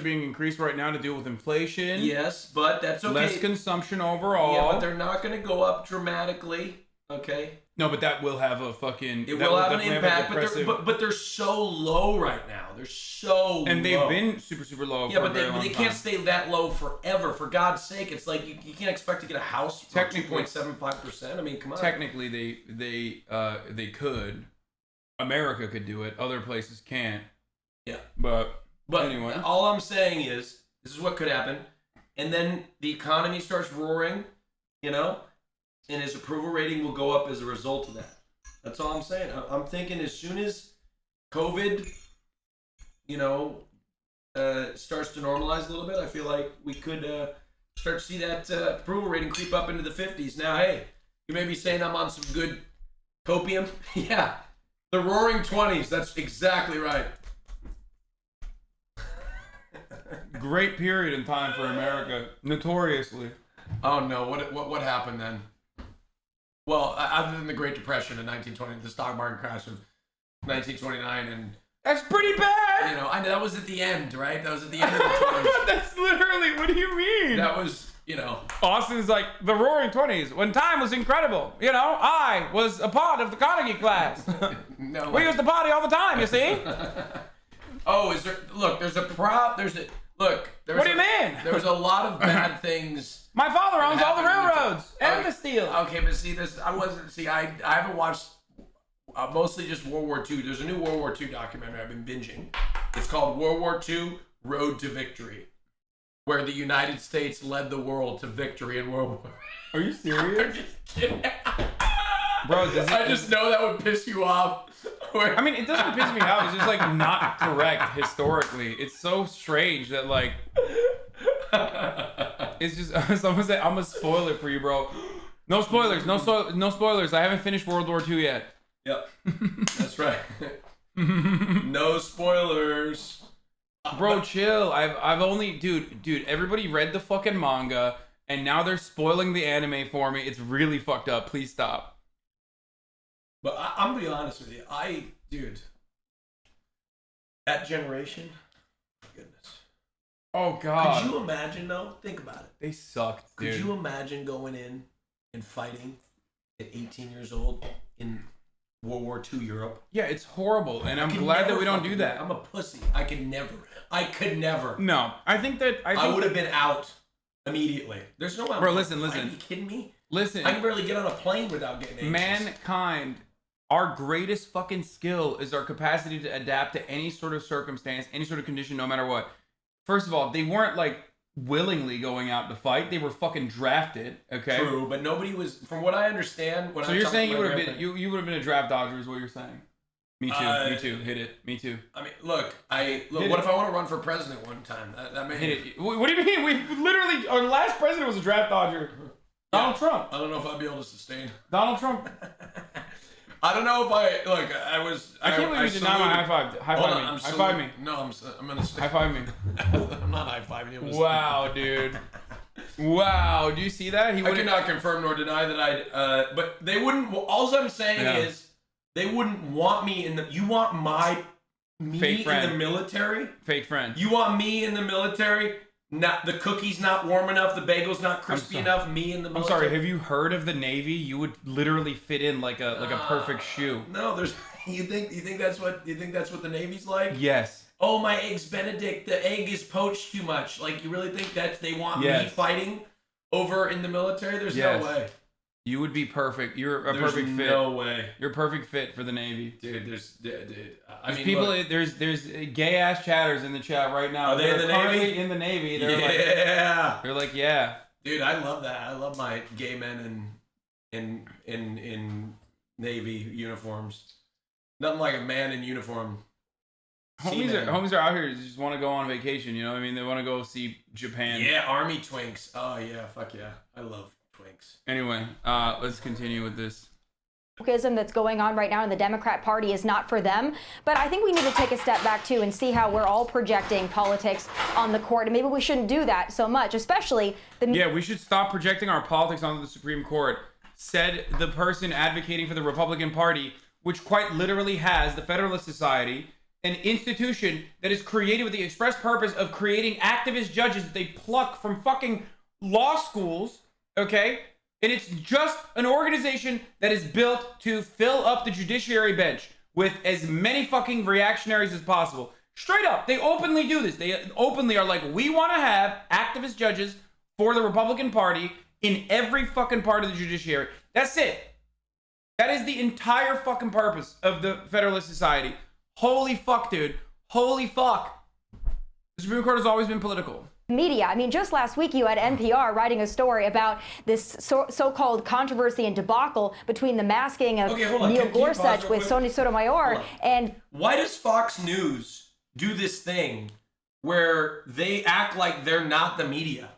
[SPEAKER 4] being increased right now to deal with inflation.
[SPEAKER 11] Yes, but that's okay.
[SPEAKER 4] Less consumption overall.
[SPEAKER 11] Yeah, but they're not going to go up dramatically. Okay.
[SPEAKER 4] No, but that will have a fucking.
[SPEAKER 11] It will have an impact, but they're so low right now. They're so
[SPEAKER 4] and they've
[SPEAKER 11] low.
[SPEAKER 4] been super low.
[SPEAKER 11] Yeah, but they can't stay that low forever. For God's sake, it's like you can't expect to get a house for 2.75%. I mean, come on.
[SPEAKER 4] Technically, they could. America could do it. Other places can't.
[SPEAKER 11] Yeah.
[SPEAKER 4] But anyway,
[SPEAKER 11] all I'm saying is this is what could happen, and then the economy starts roaring, you know. And his approval rating will go up as a result of that. That's all I'm saying. I'm thinking as soon as COVID, you know, starts to normalize a little bit, I feel like we could start to see that approval rating creep up into the 50s. Now, hey, you may be saying I'm on some good copium. Yeah, the roaring 20s. That's exactly right.
[SPEAKER 4] Great period in time for America, notoriously.
[SPEAKER 11] Oh no! What happened then? Well, other than the Great Depression in 1920, the stock market crash of 1929, and
[SPEAKER 4] that's pretty bad.
[SPEAKER 11] You know, I know that was at the end, right? That was at the end of the 20s.
[SPEAKER 4] That's literally. What do you mean?
[SPEAKER 11] That was, you know.
[SPEAKER 4] Austin's like the Roaring 20s when time was incredible. You know, I was a part of the Carnegie class.
[SPEAKER 11] No,
[SPEAKER 4] we used to party all the time. You see?
[SPEAKER 11] Oh, is there? Look, there's a prop. There's a look.
[SPEAKER 4] What do you mean?
[SPEAKER 11] There was a lot of bad things.
[SPEAKER 4] My father owns all the railroads and the steel.
[SPEAKER 11] Okay, but see this. I haven't watched mostly just World War II. There's a new World War II documentary I've been binging. It's called World War II: Road to Victory, where the United States led the world to victory in World War.
[SPEAKER 4] Are you serious?
[SPEAKER 11] I'm just kidding.
[SPEAKER 4] Bro,
[SPEAKER 11] I just know that would piss you off.
[SPEAKER 4] I mean, it doesn't piss me off. It's just like not correct historically. It's so strange that like. It's just someone said I'm gonna spoil it for you, bro. No spoilers, no spoilers. I haven't finished World War II yet.
[SPEAKER 11] Yep, that's right. No spoilers,
[SPEAKER 4] bro. Chill. I've only dude. Everybody read the fucking manga, and now they're spoiling the anime for me. It's really fucked up. Please stop.
[SPEAKER 11] But I'm gonna be honest with you. Dude, that generation. Goodness.
[SPEAKER 4] Oh God!
[SPEAKER 11] Could you imagine though? Think about it.
[SPEAKER 4] They sucked, dude.
[SPEAKER 11] Could you imagine going in and fighting at 18 years old in World War II Europe?
[SPEAKER 4] Yeah, it's horrible, and I'm glad that we don't do that.
[SPEAKER 11] I'm a pussy. I could never.
[SPEAKER 4] No, I think
[SPEAKER 11] I would have been out immediately. There's no way.
[SPEAKER 4] Bro, listen.
[SPEAKER 11] Are you kidding me?
[SPEAKER 4] Listen.
[SPEAKER 11] I can barely get on a plane without getting anxious.
[SPEAKER 4] Mankind. Our greatest fucking skill is our capacity to adapt to any sort of circumstance, any sort of condition, no matter what. First of all, they weren't like willingly going out to fight. They were fucking drafted. Okay.
[SPEAKER 11] True, but nobody was. From what I understand,
[SPEAKER 4] so you're saying you would have been you would have been a draft dodger, is what you're saying? Me too. Me too. Hit it. Me too.
[SPEAKER 11] I mean, look. What if I want to run for president one time? That may
[SPEAKER 4] hit it. What do you mean? We literally our last president was a draft dodger. Donald Trump.
[SPEAKER 11] I don't know if I'd be able to sustain.
[SPEAKER 4] Donald Trump.
[SPEAKER 11] I don't know if I was.
[SPEAKER 4] I can't believe you did not high five. High five me. High five me.
[SPEAKER 11] No, I'm gonna
[SPEAKER 4] high five me.
[SPEAKER 11] I'm not high fiving you.
[SPEAKER 4] Wow, dude. Wow. Do you see that?
[SPEAKER 11] I cannot confirm nor deny that but they wouldn't. All I'm saying is they wouldn't want me in the. You want me in the military?
[SPEAKER 4] Fake friend.
[SPEAKER 11] You want me in the military? Not the cookie's not warm enough, the bagel's not crispy enough. Me in the military.
[SPEAKER 4] I'm sorry. Have you heard of the Navy? You would literally fit in like a perfect shoe.
[SPEAKER 11] No, there's. You think that's what the Navy's like?
[SPEAKER 4] Yes.
[SPEAKER 11] Oh, my eggs Benedict. The egg is poached too much. Like you really think that they want me fighting over in the military? There's no way.
[SPEAKER 4] You would be perfect. You're a perfect fit.
[SPEAKER 11] No way.
[SPEAKER 4] You're a perfect fit for the Navy,
[SPEAKER 11] dude.
[SPEAKER 4] I mean, people. Look, there's gay ass chatters in the chat right now.
[SPEAKER 11] Are they in the Navy?
[SPEAKER 4] In the Navy. They're
[SPEAKER 11] they're
[SPEAKER 4] like, yeah.
[SPEAKER 11] Dude, I love that. I love my gay men in Navy uniforms. Nothing like a man in uniform.
[SPEAKER 4] Homies are out here. Just want to go on vacation. You know what I mean? They want to go see Japan.
[SPEAKER 11] Yeah, Army twinks. Oh yeah, fuck yeah. I love twinks.
[SPEAKER 4] Anyway, let's continue with this.
[SPEAKER 17] that's going on right now in the Democrat Party is not for them. But I think we need to take a step back too and see how we're all projecting politics on the court, and maybe we shouldn't do that so much, especially
[SPEAKER 15] Yeah, we should stop projecting our politics onto the Supreme Court, said the person advocating for the Republican Party, which quite literally has the Federalist Society, an institution that is created with the express purpose of creating activist judges that they pluck from fucking law schools, okay? And it's just an organization that is built to fill up the judiciary bench with as many fucking reactionaries as possible. Straight up, they openly do this. They openly are like, we want to have activist judges for the Republican Party in every fucking part of the judiciary. That's it. That is the entire fucking purpose of the Federalist Society. Holy fuck, dude. Holy fuck. The Supreme Court has always been political.
[SPEAKER 17] Media. I mean, just last week you had NPR writing a story about this so-called controversy and debacle between the masking of Neil Gorsuch with Sonia Sotomayor. And
[SPEAKER 11] why does Fox News do this thing where they act like they're not the media?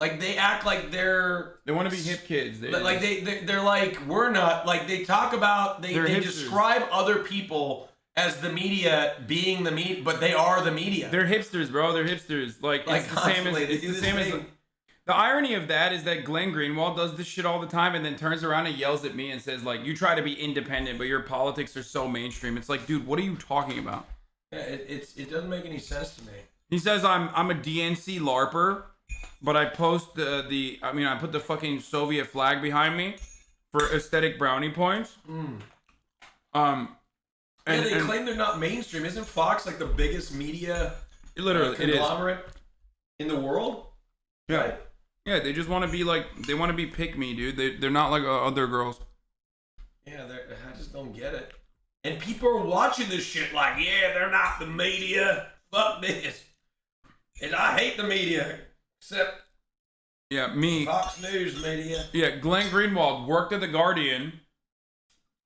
[SPEAKER 11] Like they act like they
[SPEAKER 15] want to be hip kids.
[SPEAKER 11] They're like, we're not. Like they talk about they describe other people as the media being the media, but they are the media.
[SPEAKER 15] They're hipsters, bro. They're hipsters. Like it's the same as the irony of that is that Glenn Greenwald does this shit all the time and then turns around and yells at me and says like, you try to be independent, but your politics are so mainstream. It's like, dude, what are you talking about?
[SPEAKER 11] Yeah, it doesn't make any sense to me.
[SPEAKER 15] He says I'm a DNC LARPer, but I post I put the fucking Soviet flag behind me for aesthetic brownie points.
[SPEAKER 11] And they claim they're not mainstream. Isn't Fox like the biggest media conglomerate in the world?
[SPEAKER 15] Yeah.
[SPEAKER 11] Right?
[SPEAKER 15] Yeah, they just want to be like, they want to be pick me, dude. They're not like other girls.
[SPEAKER 11] Yeah, I just don't get it. And people are watching this shit like, yeah, they're not the media. Fuck this. And I hate the media. Except
[SPEAKER 15] me.
[SPEAKER 11] Fox News media.
[SPEAKER 15] Yeah, Glenn Greenwald worked at The Guardian.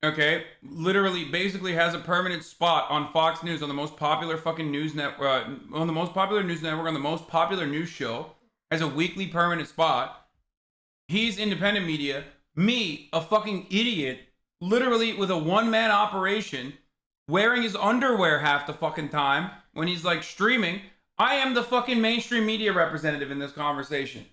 [SPEAKER 15] Okay, literally, basically has a permanent spot on Fox News on the most popular fucking news network, on the most popular news network, on the most popular news show, has a weekly permanent spot. He's independent media. Me, a fucking idiot, literally with a one-man operation, wearing his underwear half the fucking time when he's like streaming. I am the fucking mainstream media representative in this conversation.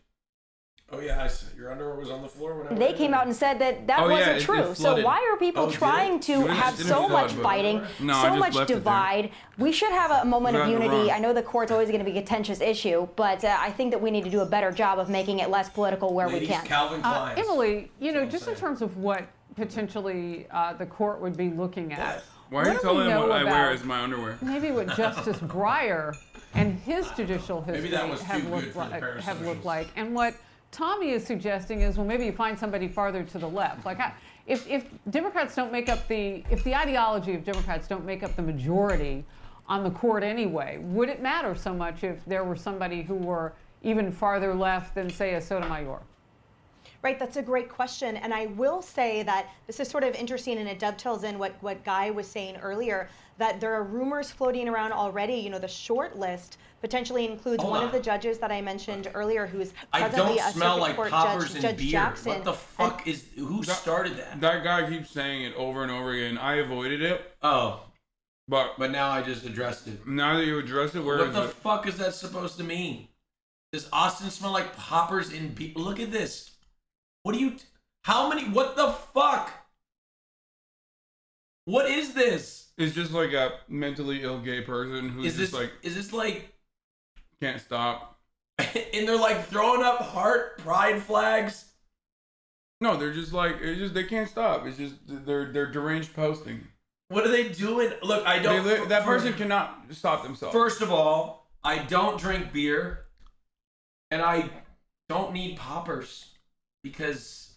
[SPEAKER 11] Oh yeah, I see. Your underwear was on the floor whenever
[SPEAKER 17] they came out and said that wasn't true. So why are people trying to have so much fighting, so much divide? We should have a moment of unity. I know the court's always going to be a contentious issue, but I think that we need to do a better job of making it less political where we can.
[SPEAKER 11] Calvin Klein.
[SPEAKER 12] Emily, just in terms of what potentially the court would be looking at.
[SPEAKER 15] Why are you telling them what I wear as my underwear?
[SPEAKER 12] Maybe what Justice Breyer and his judicial history have looked like, and what Tommy is suggesting is, well, maybe you find somebody farther to the left. Like, if Democrats don't make up if the ideology of Democrats don't make up the majority on the court anyway, would it matter so much if there were somebody who were even farther left than, say, a Sotomayor?
[SPEAKER 13] Right, that's a great question. And I will say that this is sort of interesting, and it dovetails in what Guy was saying earlier, that there are rumors floating around already. The short list potentially includes one of the judges that I mentioned earlier, who's presently a Circuit Court judge, Judge Jackson.
[SPEAKER 11] What the fuck who started that?
[SPEAKER 15] That guy keeps saying it over and over again. I avoided it.
[SPEAKER 11] Oh.
[SPEAKER 15] But
[SPEAKER 11] now I just addressed it.
[SPEAKER 15] Now that you addressed it,
[SPEAKER 11] what the fuck is that supposed to mean? Does Austin smell like poppers in people? Look at this. What the fuck? What is this?
[SPEAKER 15] It's just like a mentally ill gay person who's
[SPEAKER 11] is this like
[SPEAKER 15] can't stop.
[SPEAKER 11] And they're like throwing up pride flags?
[SPEAKER 15] No, they're just like, they can't stop. It's just, they're deranged posting.
[SPEAKER 11] What are they doing? Look, I don't.
[SPEAKER 15] That person cannot stop themselves.
[SPEAKER 11] First of all, I don't drink beer, and I don't need poppers because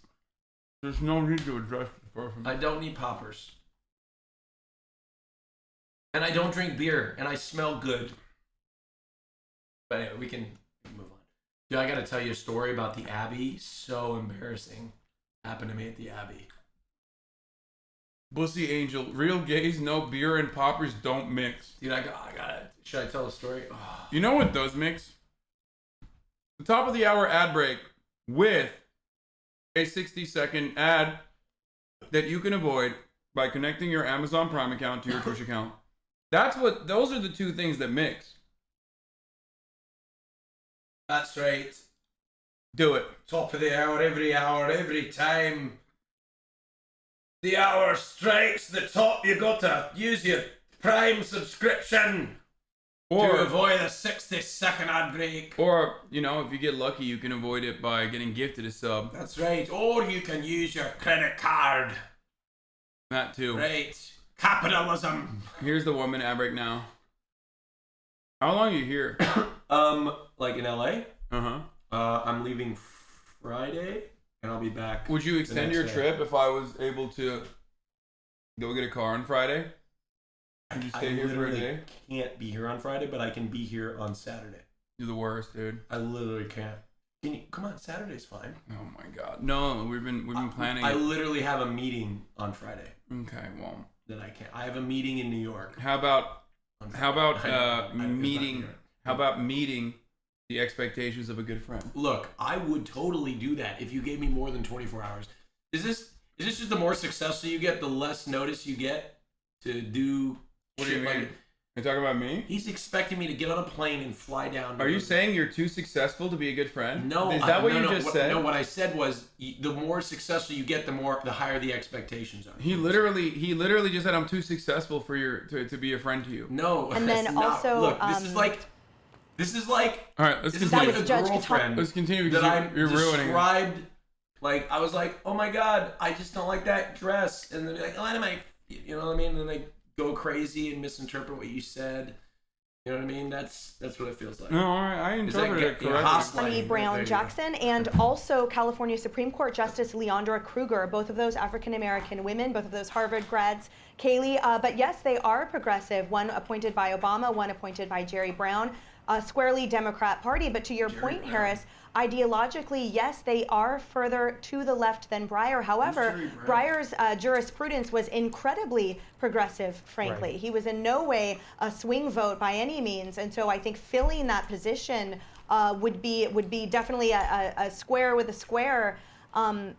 [SPEAKER 15] there's no need to address the person.
[SPEAKER 11] I don't need poppers, and I don't drink beer, and I smell good. But anyway, we can move on. Dude, I gotta tell you a story about the Abbey. So embarrassing. Happened to me at the Abbey.
[SPEAKER 15] Bussy Angel, real gays know beer and poppers don't mix.
[SPEAKER 11] Dude, I gotta. Should I tell a story? Oh.
[SPEAKER 15] You know what does mix? The top of the hour ad break with a 60-second ad that you can avoid by connecting your Amazon Prime account to your Twitch account. Those are the two things that mix.
[SPEAKER 11] That's right.
[SPEAKER 15] Do it.
[SPEAKER 11] Top of the hour, every time the hour strikes the top, you got to use your Prime subscription to avoid a 60-second ad break.
[SPEAKER 15] Or, you know, if you get lucky, you can avoid it by getting gifted a sub.
[SPEAKER 11] That's right. Or you can use your credit card.
[SPEAKER 15] That too.
[SPEAKER 11] Right. Capitalism.
[SPEAKER 15] Here's the 1 minute ad break now. How long are you here?
[SPEAKER 11] Like in LA?
[SPEAKER 15] Uh-huh.
[SPEAKER 11] I'm leaving Friday, and I'll be back.
[SPEAKER 15] Would you extend your trip if I was able to go get a car on Friday? Could you stay here for a day?
[SPEAKER 11] I can't be here on Friday, but I can be here on Saturday.
[SPEAKER 15] You're the worst, dude.
[SPEAKER 11] I literally can't. Can you, come on, Saturday's fine.
[SPEAKER 15] Oh my god. No, we've been planning.
[SPEAKER 11] I literally have a meeting on Friday.
[SPEAKER 15] Okay, well.
[SPEAKER 11] That I can't. I have a meeting in New York.
[SPEAKER 15] How about meeting the expectations of a good friend?
[SPEAKER 11] Look, I would totally do that if you gave me more than 24 hours. Is this just the more successful you get, the less notice you get to do?
[SPEAKER 15] What do you mean? You're talking about me?
[SPEAKER 11] He's expecting me to get on a plane and fly down.
[SPEAKER 15] Are you saying you're too successful to be a good friend?
[SPEAKER 11] No.
[SPEAKER 15] Is that what you just said?
[SPEAKER 11] No, what I said was the more successful you get, the higher the expectations are.
[SPEAKER 15] He literally just said I'm too successful for to be a friend to you.
[SPEAKER 11] No.
[SPEAKER 13] And then also,
[SPEAKER 11] look, this is like.
[SPEAKER 15] All right, let's continue.
[SPEAKER 11] Like a girlfriend.
[SPEAKER 15] Let's continue because you're ruining it.
[SPEAKER 11] Like I was like, oh my god, I just don't like that dress, and then be like, oh, you know what I mean? And then they go crazy and misinterpret what you said. You know what I mean? That's what it feels like.
[SPEAKER 15] No, I interpreted it correctly.
[SPEAKER 13] Brown Jackson, and also California Supreme Court Justice Leondra Kruger, both of those African-American women, both of those Harvard grads. Kaylee, but yes, they are progressive. One appointed by Obama, one appointed by Jerry Brown. Squarely Democrat Party, but to your point, Harris, ideologically, yes, they are further to the left than Breyer. However, Breyer's jurisprudence was incredibly progressive, frankly. Right. He was in no way a swing vote by any means, and so I think filling that position would be definitely a square with a square.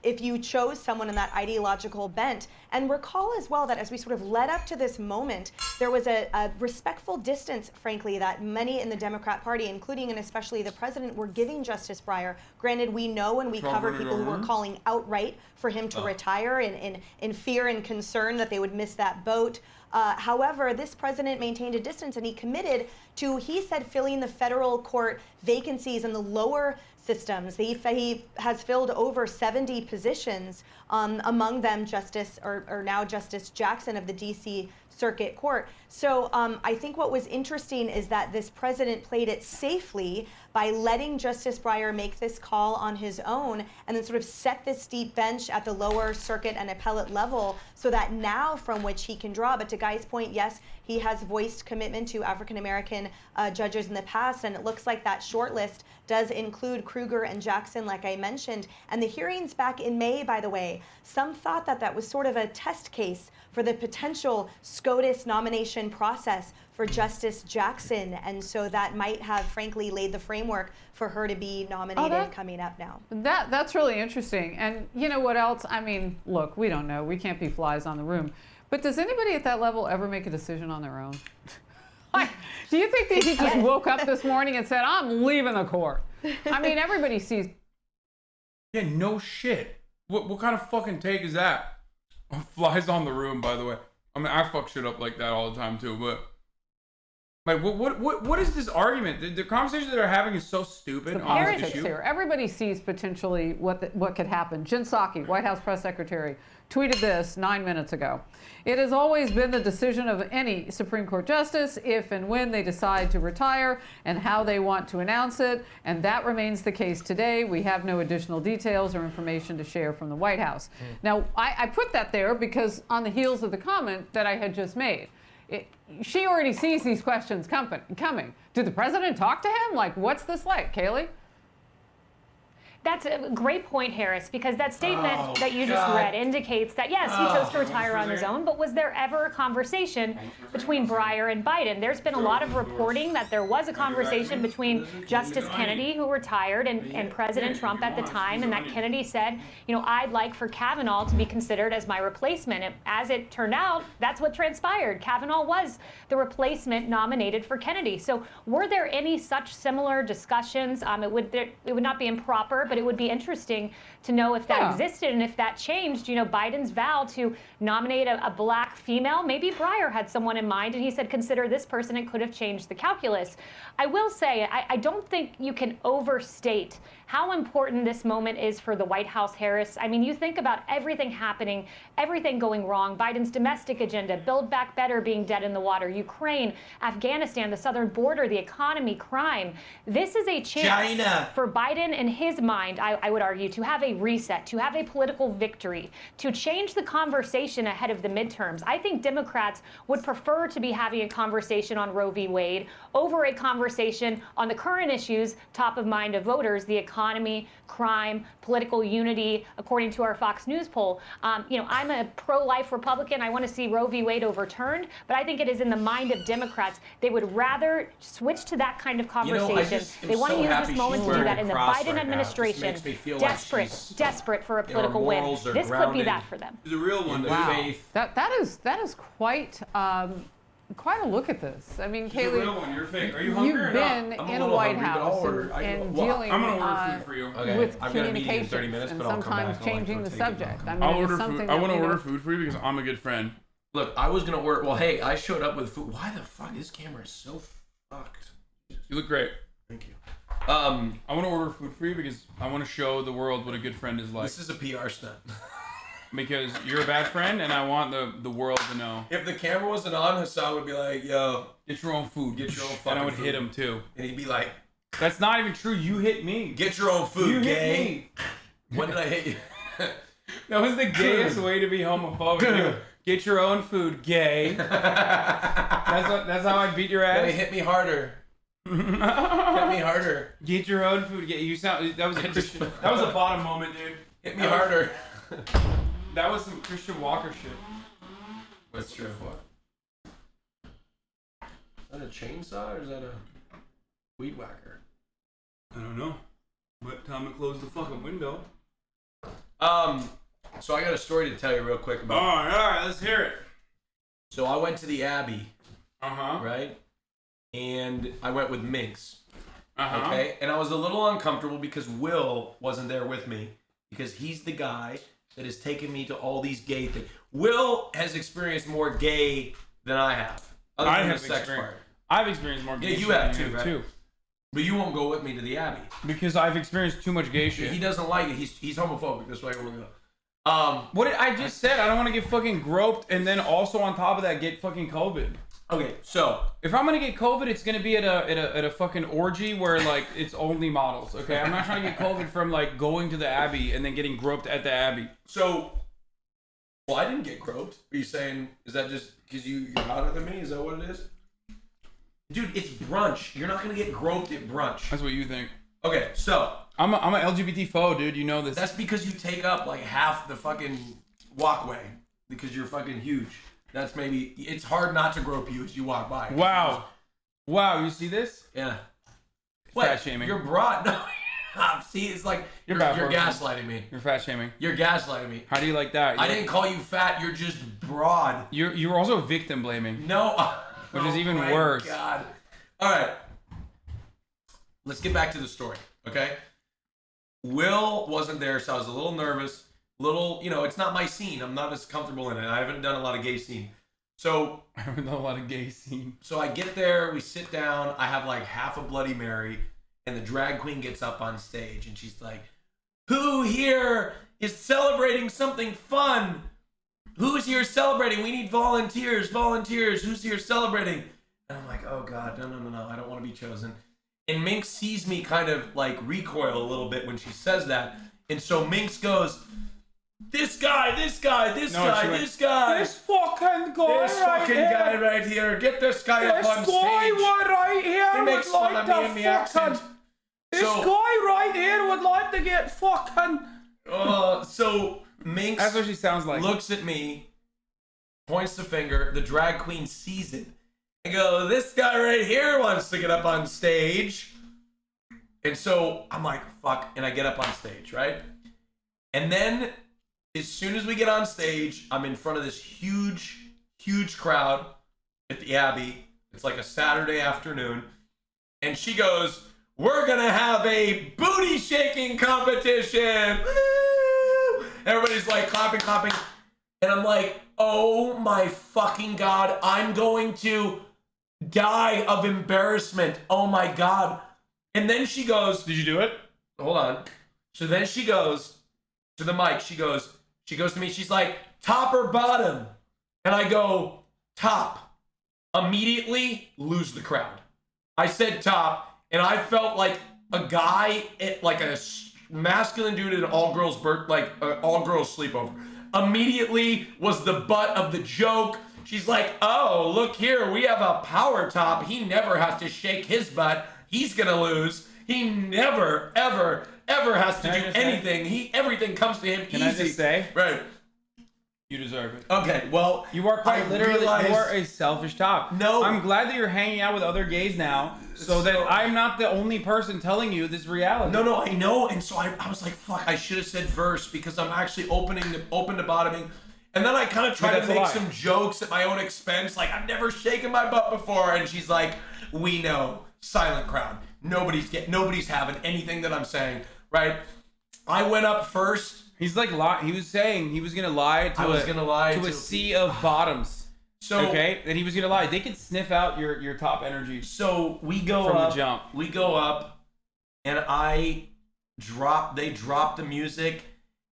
[SPEAKER 13] If you chose someone in that ideological bent. And recall as well that as we sort of led up to this moment, there was a respectful distance, frankly, that many in the Democrat Party, including and especially the president, were giving Justice Breyer. Granted, we know and we cover people who were calling outright for him to retire in fear and concern that they would miss that boat. However, this president maintained a distance, and he committed to, he said, filling the federal court vacancies in the lower systems. He has filled over 70 positions, among them now Justice Jackson of the D.C. Circuit Court. So I think what was interesting is that this president played it safely by letting Justice Breyer make this call on his own and then sort of set this deep bench at the lower circuit and appellate level so that now from which he can draw. But to Guy's point, yes, he has voiced commitment to African-American judges in the past, and it looks like that shortlist does include Kruger and Jackson, like I mentioned. And the hearings back in May, by the way, some thought that that was sort of a test case for the potential SCOTUS nomination process for Justice Jackson, and so that might have, frankly, laid the framework for her to be nominated coming up now.
[SPEAKER 12] That's really interesting. And you know what else? I mean, look, we don't know. We can't be flies on the room. But does anybody at that level ever make a decision on their own? Like, do you think that he just woke up this morning and said, I'm leaving the court? I mean, everybody sees.
[SPEAKER 15] Yeah, no shit. What kind of fucking take is that? Flies on the room, by the way. I mean, I fuck shit up like that all the time too, but like, what is this argument? The conversation that they're having is so stupid on this issue.
[SPEAKER 12] Here. Everybody sees potentially what could happen. Jen Psaki, White House press secretary, tweeted this 9 minutes ago. It has always been the decision of any Supreme Court justice if and when they decide to retire and how they want to announce it, and that remains the case today. We have no additional details or information to share from the White House. Now, I put that there because on the heels of the comment that I had just made. She already sees these questions coming. Did the president talk to him? Like, what's this like, Kaylee?
[SPEAKER 14] That's a great point, Harris, because that statement that you just read indicates that, yes, he chose to retire on his own, but was there ever a conversation between Breyer and Biden? There's been a lot of reporting that there was a conversation between Justice Kennedy, who retired, and President Trump at the time, and that Kennedy said, you know, I'd like for Kavanaugh to be considered as my replacement. And as it turned out, that's what transpired. Kavanaugh was the replacement nominated for Kennedy. So were there any such similar discussions? It would not be improper, but it would be interesting to know if that existed and if that changed. You know, Biden's vow to nominate a black female, maybe Breyer had someone in mind and he said, consider this person, it could have changed the calculus. I will say, I don't think you can overstate how important this moment is for the White House, Harris. I mean, you think about everything happening, everything going wrong, Biden's domestic agenda, Build Back Better being dead in the water, Ukraine, Afghanistan, the southern border, the economy, crime. This is a chance for Biden, in his mind, I would argue, to have a reset, to have a political victory, to change the conversation ahead of the midterms. I think Democrats would prefer to be having a conversation on Roe v. Wade over a conversation on the current issues top of mind of voters, the economy, crime, political unity, according to our Fox News poll. You know, I'm a pro-life Republican. I want to see Roe v. Wade overturned, but I think it is in the mind of Democrats. They would rather switch to that kind of conversation. They want to use this moment to do that in the Biden administration. Desperate for a political win. This could be that for them.
[SPEAKER 11] The real one.
[SPEAKER 12] Wow. That is quite a look at this. I mean, Kaylee,
[SPEAKER 11] the real one. You're fake. Are you hungry
[SPEAKER 12] you've been in a White House and dealing
[SPEAKER 11] I'm gonna order food for you.
[SPEAKER 12] with
[SPEAKER 11] I've got a meeting in 30
[SPEAKER 12] communications
[SPEAKER 11] minutes,
[SPEAKER 12] and
[SPEAKER 11] but I'll come
[SPEAKER 12] sometimes
[SPEAKER 11] back.
[SPEAKER 12] changing the subject. I mean,
[SPEAKER 4] I'll
[SPEAKER 12] it is
[SPEAKER 4] order
[SPEAKER 12] something
[SPEAKER 4] food.
[SPEAKER 12] that
[SPEAKER 4] I want to
[SPEAKER 12] we
[SPEAKER 4] order
[SPEAKER 12] know-
[SPEAKER 4] food for you because I'm a good friend.
[SPEAKER 11] Look, I was gonna order. Well, hey, I showed up with food. Why the fuck? This camera is so fucked.
[SPEAKER 4] You look great.
[SPEAKER 11] Thank you.
[SPEAKER 4] I want to order food for you because I want to show the world what a good friend is like.
[SPEAKER 11] This is a PR stunt.
[SPEAKER 4] Because you're a bad friend, and I want the world to know.
[SPEAKER 11] If the camera wasn't on, Hasan would be like, "Yo,
[SPEAKER 4] get your own food.
[SPEAKER 11] Get your own fucking
[SPEAKER 4] And I would
[SPEAKER 11] food."
[SPEAKER 4] hit him too.
[SPEAKER 11] And he'd be like,
[SPEAKER 4] "That's not even true. You hit me.
[SPEAKER 11] Get your own food,
[SPEAKER 4] you
[SPEAKER 11] gay."
[SPEAKER 4] Hit me.
[SPEAKER 11] When did I hit you?
[SPEAKER 4] That was the gayest way to be homophobic. Get your own food, gay. That's how I beat your ass.
[SPEAKER 11] Hey, hit me harder. Hit me harder.
[SPEAKER 4] Get your own food. You sound. That was a Christian. That was a bottom moment, dude.
[SPEAKER 11] Hit me harder.
[SPEAKER 4] That was some Christian Walker shit.
[SPEAKER 11] What's true? Is that a chainsaw or is that a weed whacker?
[SPEAKER 4] I don't know. But time to close the fucking window.
[SPEAKER 11] So I got a story to tell you real quick about.
[SPEAKER 4] All right, let's hear it.
[SPEAKER 11] So I went to the Abbey.
[SPEAKER 4] Uh-huh.
[SPEAKER 11] Right? And I went with Minx.
[SPEAKER 4] Uh-huh.
[SPEAKER 11] Okay? And I was a little uncomfortable because Will wasn't there with me. Because he's the guy that has taken me to all these gay things. Will has experienced more gay than I have. Other than the sex part.
[SPEAKER 4] I've experienced more gay
[SPEAKER 11] Yeah,
[SPEAKER 4] shit
[SPEAKER 11] you have
[SPEAKER 4] than
[SPEAKER 11] too, right? But you won't go with me to the Abbey.
[SPEAKER 4] Because I've experienced too much gay shit.
[SPEAKER 11] He doesn't like it. He's homophobic. That's why I won't go.
[SPEAKER 4] What did I just said? I don't want to get fucking groped and then also on top of that get fucking COVID.
[SPEAKER 11] Okay, so
[SPEAKER 4] if I'm gonna get COVID, it's gonna be at a fucking orgy where like it's only models. Okay, I'm not trying to get COVID from like going to the Abbey and then getting groped at the Abbey.
[SPEAKER 11] So, well, I didn't get groped. Are you saying is that just because you're hotter than me? Is that what it is? Dude, it's brunch. You're not gonna get groped at brunch.
[SPEAKER 4] That's what you think.
[SPEAKER 11] Okay, so
[SPEAKER 4] I'm a LGBT foe, dude. You know this.
[SPEAKER 11] That's because you take up like half the fucking walkway because you're fucking huge. That's maybe it's hard not to grope you as you walk by.
[SPEAKER 4] Wow, you see this?
[SPEAKER 11] Yeah.
[SPEAKER 4] Fat shaming.
[SPEAKER 11] You're broad. No, see, it's like you're gaslighting me.
[SPEAKER 4] You're fat shaming.
[SPEAKER 11] You're gaslighting me.
[SPEAKER 4] How do you like that?
[SPEAKER 11] I didn't call you fat. You're just broad.
[SPEAKER 4] You're also victim blaming.
[SPEAKER 11] No.
[SPEAKER 4] Which is even
[SPEAKER 11] my
[SPEAKER 4] worse.
[SPEAKER 11] God. All right. Let's get back to the story, okay? Will wasn't there, so I was a little nervous. It's not my scene. I'm not as comfortable in it. I haven't done a lot of gay scene. So
[SPEAKER 4] I haven't done a lot of gay scene.
[SPEAKER 11] So I get there, we sit down, I have like half a Bloody Mary, and the drag queen gets up on stage and she's like, "Who here is celebrating something fun? Who's here celebrating? We need volunteers. Who's here celebrating?" And I'm like, "Oh God, no, I don't want to be chosen." And Minx sees me kind of like recoil a little bit when she says that. And so Minx goes, This guy.
[SPEAKER 4] This
[SPEAKER 11] This fucking
[SPEAKER 4] here.
[SPEAKER 11] guy right here. Get this guy up on stage.
[SPEAKER 4] Right here
[SPEAKER 11] He makes fun of me and the accent.
[SPEAKER 15] This guy right here would like to get fucking.
[SPEAKER 11] So Minx
[SPEAKER 15] That's what she sounds like.
[SPEAKER 11] looks at me, points the finger. The drag queen sees it. I go, this guy right here wants to get up on stage. And so I'm like, fuck. And I get up on stage, right? And then as soon as we get on stage, I'm in front of this huge, huge crowd at the Abbey. It's like a Saturday afternoon. And she goes, we're going to have a booty shaking competition. Woo! Everybody's like clapping. And I'm like, oh my fucking God, I'm going to die of embarrassment. Oh my God. And then she goes,
[SPEAKER 15] did you do it?
[SPEAKER 11] Hold on. So then she goes to the mic. She goes to me. She's like, top or bottom? And I go, top. Immediately lose the crowd. I said top. And I felt like a guy, like a masculine dude at an all-girls all-girls sleepover. Immediately was the butt of the joke. She's like, oh, look here, we have a power top. He never has to shake his butt. He's gonna lose. He never, ever, ever has to do anything. Everything comes to him easy.
[SPEAKER 15] Can I just say?
[SPEAKER 11] Right.
[SPEAKER 15] You deserve it.
[SPEAKER 11] Okay, well,
[SPEAKER 15] you are quite literally, you are a selfish top.
[SPEAKER 11] No.
[SPEAKER 15] I'm glad that you're hanging out with other gays now, so that I'm not the only person telling you this reality.
[SPEAKER 11] No, I know. And so I was like, fuck, I should have said verse because I'm actually open to bottoming. And then I kind of tried to make some jokes at my own expense. Like, I've never shaken my butt before. And she's like, we know. Silent crowd. Nobody's having anything that I'm saying, right? I went up first.
[SPEAKER 15] He's like, he was saying he was gonna lie to a sea of bottoms.
[SPEAKER 11] So
[SPEAKER 15] okay, that he was gonna lie. They could sniff out your top energy.
[SPEAKER 11] So we go
[SPEAKER 15] from
[SPEAKER 11] up,
[SPEAKER 15] the jump.
[SPEAKER 11] We go up, and they drop the music,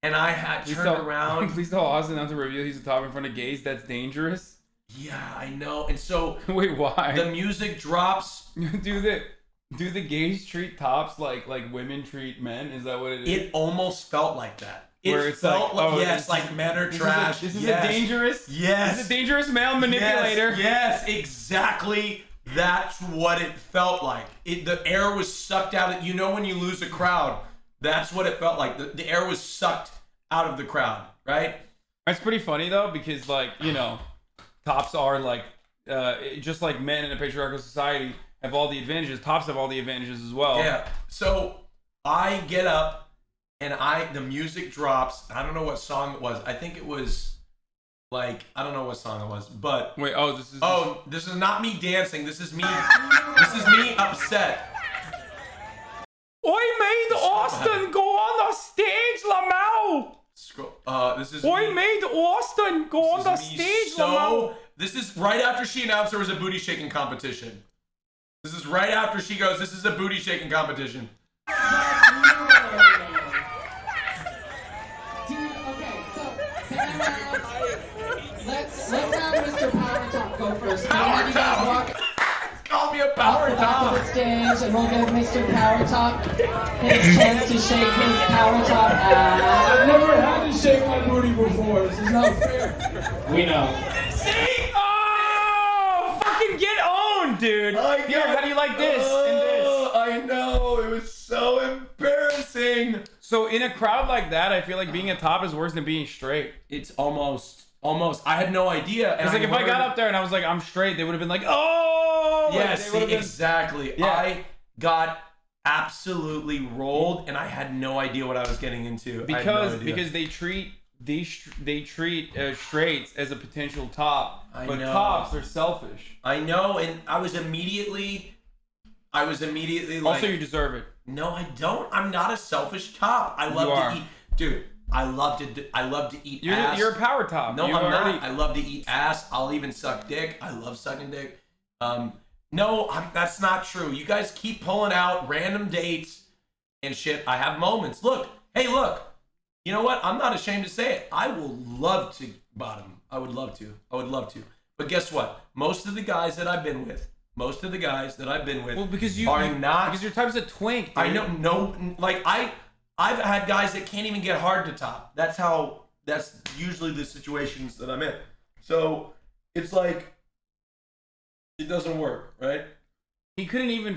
[SPEAKER 11] and I had turned around.
[SPEAKER 15] Please tell Austin not to reveal he's a top in front of gays. That's dangerous.
[SPEAKER 11] Yeah, I know. And so
[SPEAKER 15] wait, why?
[SPEAKER 11] The music drops.
[SPEAKER 15] Do the gays treat tops like women treat men? Is that what it is?
[SPEAKER 11] It almost felt like that.
[SPEAKER 15] Where it's like,
[SPEAKER 11] like men are trash.
[SPEAKER 15] This is a dangerous.
[SPEAKER 11] Yes.
[SPEAKER 15] This is a dangerous male manipulator.
[SPEAKER 11] Yes, exactly. That's what it felt like. The air was sucked out. You know when you lose a crowd, that's what it felt like. The air was sucked out of the crowd, right?
[SPEAKER 15] It's pretty funny though because tops are like just like men in a patriarchal society have all the advantages. Tops have all the advantages as well.
[SPEAKER 11] Yeah. So I get up. And the music drops. I don't know what song it was. I think it was I don't know what song it was, but
[SPEAKER 15] wait,
[SPEAKER 11] this is not me dancing. This is me upset.
[SPEAKER 15] I made Austin go on the stage, Lamau.
[SPEAKER 11] This is
[SPEAKER 15] I made Austin go on the stage, Lamau.
[SPEAKER 11] This is right after she announced there was a booty shaking competition. This is right after she goes, this is a booty shaking competition.
[SPEAKER 18] Let's have Mr. Power Top go first.
[SPEAKER 11] Power Top! Call me a Power Top!
[SPEAKER 18] To the stage, and we'll give Mr. Power Top his chance to shake his Power Top ass. I've never had to shake my booty before. This is not fair.
[SPEAKER 15] We know. See? Oh! Fucking get owned, dude! Here, how do you like this and this?
[SPEAKER 11] I know, it was so embarrassing.
[SPEAKER 15] So in a crowd like that, I feel like being a top is worse than being straight.
[SPEAKER 11] It's almost. I had no idea.
[SPEAKER 15] It's like if I got up there and I was like, I'm straight, they would have been like, oh!
[SPEAKER 11] Yes, exactly.
[SPEAKER 15] Yeah.
[SPEAKER 11] I got absolutely rolled, and I had no idea what I was getting into.
[SPEAKER 15] Because they treat straights as a potential top, but tops are selfish.
[SPEAKER 11] I know, and I was immediately like,
[SPEAKER 15] also, you deserve it.
[SPEAKER 11] No, I don't. I'm not a selfish top. I love to eat, dude. I love to eat ass.
[SPEAKER 15] You're a power top.
[SPEAKER 11] No, I'm not. I love to eat ass. I'll even suck dick. I love sucking dick. No, that's not true. You guys keep pulling out random dates and shit. I have moments. Look. You know what? I'm not ashamed to say it. I will love to bottom. I would love to. But guess what? Most of the guys that I've been with,
[SPEAKER 15] well, because your type's a twink, dude.
[SPEAKER 11] I know. No, like I've had guys that can't even get hard to top. That's usually the situations that I'm in. So it's like, it doesn't work, right?
[SPEAKER 15] He couldn't even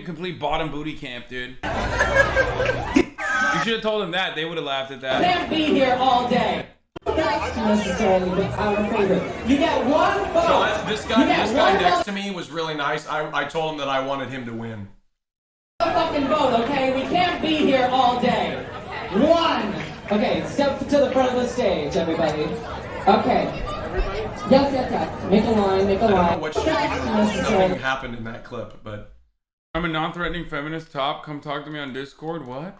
[SPEAKER 15] complete bottom booty camp, dude. You should have told him that. They would have laughed at that.
[SPEAKER 18] Can't be here all day. That's necessarily our favorite. You get one vote.
[SPEAKER 11] So this guy next to me was really nice. I told him that I wanted him to win.
[SPEAKER 18] Fucking vote, okay? We can't be here all day. One. Okay, step to the front of the stage, everybody. Okay. Yes. Make a line.
[SPEAKER 11] I don't know what nothing happened in that clip, but
[SPEAKER 15] I'm a non-threatening feminist top. Come talk to me on Discord. What?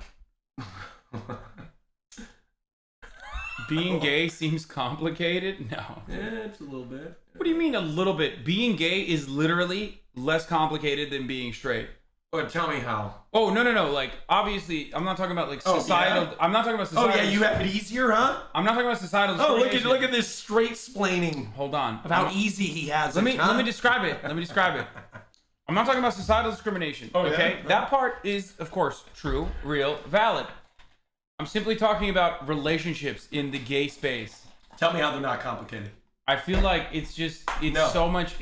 [SPEAKER 15] Being gay seems complicated? No.
[SPEAKER 11] Yeah, it's a little bit.
[SPEAKER 15] What do you mean a little bit? Being gay is literally less complicated than being straight.
[SPEAKER 11] Oh, tell me how.
[SPEAKER 15] Oh, no. Like, obviously, I'm not talking about, like, societal...
[SPEAKER 11] Yeah?
[SPEAKER 15] I'm not talking about societal...
[SPEAKER 11] Oh, yeah, you have it easier, huh?
[SPEAKER 15] I'm not talking about societal
[SPEAKER 11] Oh,
[SPEAKER 15] discrimination.
[SPEAKER 11] look at this straight-splaining.
[SPEAKER 15] Hold on.
[SPEAKER 11] Of how easy he has
[SPEAKER 15] Let
[SPEAKER 11] it,
[SPEAKER 15] me describe it. I'm not talking about societal discrimination, okay?
[SPEAKER 11] Yeah?
[SPEAKER 15] That part is, of course, true, real, valid. I'm simply talking about relationships in the gay space.
[SPEAKER 11] Tell me how they're not complicated.
[SPEAKER 15] I feel like it's so much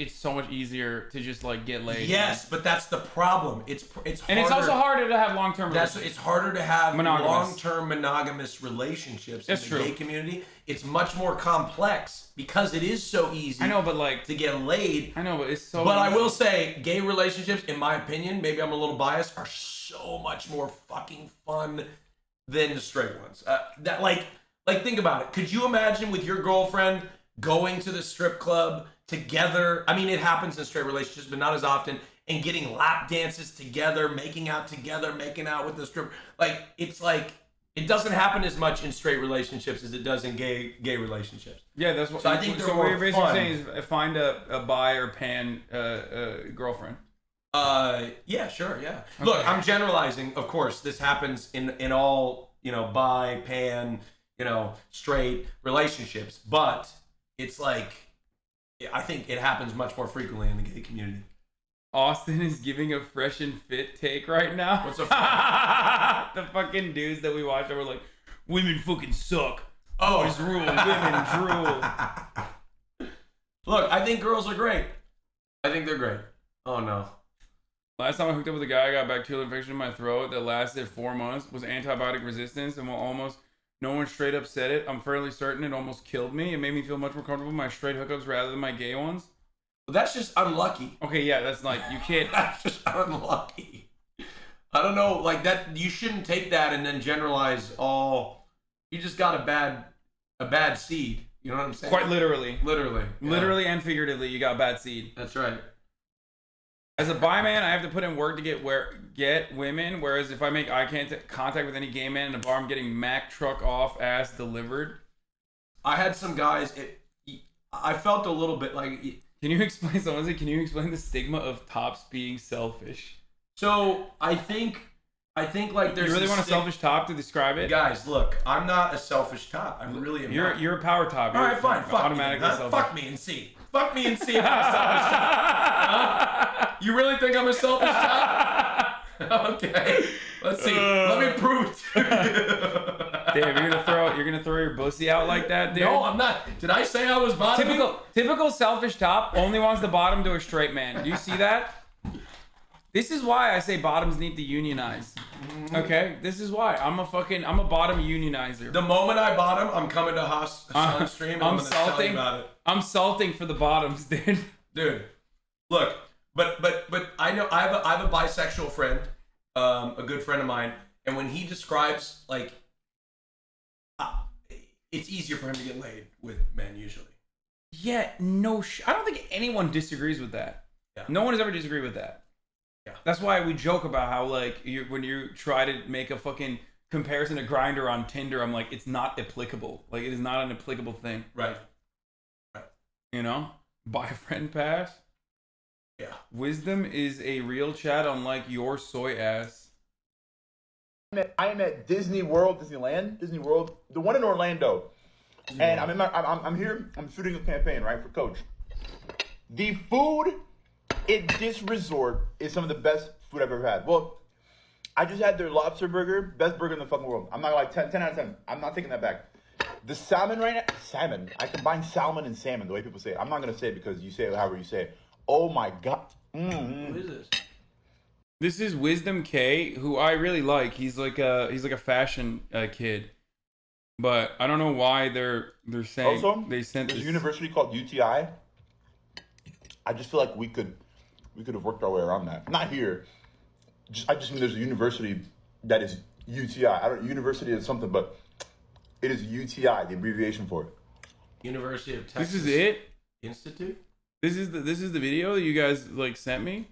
[SPEAKER 15] easier to just like get laid.
[SPEAKER 11] Yes, but that's the problem. It's harder.
[SPEAKER 15] And it's also harder to have long-term relationships.
[SPEAKER 11] It's harder to have
[SPEAKER 15] Monogamous.
[SPEAKER 11] long-term monogamous relationships
[SPEAKER 15] That's
[SPEAKER 11] in
[SPEAKER 15] true.
[SPEAKER 11] the gay community. It's much more complex because it is so easy.
[SPEAKER 15] I know, but like
[SPEAKER 11] to get laid.
[SPEAKER 15] I know, but it's so.
[SPEAKER 11] But
[SPEAKER 15] easy.
[SPEAKER 11] I will say, gay relationships, in my opinion, maybe I'm a little biased, are so much more fucking fun than the straight ones. That like think about it. Could you imagine with your girlfriend going to the strip club together? I mean, it happens in straight relationships, but not as often. And getting lap dances together, making out together, making out with the strip. It's like it doesn't happen as much in straight relationships as it does in gay relationships.
[SPEAKER 15] Yeah, that's what.
[SPEAKER 11] So I think
[SPEAKER 15] so what you're basically saying is find a bi or pan girlfriend.
[SPEAKER 11] Yeah, sure, yeah.
[SPEAKER 15] Okay.
[SPEAKER 11] Look, I'm generalizing. Of course, this happens in all bi, pan, straight relationships, but it's like I think it happens much more frequently in the gay community.
[SPEAKER 15] Austin is giving a fresh and fit take right now.
[SPEAKER 11] What's a
[SPEAKER 15] the fucking dudes that we watch that were like, women fucking suck.
[SPEAKER 11] Oh,
[SPEAKER 15] boys rule, women drool.
[SPEAKER 11] Look, I think girls are great. I think they're great. Oh no.
[SPEAKER 15] Last time I hooked up with a guy, I got bacterial infection in my throat that lasted 4 months, was antibiotic resistance, and no one straight up said it. I'm fairly certain it almost killed me. It made me feel much more comfortable with my straight hookups rather than my gay ones.
[SPEAKER 11] That's just unlucky.
[SPEAKER 15] Okay, yeah, that's like, you can't...
[SPEAKER 11] That's just unlucky. I don't know, like that, you shouldn't take that and then generalize all... You just got a bad seed. You know what I'm saying?
[SPEAKER 15] Quite literally.
[SPEAKER 11] Literally. Yeah.
[SPEAKER 15] Literally and figuratively, you got bad seed.
[SPEAKER 11] That's right.
[SPEAKER 15] As a bi man, I have to put in work to get women, whereas if I make eye contact with any gay man in a bar, I'm getting Mack truck off ass delivered.
[SPEAKER 11] I had some guys, I felt a little bit like...
[SPEAKER 15] Can you explain the stigma of tops being selfish?
[SPEAKER 11] So, I think like there's...
[SPEAKER 15] You really want a selfish top to describe it?
[SPEAKER 11] Guys, look, I'm not a selfish top. I really am not.
[SPEAKER 15] You're a power top.
[SPEAKER 11] All right, fine.
[SPEAKER 15] Automatically selfish.
[SPEAKER 11] Fuck me and see. Fuck me and see if I'm a selfish top. You really think I'm a selfish top? Okay. Let's see. Let me prove it to you.
[SPEAKER 15] Damn, you're gonna throw your pussy out like that, dude?
[SPEAKER 11] No, I'm not. Did I say I was bottoming?
[SPEAKER 15] Typical selfish top only wants the bottom to a straight man. Do you see that? This is why I say bottoms need to unionize. Okay? This is why. I'm a bottom unionizer.
[SPEAKER 11] The moment I bottom, I'm coming to Hasan's stream and I'm gonna tell you about it.
[SPEAKER 15] I'm salting for the bottoms, dude.
[SPEAKER 11] Dude, look, but I know I have a bisexual friend, a good friend of mine, and when he describes like, it's easier for him to get laid with men usually.
[SPEAKER 15] Yeah, I don't think anyone disagrees with that.
[SPEAKER 11] Yeah.
[SPEAKER 15] No one has ever disagreed with that.
[SPEAKER 11] Yeah.
[SPEAKER 15] That's why we joke about how like when you try to make a fucking comparison to Grindr on Tinder, I'm like, it's not applicable. Like it is not an applicable thing.
[SPEAKER 11] Right.
[SPEAKER 15] You know? Buy friend pass.
[SPEAKER 11] Yeah.
[SPEAKER 15] Wisdom is a real chat unlike your soy ass.
[SPEAKER 19] I am at Disney World, the one in Orlando. And I'm here, I'm shooting a campaign, right, for Coach. The food at this resort is some of the best food I've ever had. Well, I just had their lobster burger, best burger in the fucking world. I'm not like 10 out of 10. I'm not taking that back. The salmon right now, I combine salmon and salmon, the way people say it. I'm not going to say it because you say it however you say it. Oh my God.
[SPEAKER 11] Who is this?
[SPEAKER 15] This is Wisdom K, who I really like. He's like a fashion kid, but I don't know why they're saying
[SPEAKER 19] Also,
[SPEAKER 15] they sent
[SPEAKER 19] there's
[SPEAKER 15] this.
[SPEAKER 19] a university called UTI. I just feel like we could have worked our way around that. Not here. I just mean there's a university that is UTI. I don't university is something, but it is UTI, the abbreviation for it.
[SPEAKER 11] University of Texas.
[SPEAKER 15] This is it.
[SPEAKER 11] Institute.
[SPEAKER 15] This is the video that you guys like sent me.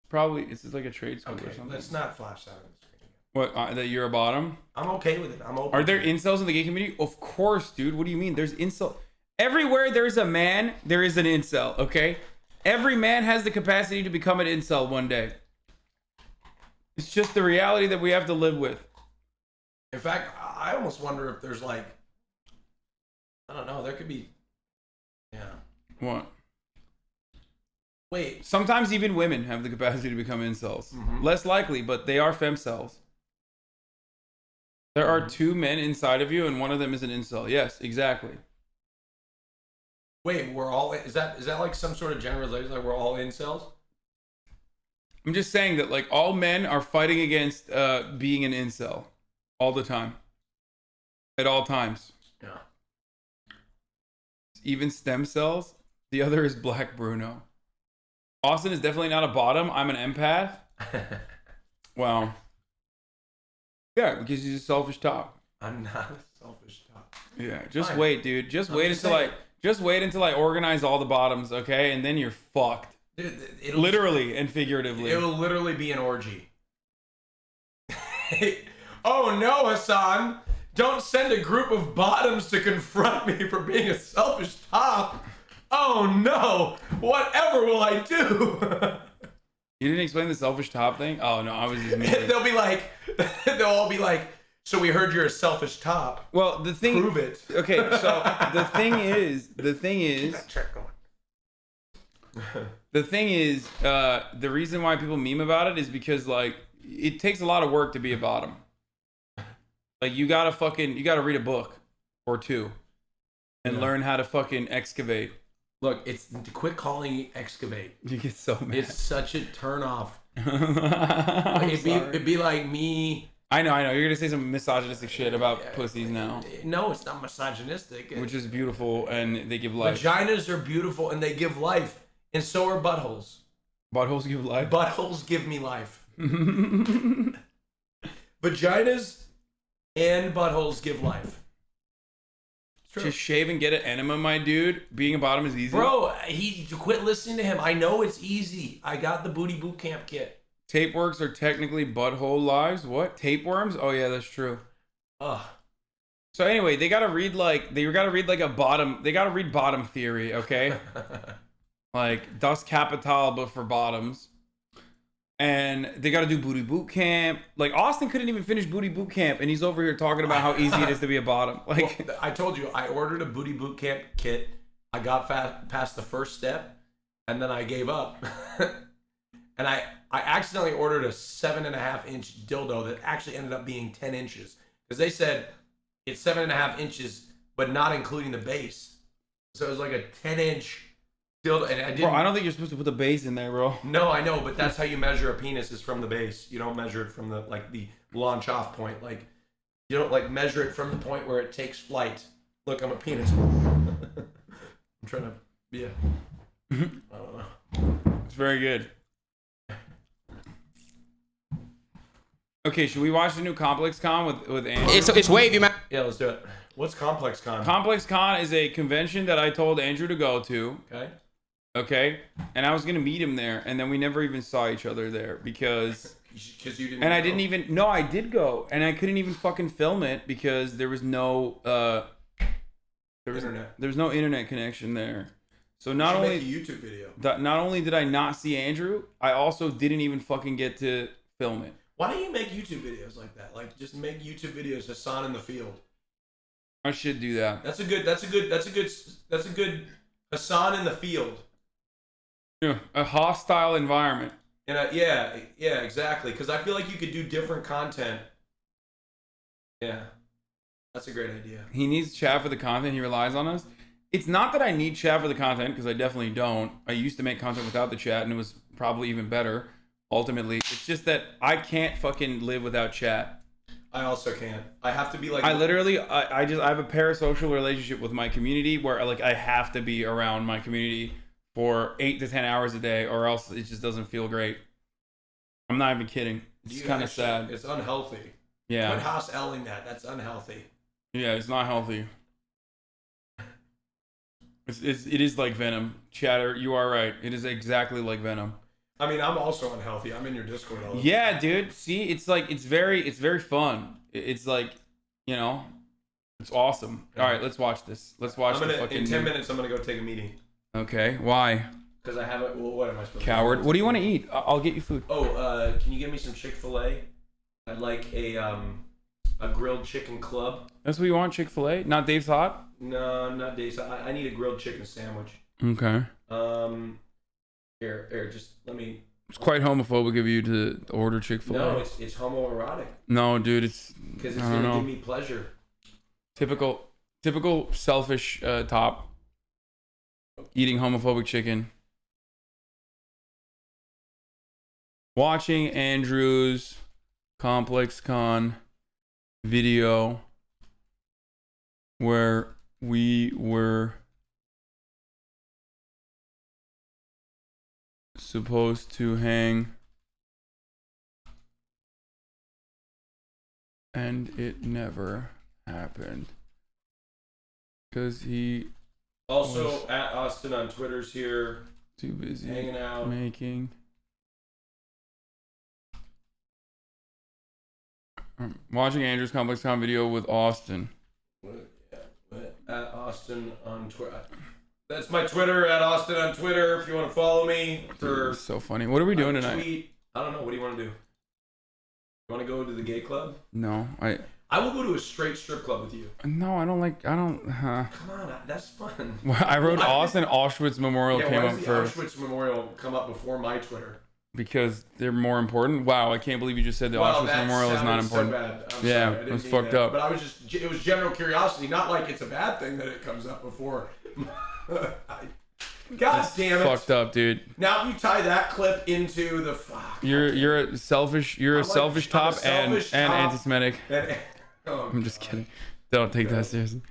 [SPEAKER 15] Probably it's like a trade school
[SPEAKER 11] Okay,
[SPEAKER 15] or something.
[SPEAKER 11] let's not flash that on the screen.
[SPEAKER 15] What that you're a bottom?
[SPEAKER 11] I'm okay with it. I'm open.
[SPEAKER 15] Are there
[SPEAKER 11] to it.
[SPEAKER 15] incels in the gay community? Of course, dude. What do you mean? There's incel. Everywhere there's a man, there is an incel. Okay, every man has the capacity to become an incel one day. It's just the reality that we have to live with.
[SPEAKER 11] In fact, I almost wonder if there's like, I don't know. There could be. Yeah.
[SPEAKER 15] What?
[SPEAKER 11] Wait.
[SPEAKER 15] Sometimes even women have the capacity to become incels. Less likely, but they are femcels. There are two men inside of you, and one of them is an incel. Yes, exactly.
[SPEAKER 11] Wait, we're all. Is that like some sort of generalization? Like we're all incels?
[SPEAKER 15] I'm just saying that like all men are fighting against being an incel all the time. At all times.
[SPEAKER 11] Yeah.
[SPEAKER 15] Even stem cells. The other is Black Bruno. Austin is definitely not a bottom. I'm an empath. Well, yeah, because he's a selfish top.
[SPEAKER 11] I'm not a selfish top.
[SPEAKER 15] Yeah, just
[SPEAKER 11] Fine.
[SPEAKER 15] wait, dude. Just
[SPEAKER 11] I'm
[SPEAKER 15] wait
[SPEAKER 11] just
[SPEAKER 15] until
[SPEAKER 11] saying.
[SPEAKER 15] just wait until I organize all the bottoms, okay? And then you're fucked.
[SPEAKER 11] Dude,
[SPEAKER 15] Literally and figuratively.
[SPEAKER 11] It will literally be an orgy. Oh no, Hasan! Don't send a group of bottoms to confront me for being a selfish top. Oh no! Whatever will I do?
[SPEAKER 15] You didn't explain the selfish top thing? Oh no, I was just making...
[SPEAKER 11] They'll be like, they'll all be like, so we heard you're a selfish top.
[SPEAKER 15] Well, the thing...
[SPEAKER 11] Prove it.
[SPEAKER 15] Okay, so the thing is... The thing is, the reason why people meme about it is because, like, it takes a lot of work to be a bottom. Like, you gotta read a book or two and learn how to fucking excavate.
[SPEAKER 11] Look, it's quit calling it excavate.
[SPEAKER 15] You get so mad.
[SPEAKER 11] It's such a turn off. It'd be like me.
[SPEAKER 15] I know. You're gonna say some misogynistic shit about pussies now.
[SPEAKER 11] No, it's not misogynistic.
[SPEAKER 15] Which is beautiful, and they give life.
[SPEAKER 11] Vaginas are beautiful, and they give life, and so are buttholes.
[SPEAKER 15] Buttholes give life?
[SPEAKER 11] Buttholes give me life. Vaginas and buttholes give life.
[SPEAKER 15] Just shave and get an enema, my dude. Being a bottom is easy.
[SPEAKER 11] Bro, quit listening to him. I know it's easy. I got the booty boot camp kit.
[SPEAKER 15] Tapeworks are technically butthole lives. What? Tapeworms? Oh yeah, that's true.
[SPEAKER 11] Ugh.
[SPEAKER 15] So anyway, they gotta read like a bottom. They gotta read bottom theory, okay? Like Das Kapital, but for bottoms. And they gotta do booty boot camp. Like Austin couldn't even finish booty boot camp, and he's over here talking about how easy it is to be a bottom. Like
[SPEAKER 11] well, I told you, I ordered a booty boot camp kit. I got past the first step, and then I gave up. And I accidentally ordered a 7.5-inch dildo that actually ended up being 10 inches. Because they said it's 7.5 inches, but not including the base. So it was like a 10-inch dildo. And I didn't.
[SPEAKER 15] Bro, I don't think you're supposed to put the base in there, bro.
[SPEAKER 11] No, I know, but that's how you measure a penis is from the base. You don't measure it from the launch off point. Like you don't like measure it from the point where it takes flight. Look, I'm a penis. I'm trying to I don't know.
[SPEAKER 15] It's very good. Okay, should we watch the new Complex Con with Andrew?
[SPEAKER 11] It's wavy, man. Yeah, let's do it. What's Complex Con?
[SPEAKER 15] Complex Con is a convention that I told Andrew to go to. Okay. And I was gonna meet him there, and then we never even saw each other there because
[SPEAKER 11] you didn't.
[SPEAKER 15] And I didn't even. No, I did go, and I couldn't even fucking film it because there was no.
[SPEAKER 11] Internet.
[SPEAKER 15] There was no internet connection there. So
[SPEAKER 11] You
[SPEAKER 15] not
[SPEAKER 11] should
[SPEAKER 15] only
[SPEAKER 11] make a YouTube video.
[SPEAKER 15] Not only did I not see Andrew, I also didn't even fucking get to film it.
[SPEAKER 11] Why don't you make YouTube videos like that? Like just make YouTube videos Hasan in the field.
[SPEAKER 15] I should do that.
[SPEAKER 11] That's a good Hasan in the field.
[SPEAKER 15] Yeah, a hostile environment.
[SPEAKER 11] And yeah, exactly. Because I feel like you could do different content. Yeah, that's a great idea.
[SPEAKER 15] He needs chat for the content. He relies on us. It's not that I need chat for the content because I definitely don't. I used to make content without the chat and it was
[SPEAKER 4] probably even better. Ultimately, it's just that I can't fucking live without chat.
[SPEAKER 11] I also can't. I have to be like.
[SPEAKER 4] I literally, I have a parasocial relationship with my community where like I have to be around my community for 8 to 10 hours a day, or else it just doesn't feel great. I'm not even kidding. It's kind of sad.
[SPEAKER 11] It's unhealthy.
[SPEAKER 4] Yeah.
[SPEAKER 11] Quit house L-ing that. That's unhealthy.
[SPEAKER 4] Yeah, it's not healthy. It is like venom. Chatter, you are right. It is exactly like venom.
[SPEAKER 11] I mean, I'm also unhealthy. I'm in your Discord all the time.
[SPEAKER 4] Yeah, dude. See, it's like it's very fun. It's like, you know, it's awesome. All right, let's watch this. Let's watch the fucking.
[SPEAKER 11] In 10 minutes, I'm gonna go take a meeting.
[SPEAKER 4] Okay, why?
[SPEAKER 11] Because I haven't. Well, what am I supposed to?
[SPEAKER 4] Coward. What do you want to eat? I'll get you food.
[SPEAKER 11] Oh, can you get me some Chick-fil-A? I'd like a grilled chicken club.
[SPEAKER 4] That's what you want, Chick-fil-A? Not Dave's Hot?
[SPEAKER 11] No, not Dave's. I need a grilled chicken sandwich.
[SPEAKER 4] Okay.
[SPEAKER 11] Here, just let me.
[SPEAKER 4] It's quite homophobic of you to order Chick-fil-A.
[SPEAKER 11] No, it's homoerotic.
[SPEAKER 4] No, dude, it's
[SPEAKER 11] Because it's
[SPEAKER 4] I don't
[SPEAKER 11] gonna
[SPEAKER 4] know.
[SPEAKER 11] give me pleasure.
[SPEAKER 4] Typical selfish top. Eating homophobic chicken. Watching Andrew's Complex Con video where we were supposed to hang and it never happened because he
[SPEAKER 11] Also,
[SPEAKER 4] was
[SPEAKER 11] at Austin on Twitter's here.
[SPEAKER 4] too busy
[SPEAKER 11] hanging out.
[SPEAKER 4] making watching Andrew's Complex Con video with Austin.
[SPEAKER 11] At Austin on Twitter. That's my Twitter, at Austin on Twitter, if you want to follow me. For
[SPEAKER 4] Dude, so funny. What are we doing tonight?
[SPEAKER 11] Tweet. I don't know. What do you want to do? You want to go to the gay club?
[SPEAKER 4] No, I
[SPEAKER 11] will go to a straight strip club with you.
[SPEAKER 4] No, I don't.
[SPEAKER 11] Come on, that's fun.
[SPEAKER 4] Well, I wrote Austin Auschwitz Memorial
[SPEAKER 11] Yeah,
[SPEAKER 4] came
[SPEAKER 11] why
[SPEAKER 4] up
[SPEAKER 11] does the
[SPEAKER 4] first
[SPEAKER 11] Auschwitz Memorial come up before my Twitter?
[SPEAKER 4] because they're more important. Wow, I can't believe you just said the
[SPEAKER 11] Well,
[SPEAKER 4] Auschwitz
[SPEAKER 11] that
[SPEAKER 4] Memorial is not
[SPEAKER 11] sounded
[SPEAKER 4] important.
[SPEAKER 11] So bad. I'm
[SPEAKER 4] Yeah,
[SPEAKER 11] sorry, I
[SPEAKER 4] it was
[SPEAKER 11] didn't mean
[SPEAKER 4] fucked
[SPEAKER 11] that.
[SPEAKER 4] up.
[SPEAKER 11] But it was general curiosity, not like it's a bad thing that it comes up before. God damn it!
[SPEAKER 4] Fucked up, dude.
[SPEAKER 11] Now if you tie that clip into the
[SPEAKER 4] You're a selfish. You're a selfish top and
[SPEAKER 11] selfish top.
[SPEAKER 4] anti-Semitic.
[SPEAKER 11] Oh,
[SPEAKER 4] I'm just kidding. Don't take that seriously.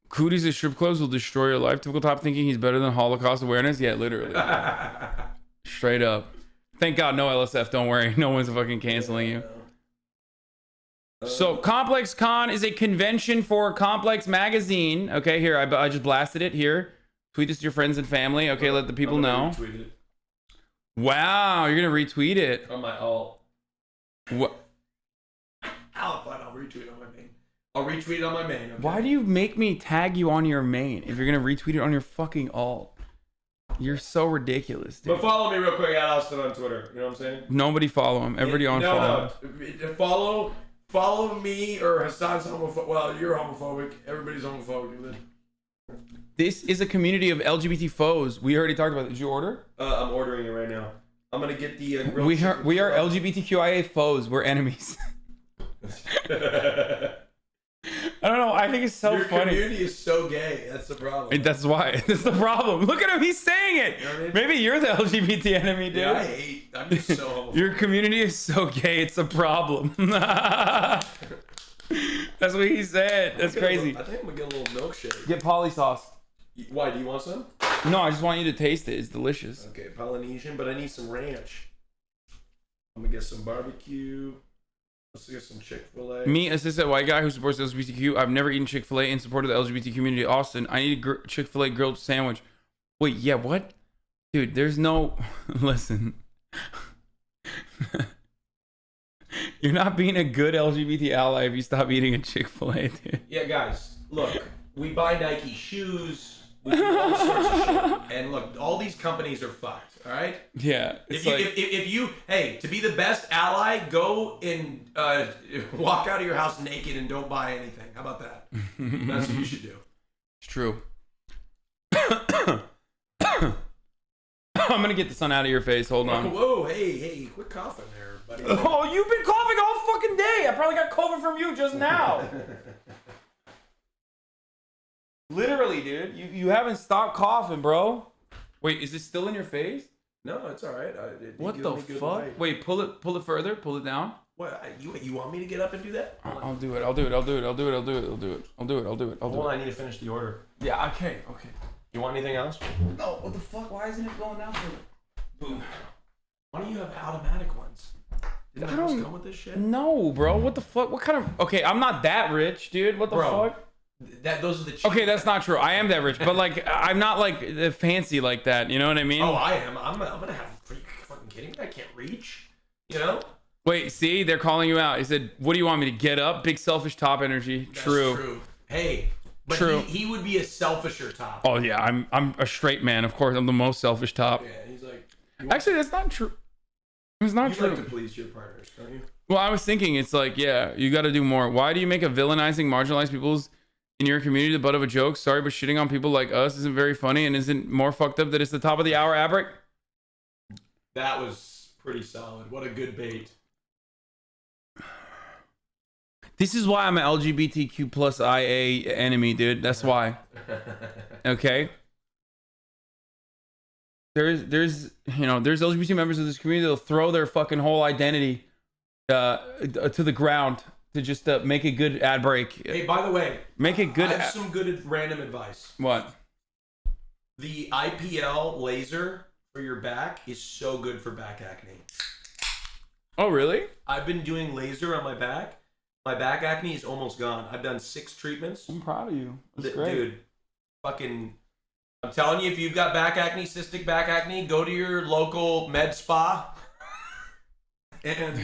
[SPEAKER 4] Cooties at strip clubs will destroy your life. Typical top thinking he's better than Holocaust awareness. Yeah, literally. Straight up. Thank God no LSF. Don't worry. No one's fucking canceling you. So Complex Con is a convention for Complex Magazine. Okay, here I just blasted it. Here, tweet this to your friends and family. Okay, let the people know.
[SPEAKER 11] Retweet it
[SPEAKER 4] Wow, you're gonna retweet it.
[SPEAKER 11] on my alt.
[SPEAKER 4] What?
[SPEAKER 11] I'll retweet it on my main. I'll retweet it on my main. Okay?
[SPEAKER 4] Why do you make me tag you on your main if you're gonna retweet it on your fucking alt? You're so ridiculous, dude.
[SPEAKER 11] But follow me real quick at Austin on Twitter. You know what I'm saying?
[SPEAKER 4] Nobody follow him. Everybody unfollow him.
[SPEAKER 11] No. Follow me or Hasan's homophobic. Well, you're homophobic. Everybody's homophobic.
[SPEAKER 4] This is a community of LGBT foes. We already talked about it. Did you order?
[SPEAKER 11] I'm ordering it right now. I'm gonna get the.
[SPEAKER 4] We are LGBTQIA foes. We're enemies. I don't know. I think it's so
[SPEAKER 11] Your
[SPEAKER 4] funny.
[SPEAKER 11] Your community is so gay. That's the problem.
[SPEAKER 4] And that's why. That's the problem. Look at him. He's saying it.
[SPEAKER 11] You know what I mean?
[SPEAKER 4] Maybe you're the LGBT enemy, dude.
[SPEAKER 11] Yeah, I'm just so homophobic.
[SPEAKER 4] Your community is so gay. It's a problem. That's what he said. That's crazy.
[SPEAKER 11] I think I'm gonna get a little milkshake.
[SPEAKER 4] Get poly sauce.
[SPEAKER 11] Why? Do you want some?
[SPEAKER 4] No, I just want you to taste it. It's delicious.
[SPEAKER 11] Okay, Polynesian, but I need some ranch. I'm gonna get some barbecue. Let's get some Chick-fil-A.
[SPEAKER 4] Me, a cishet white guy who supports the LGBTQ. I've never eaten Chick-fil-A in support of the LGBT community. Austin, I need a Chick-fil-A grilled sandwich. Wait, yeah, what? Dude, there's no... Listen. You're not being a good LGBT ally if you stop eating a Chick-fil-A, dude.
[SPEAKER 11] Yeah, guys, look, we buy Nike shoes. We do all sorts of shit. And look, all these companies are fucked. All right.
[SPEAKER 4] Yeah.
[SPEAKER 11] If you to be the best ally, go and walk out of your house naked and don't buy anything. How about that? That's what you should do.
[SPEAKER 4] It's true. I'm gonna get the sun out of your face. Hold on.
[SPEAKER 11] Whoa, hey, quit coughing there, buddy.
[SPEAKER 4] Oh, you've been coughing all fucking day. I probably got COVID from you just now. Literally, dude. You haven't stopped coughing, bro. Wait, is this still in your face?
[SPEAKER 11] No, it's all right.
[SPEAKER 4] What the fuck? Wait, pull it further. Pull it down.
[SPEAKER 11] What? You want me to get up and do that?
[SPEAKER 4] I'll do it. I'll do it.
[SPEAKER 11] Hold on, I need to finish the order.
[SPEAKER 4] Yeah. Okay.
[SPEAKER 11] You want anything else?
[SPEAKER 4] No. What the fuck? Why isn't it going down for it? Boom.
[SPEAKER 11] Why don't you have automatic ones? Didn't the house come with this shit?
[SPEAKER 4] No, bro. What the fuck? What kind of? Okay, I'm not that rich, dude. What the fuck?
[SPEAKER 11] Those are the cheap.
[SPEAKER 4] Okay, that's not true. I am that rich, but like I'm not like fancy like that. You know what I mean?
[SPEAKER 11] Oh, I am. I'm gonna have. Are you fucking kidding me? I can't reach. You know?
[SPEAKER 4] Wait, see, they're calling you out. He said, "What do you want me to get up?" Big selfish top energy.
[SPEAKER 11] That's
[SPEAKER 4] True.
[SPEAKER 11] Hey, but
[SPEAKER 4] True.
[SPEAKER 11] He would be a selfisher top.
[SPEAKER 4] Oh yeah, I'm a straight man. Of course, I'm the most selfish top.
[SPEAKER 11] Yeah, he's like.
[SPEAKER 4] Actually, that's not true. It's not
[SPEAKER 11] You
[SPEAKER 4] true.
[SPEAKER 11] like to please your partners, don't you?
[SPEAKER 4] Well, I was thinking, it's like, yeah, you got to do more. Why do you make a villainizing, marginalized people's in your community the butt of a joke? Sorry, but shitting on people like us isn't very funny and isn't more fucked up that it's the top of the hour, Abrick?
[SPEAKER 11] That was pretty solid. What a good bait.
[SPEAKER 4] This is why I'm an LGBTQ plus IA enemy, dude. That's why. Okay. There's LGBT members of this community that'll throw their fucking whole identity to the ground to just make a good ad break.
[SPEAKER 11] Hey, by the way,
[SPEAKER 4] make it good.
[SPEAKER 11] I have some good random advice.
[SPEAKER 4] What?
[SPEAKER 11] The IPL laser for your back is so good for back acne.
[SPEAKER 4] Oh, really?
[SPEAKER 11] I've been doing laser on my back. My back acne is almost gone. I've done 6 treatments.
[SPEAKER 4] I'm proud of you. That's great.
[SPEAKER 11] Dude, fucking... I'm telling you, if you've got back acne, cystic back acne, go to your local med spa and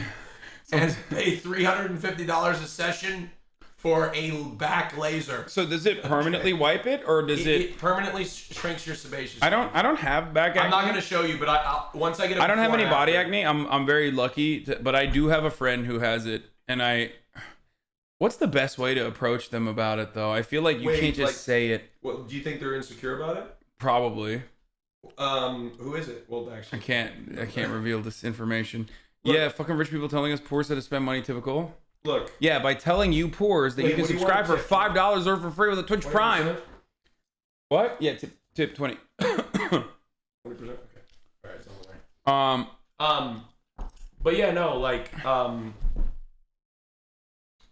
[SPEAKER 11] pay $350 a session for a back laser.
[SPEAKER 4] So does it permanently wipe it, or does
[SPEAKER 11] it permanently shrinks your sebaceous?
[SPEAKER 4] I don't have back acne.
[SPEAKER 11] I'm not going to show you, but once I get
[SPEAKER 4] I don't have any body acne. I'm very lucky, but I do have a friend who has it, and what's the best way to approach them about it, though? I feel like you can't just say it.
[SPEAKER 11] Well, do you think they're insecure about it?
[SPEAKER 4] Probably.
[SPEAKER 11] Who is it? Well, actually,
[SPEAKER 4] I can't reveal this information. Look, yeah, fucking rich people telling us poors how to spend money. Typical.
[SPEAKER 11] Look.
[SPEAKER 4] Yeah, by telling you poors that you can subscribe for $5 or for free with a Twitch Prime. What? Yeah, tip 20.
[SPEAKER 11] 20%. Okay. All right, it's on the way. But yeah, no, like, no,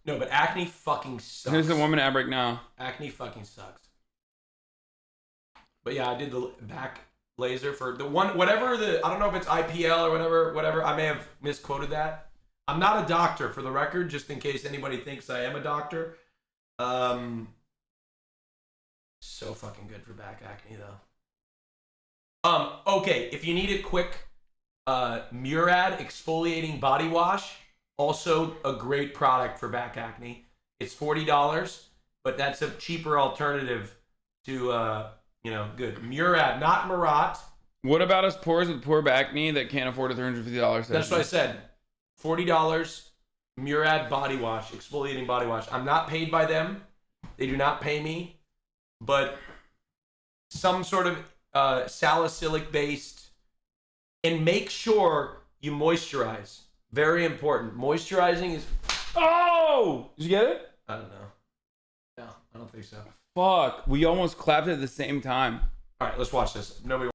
[SPEAKER 11] but acne fucking sucks.
[SPEAKER 4] There's a woman ad break now.
[SPEAKER 11] Acne fucking sucks. But yeah, I did the back laser for the one, whatever I don't know if it's IPL or whatever. I may have misquoted that. I'm not a doctor, for the record, just in case anybody thinks I am a doctor. So fucking good for back acne, though. Okay, if you need a quick Murad exfoliating body wash, also a great product for back acne. It's $40, but that's a cheaper alternative to good Murad, not Murat.
[SPEAKER 4] What about us poors with poor back acne that can't afford a $350 session?
[SPEAKER 11] That's what I said. $40 Murad body wash, exfoliating body wash. I'm not paid by them. They do not pay me, but some sort of salicylic based, and make sure you moisturize. Very important. Moisturizing is...
[SPEAKER 4] Oh! Did you get it?
[SPEAKER 11] I don't know. No, I don't think so.
[SPEAKER 4] Fuck. We almost clapped at the same time.
[SPEAKER 11] All right, let's watch this. Nobody